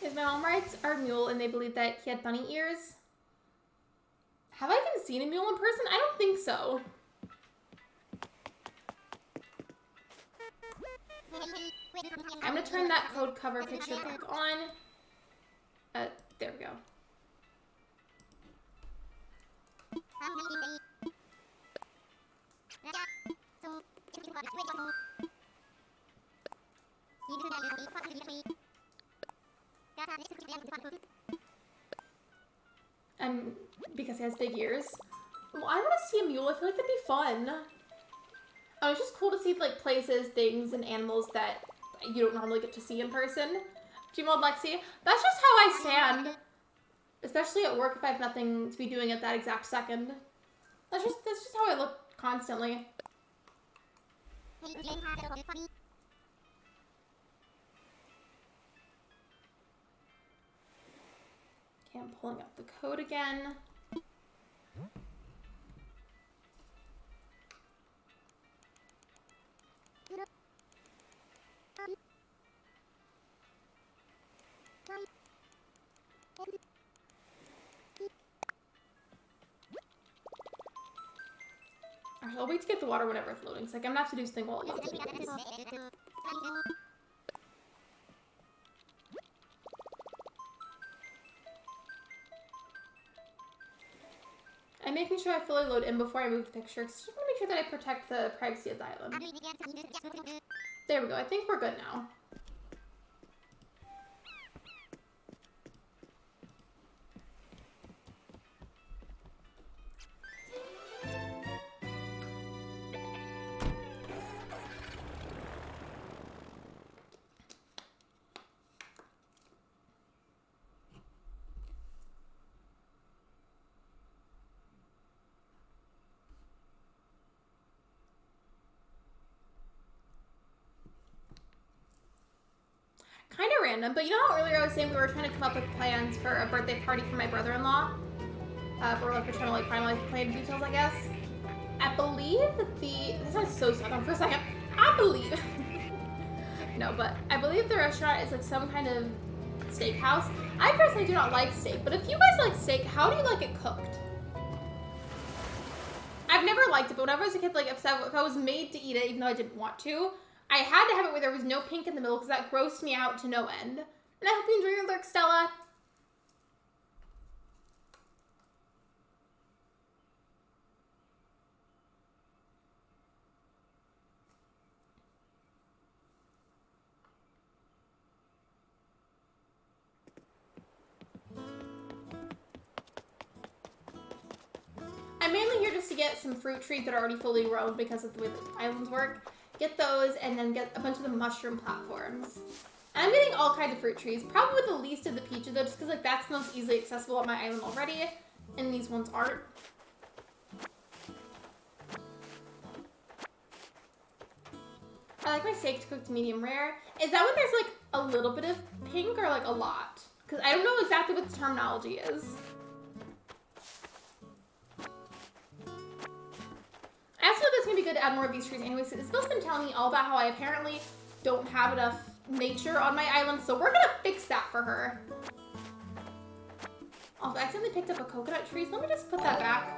His mom writes our mule, and they believe that he had bunny ears. Have I even seen a mule in person? I don't think so. I'm gonna turn that code cover picture back on. There we go. Because he has big ears. Well, I want to see a mule. I feel like that'd be fun. Oh, it's just cool to see like places, things, and animals that you don't normally get to see in person. Gmod Lexi, that's just how I stand. Especially at work if I have nothing to be doing at that exact second. That's just how I look constantly. Okay, I'm pulling up the code again. I'll wait to get the water whenever it's loading, so like, I'm gonna have to do something while it loads. I'm making sure I fully load in before I move the picture, because I just want to make sure that I protect the privacy of the island. There we go. I think we're good now. Kind of random, but you know how earlier I was saying we were trying to come up with plans for a birthday party for my brother-in-law? We're like, we're trying to like finalize the plan details, I guess. I believe that this sounds so southern for a second. I believe, no, but I believe the restaurant is like some kind of steakhouse. I personally do not like steak, but if you guys like steak, how do you like it cooked? I've never liked it, but when I was a kid, like if I was made to eat it, even though I didn't want to, I had to have it where there was no pink in the middle because that grossed me out to no end. And I hope you enjoy your lurk, Stella. I'm mainly here just to get some fruit trees that are already fully grown because of the way the islands work. Get those, and then get a bunch of the mushroom platforms. And I'm getting all kinds of fruit trees. Probably the least of the peaches, though, just because like that's the most easily accessible on my island already, and these ones aren't. I like my steak cooked medium rare. Is that when there's like a little bit of pink or like a lot? Because I don't know exactly what the terminology is. I also think it's going to be good to add more of these trees anyway. So Isabel's been telling me all about how I apparently don't have enough nature on my island. So we're going to fix that for her. Also, I accidentally picked up a coconut tree. So let me just put that back.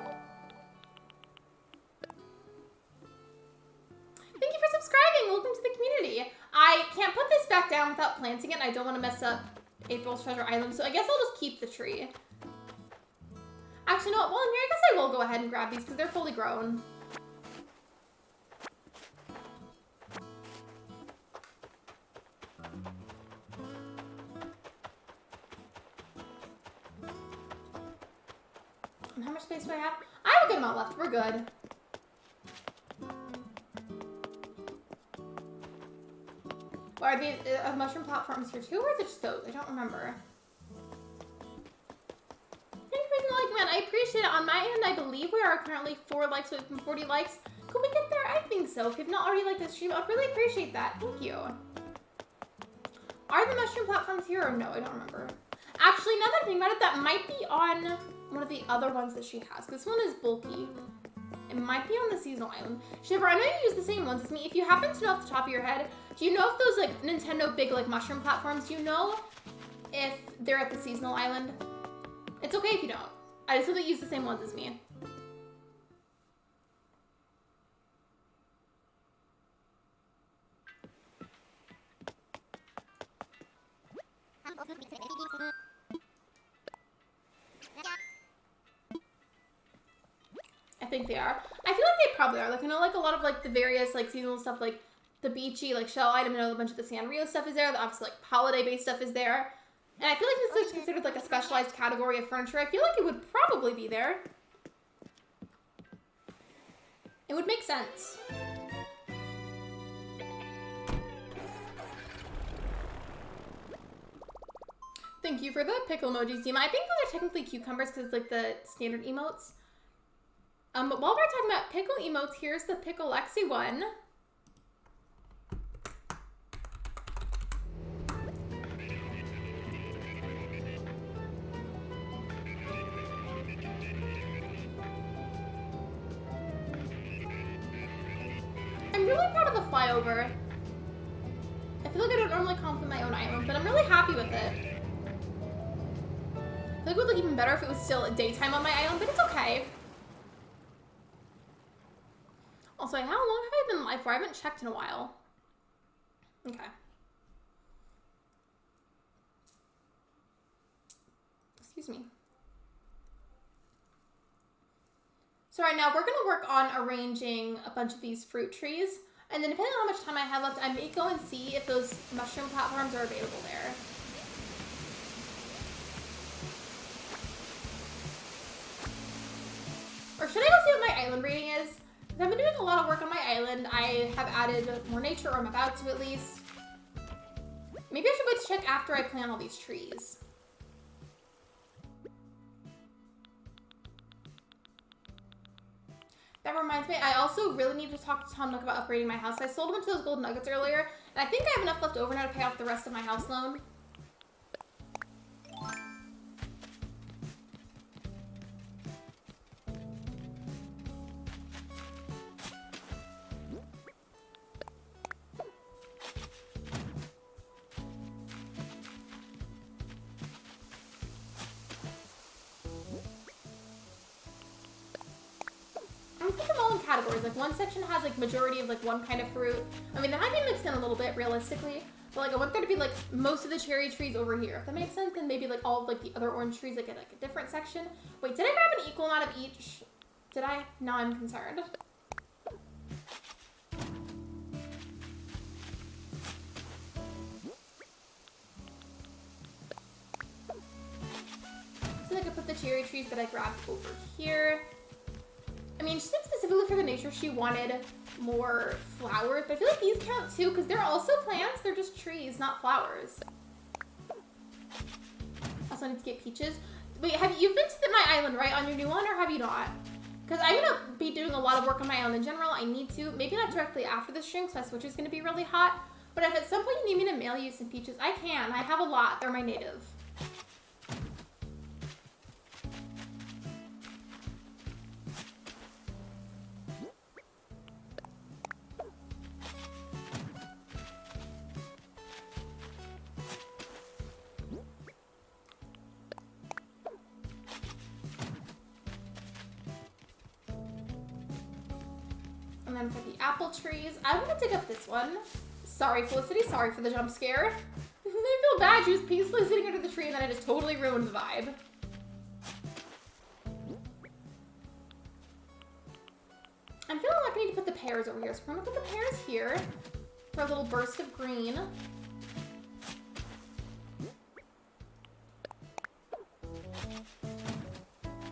Thank you for subscribing. Welcome to the community. I can't put this back down without planting it. And I don't want to mess up April's Treasure Island. So I guess I'll just keep the tree. know what? Well, here, I guess I will go ahead and grab these because they're fully grown. And how much space do I have? I have a good amount left. We're good. Are these mushroom platforms here too, or is it just those? I don't remember. Thank you for the like, man. I appreciate it. On my end, I believe we are currently 4 likes away from 40 likes. Could we get there? I think so. If you've not already liked the stream, I'd really appreciate that. Thank you. Are the mushroom platforms here or no? I don't remember. Actually, now that I think about it, that might be on one of the other ones that she has. This one is bulky. It might be on the seasonal island. Shiver, I know you use the same ones as me. If you happen to know off the top of your head, do you know if those like Nintendo big like mushroom platforms, do you know if they're at the seasonal island? It's okay if you don't. I just know they use the same ones as me. I think they are. I feel like they probably are. Like, I know, like, a lot of, like, the various, like, seasonal stuff, like, the beachy, like, shell item, I know a bunch of the Sanrio stuff is there. The obviously, like, holiday-based stuff is there. And I feel like this is considered, like, a specialized category of furniture. I feel like it would probably be there. It would make sense. Thank you for the pickle emojis, Dima. I think those are technically cucumbers because it's, like, the standard emotes. But while we're talking about pickle emotes, here's the Pickle Lexi one. I'm really proud of the flyover. I feel like I don't normally compliment my own island, but I'm really happy with it. I feel like it would look even better if it was still daytime on my island, but it's okay. Also, how long have I been live for? I haven't checked in a while. Okay. Excuse me. So right now, we're going to work on arranging a bunch of these fruit trees. And then depending on how much time I have left, I may go and see if those mushroom platforms are available there. Or should I go see what my island rating is? I've been doing a lot of work on my island. I have added more nature, or I'm about to at least. Maybe I should go to check after I plant all these trees. That reminds me, I also really need to talk to Tom Nook about upgrading my house. I sold a bunch of those gold nuggets earlier, and I think I have enough left over now to pay off the rest of my house loan. Categories. Like, one section has like majority of like one kind of fruit. I mean, that might be mixed in a little bit realistically, but like I want there to be like most of the cherry trees over here. If that makes sense, then maybe like all of like the other orange trees like at like a different section. Wait, did I grab an equal amount of each? Did I? Now I'm concerned. So I could put the cherry trees that I grabbed over here. I mean, she said specifically for the nature she wanted more flowers, but I feel like these count too because they're also plants. They're just trees, not flowers. Also, I need to get peaches. Wait, you've been to my island, right, on your new one, or have you not? Because I'm going to be doing a lot of work on my island in general. I need to. Maybe not directly after the stream because my Switch is going to be really hot. But if at some point you need me to mail you some peaches, I can. I have a lot. They're my native. And then for the apple trees, I'm gonna dig up this one. Sorry, Felicity, sorry for the jump scare. I feel bad, she was peacefully sitting under the tree and then I just totally ruined the vibe. pears over here. So we're gonna put the pears here for a little burst of green.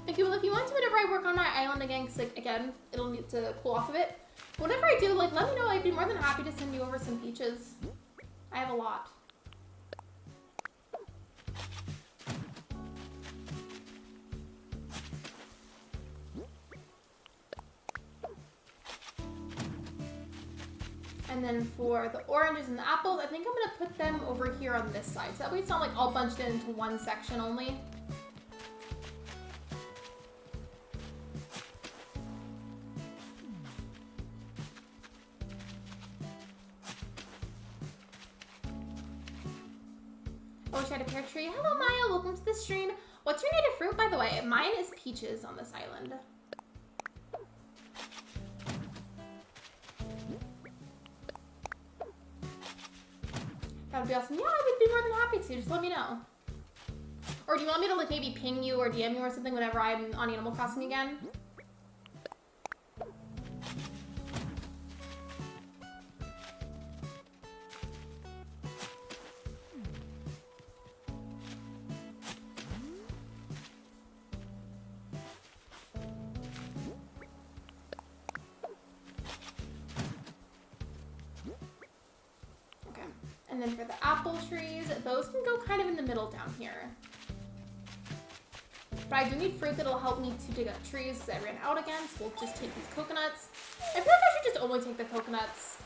If you want to, whenever I work on my island again, because like again, it'll need to cool off a bit. Whatever I do, like let me know. I'd be more than happy to send you over some peaches. I have a lot. And then for the oranges and the apples, I think I'm gonna put them over here on this side. So that way it's not like all bunched into one section only. Oh, she had a pear tree. Hello, Maya. Welcome to the stream. What's your native fruit, by the way? Mine is peaches on this island. That would be awesome. Yeah, I would be more than happy to. Just let me know. Or do you want me to like maybe ping you or DM you or something whenever I'm on Animal Crossing again? And then for the apple trees, those can go kind of in the middle down here. But I do need fruit that'll help me to dig up trees because I ran out again, so we'll just take these coconuts. I feel like I should just only take the coconuts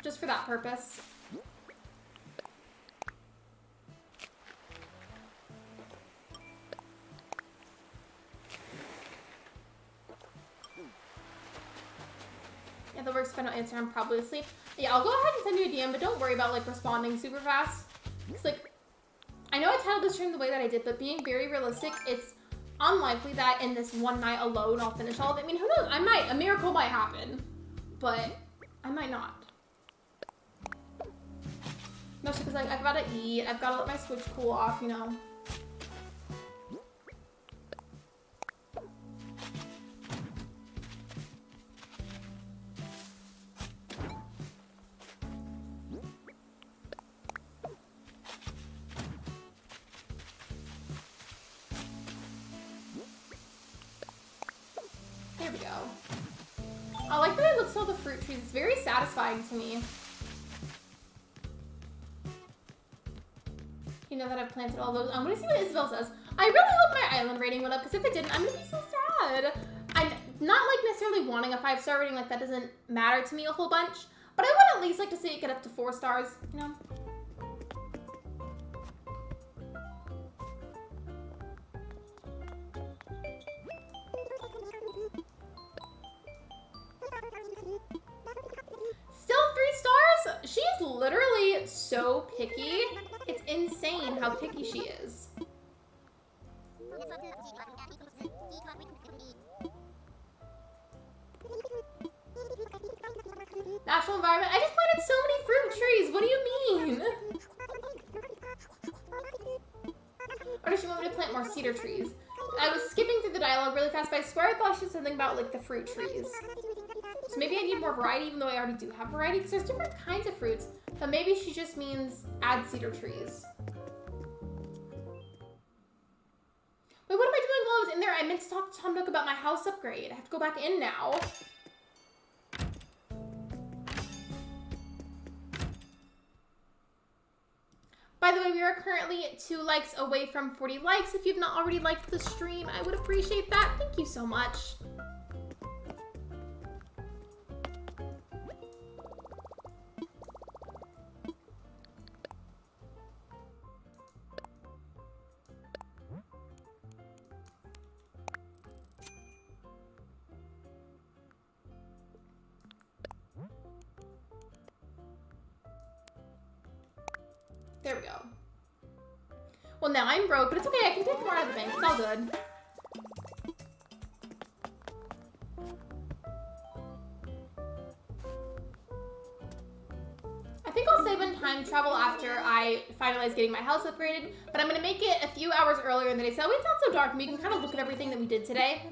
just for that purpose. Yeah, the work's if I don't answer, I'm probably asleep. Yeah, I'll go ahead and send you a DM, but don't worry about like responding super fast. It's like, I know I titled the stream the way that I did, but being very realistic, it's unlikely that in this one night alone I'll finish all of it. I mean, who knows? A miracle might happen, but I might not. Mostly because like, I've got to eat, I've got to let my Switch cool off, you know. I like the way it looks on the fruit trees. It's very satisfying to me. You know that I've planted all those. I'm gonna see what Isabel says. I really hope my island rating went up, because if it didn't, I'm gonna be so sad. I'm not like necessarily wanting a 5-star rating, like that doesn't matter to me a whole bunch, but I would at least like to see it get up to 4 stars, you know? Still 3 stars? She's literally so picky. It's insane how picky she is. Natural environment. I just planted so many fruit trees. What do you mean? Or does she want me to plant more cedar trees? I was skipping through the dialogue really fast, but I swear I thought she said something about like the fruit trees. So maybe I need more variety, even though I already do have variety, because there's different kinds of fruits. But maybe she just means add cedar trees. Wait, what am I doing while I was in there? I meant to talk to Tom Nook about my house upgrade. I have to go back in now. By the way, we are currently 2 likes away from 40 likes. If you've not already liked the stream, I would appreciate that. Thank you so much. There we go. Well, now I'm broke, but it's okay. I can take more out of the bank. It's all good. I think I'll save on time travel after I finalize getting my house upgraded, but I'm going to make it a few hours earlier in the day, so it's not so dark, and we can kind of look at everything that we did today.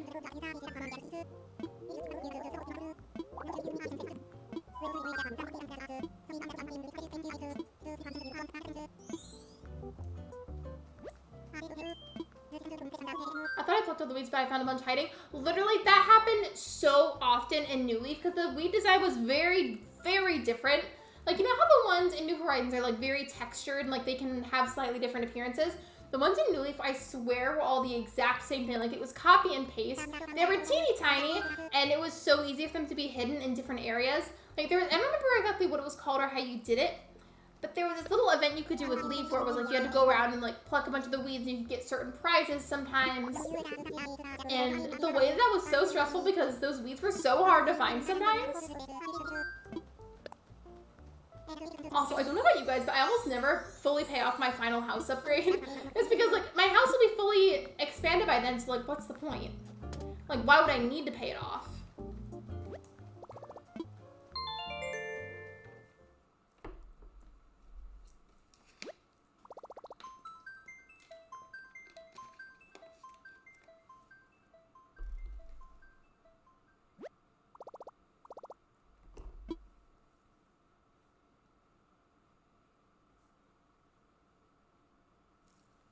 the weeds, but I found a bunch hiding. Literally, that happened so often in New Leaf because the weed design was very, very different. Like, you know how the ones in New Horizons are like very textured and like they can have slightly different appearances? The ones in New Leaf, I swear, were all the exact same thing. Like, it was copy and paste. They were teeny tiny, and it was so easy for them to be hidden in different areas. Like, I don't remember exactly what it was called or how you did it, but there was this little event you could do with Leaf where it was like you had to go around and like pluck a bunch of the weeds and you could get certain prizes sometimes. And the way that was so stressful because those weeds were so hard to find sometimes. Also, I don't know about you guys, but I almost never fully pay off my final house upgrade. It's because, like, my house will be fully expanded by then, so, like, what's the point? Like, why would I need to pay it off?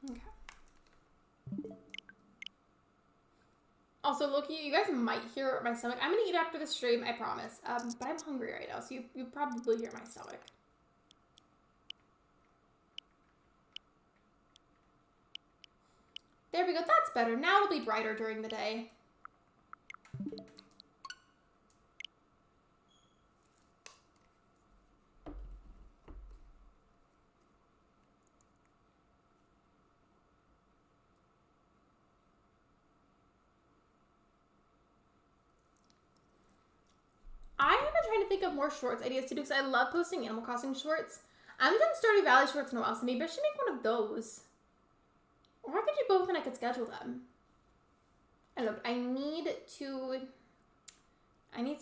Okay. Also, Loki, you guys might hear my stomach. I'm gonna eat after the stream, I promise. But I'm hungry right now, so you probably hear my stomach. There we go, that's better. Now it'll be brighter during the day. I have been trying to think of more shorts ideas to do because I love posting Animal Crossing shorts. I haven't done Stardew Valley shorts in a while, so maybe I should make one of those. Or I could do both and I could schedule them. I don't know, but I need to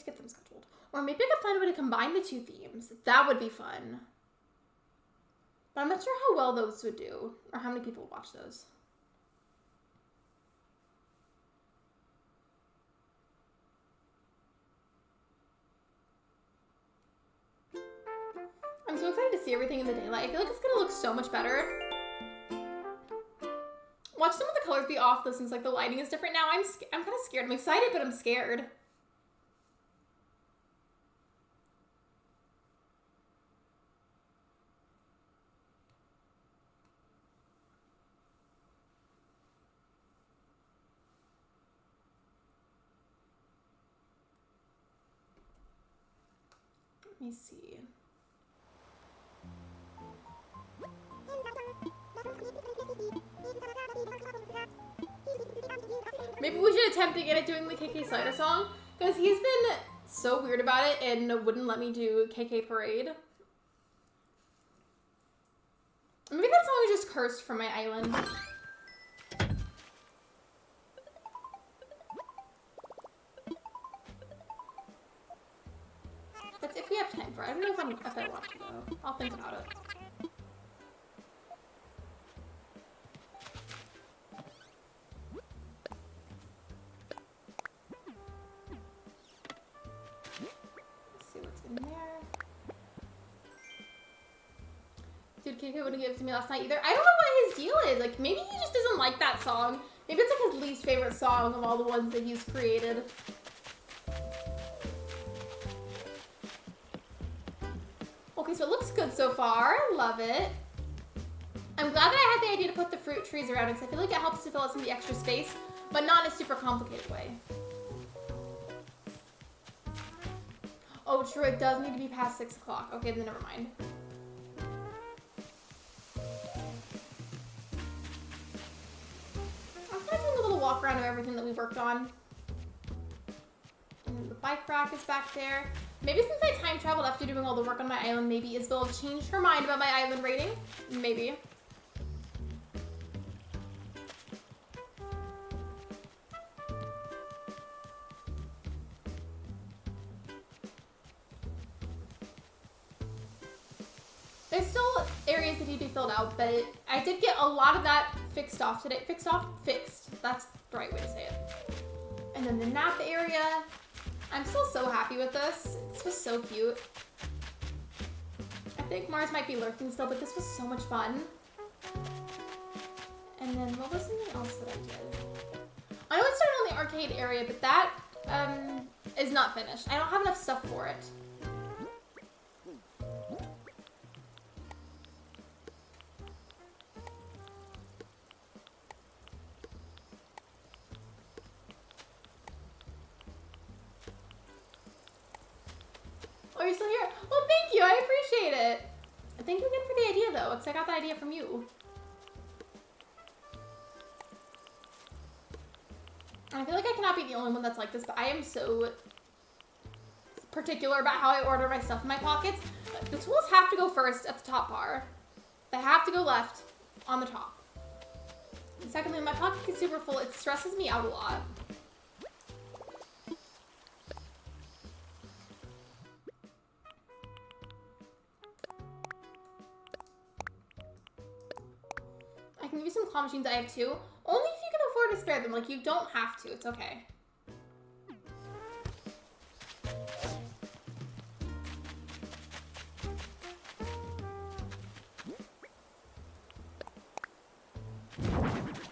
get them scheduled. Or maybe I could find a way to combine the two themes. That would be fun. But I'm not sure how well those would do, or how many people would watch those. I'm so excited to see everything in the daylight. I feel like it's gonna look so much better. Watch some of the colors be off though, since like the lighting is different now. I'm kind of scared. I'm excited, but I'm scared. Let me see. Maybe we should attempt again at doing the KK Slider song, because he's been so weird about it and wouldn't let me do KK Parade. Maybe that song is just cursed from my island. That's if we have time for it. I don't know if I want to though. I'll think about it. Dude, KK wouldn't give it to me last night either. I don't know what his deal is. Like, maybe he just doesn't like that song. Maybe it's like his least favorite song of all the ones that he's created. Okay, so it looks good so far. I love it. I'm glad that I had the idea to put the fruit trees around it, because I feel like it helps to fill out some of the extra space, but not in a super complicated way. Oh, true, it does need to be past 6 o'clock. Okay, then never mind. Walk around of everything that we worked on. And the bike rack is back there. Maybe since I time traveled after doing all the work on my island, maybe Isabel have changed her mind about my island rating. Maybe. There's still areas that need to be filled out, but I did get a lot of that fixed off today. Fixed. That's the right way to say it. And then the nap area. I'm still so happy with this. This was so cute. I think Mars might be lurking still, but this was so much fun. And then what was something else that I did? I know it's started on the arcade area, but that is not finished. I don't have enough stuff for it. Oh, you're still here? Well, thank you. I appreciate it. Thank you again for the idea, though, because I got the idea from you. I feel like I cannot be the only one that's like this, but I am so particular about how I order my stuff in my pockets. The tools have to go first at the top bar. They have to go left on the top. And secondly, when my pocket gets super full, it stresses me out a lot. I can give you some claw machines. I have two. Only if you can afford to spare them. Like, you don't have to. It's okay.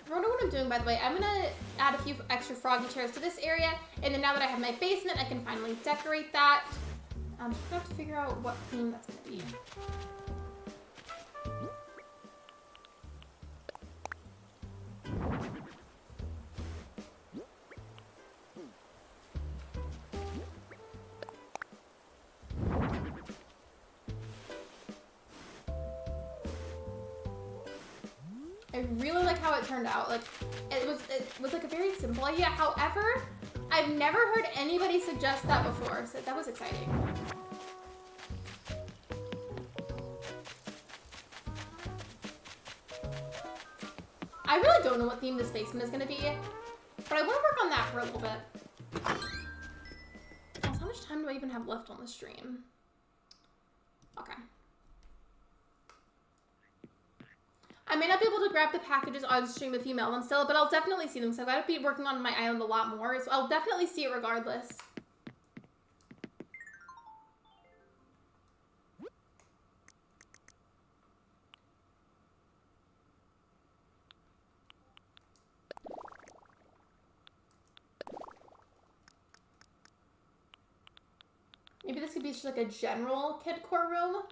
I don't know what I'm doing, by the way. I'm gonna add a few extra froggy chairs to this area, and then now that I have my basement, I can finally decorate that. I'm just gonna have to figure out what theme that's gonna be. I really like how it turned out. Like, it was like a very simple idea. However, I've never heard anybody suggest that before, so that was exciting. I really don't know what theme this basement is gonna be, but I want to work on that for a little bit. How much time do I even have left on the stream? Okay. I may not be able to grab the packages on stream if you mail them still, but I'll definitely see them. So I've got to be working on my island a lot more, so I'll definitely see it regardless. Maybe this could be just like a general Kidcore room.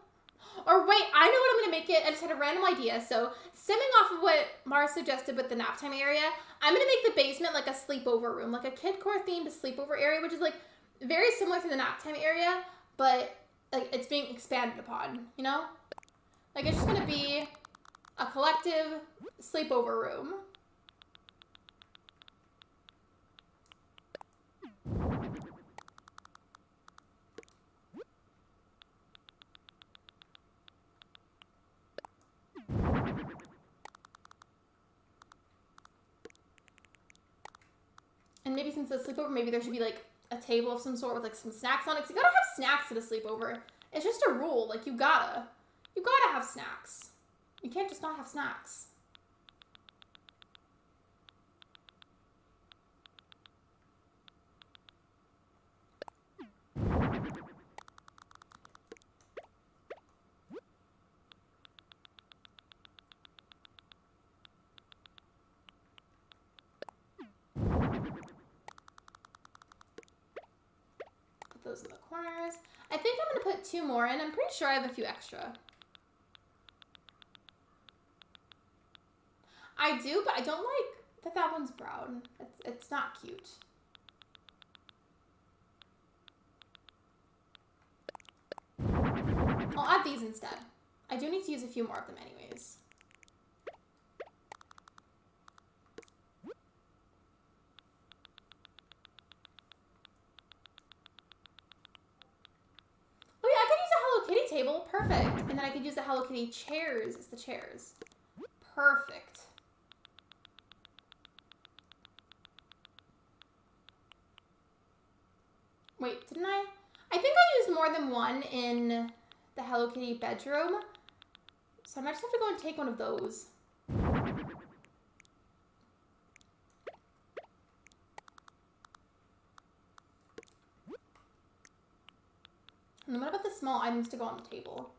Or wait, I know what I'm gonna make it. I just had a random idea. So stemming off of what Mara suggested with the nap time area, I'm gonna make the basement like a sleepover room, like a Kidcore themed sleepover area, which is like very similar to the nap time area, but like it's being expanded upon, you know? Like it's just gonna be a collective sleepover room. And maybe since it's a sleepover, maybe there should be like a table of some sort with like some snacks on it. 'Cause you gotta have snacks at a sleepover. It's just a rule. Like you gotta have snacks. You can't just not have snacks. Those in the corners. I think I'm gonna put 2 more in. I'm pretty sure I have a few extra. I do, but I don't like that one's brown. It's not cute. I'll add these instead. I do need to use a few more of them anyways. Table, perfect. And then I could use the Hello Kitty chairs as the chairs. Perfect. Wait, didn't I? I think I used more than one in the Hello Kitty bedroom. So I might just have to go and take one of those. And then what about the small items to go on the table?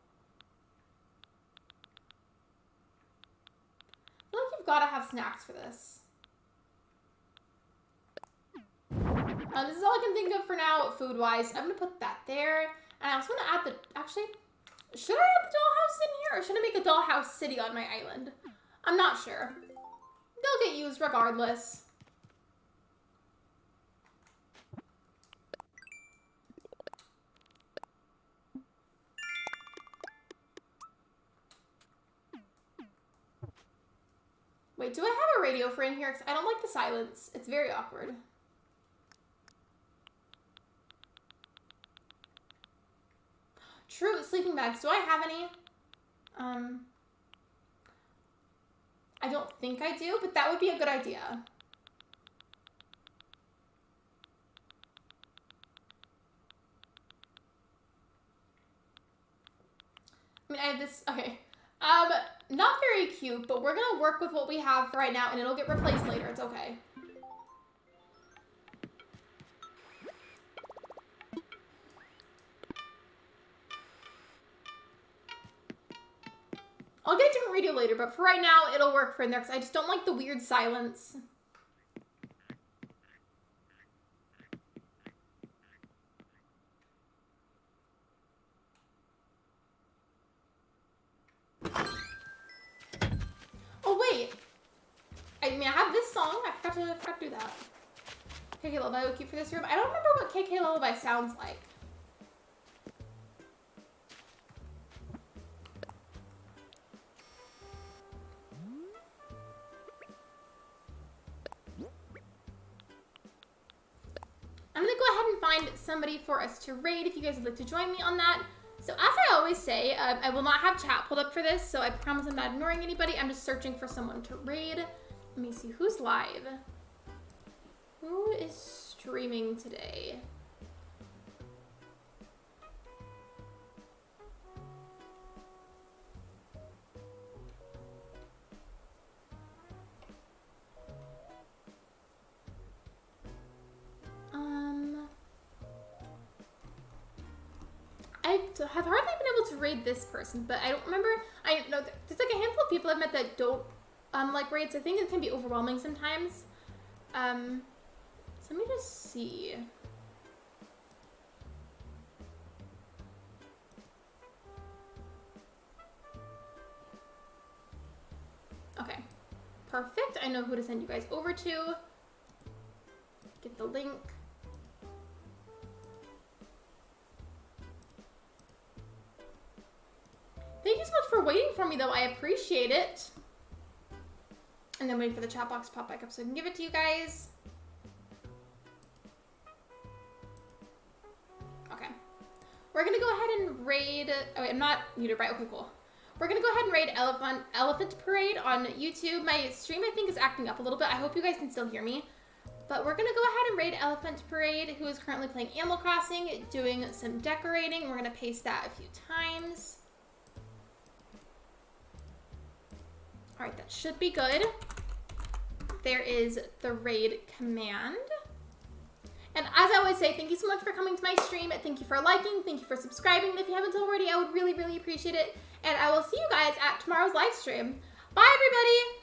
I feel like you've got to have snacks for this. This is all I can think of for now, food-wise. I'm gonna put that there. And I also want to add the, actually, should I add the dollhouse in here? Or should I make a dollhouse city on my island? I'm not sure. They'll get used regardless. Wait, do I have a radio for in here? Because I don't like the silence. It's very awkward. True, sleeping bags. Do I have any? I don't think I do, but that would be a good idea. I mean, I have this, okay. Not very cute, but we're gonna work with what we have for right now, and it'll get replaced later. It's okay. I'll get a different radio later, but for right now, it'll work for in there, because I just don't like the weird silence. Oh, wait. I mean, I have this song. I forgot to do that. KK Lullaby would keep for this room. I don't remember what KK Lullaby sounds like. I'm gonna go ahead and find somebody for us to raid if you guys would like to join me on that. So as I always say, I will not have chat pulled up for this, so I promise I'm not ignoring anybody. I'm just searching for someone to raid. Let me see who's live. Who is streaming today? I have hardly been able to raid this person, but I don't remember. I know there's like a handful of people I've met that don't like raids. I think it can be overwhelming sometimes. So let me just see. Okay, perfect. I know who to send you guys over to. Get the link. Thank you so much for waiting for me, though. I appreciate it. And then waiting for the chat box to pop back up so I can give it to you guys. Okay. We're going to go ahead and raid... Oh, wait, I'm not muted, right? Okay, cool. We're going to go ahead and raid Elephant Parade on YouTube. My stream, I think, is acting up a little bit. I hope you guys can still hear me. But we're going to go ahead and raid Elephant Parade, who is currently playing Animal Crossing, doing some decorating. We're going to paste that a few times. All right, that should be good. There is the raid command. And as I always say, thank you so much for coming to my stream. Thank you for liking. Thank you for subscribing. And if you haven't already, I would really, really appreciate it. And I will see you guys at tomorrow's live stream. Bye, everybody.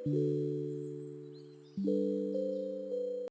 you.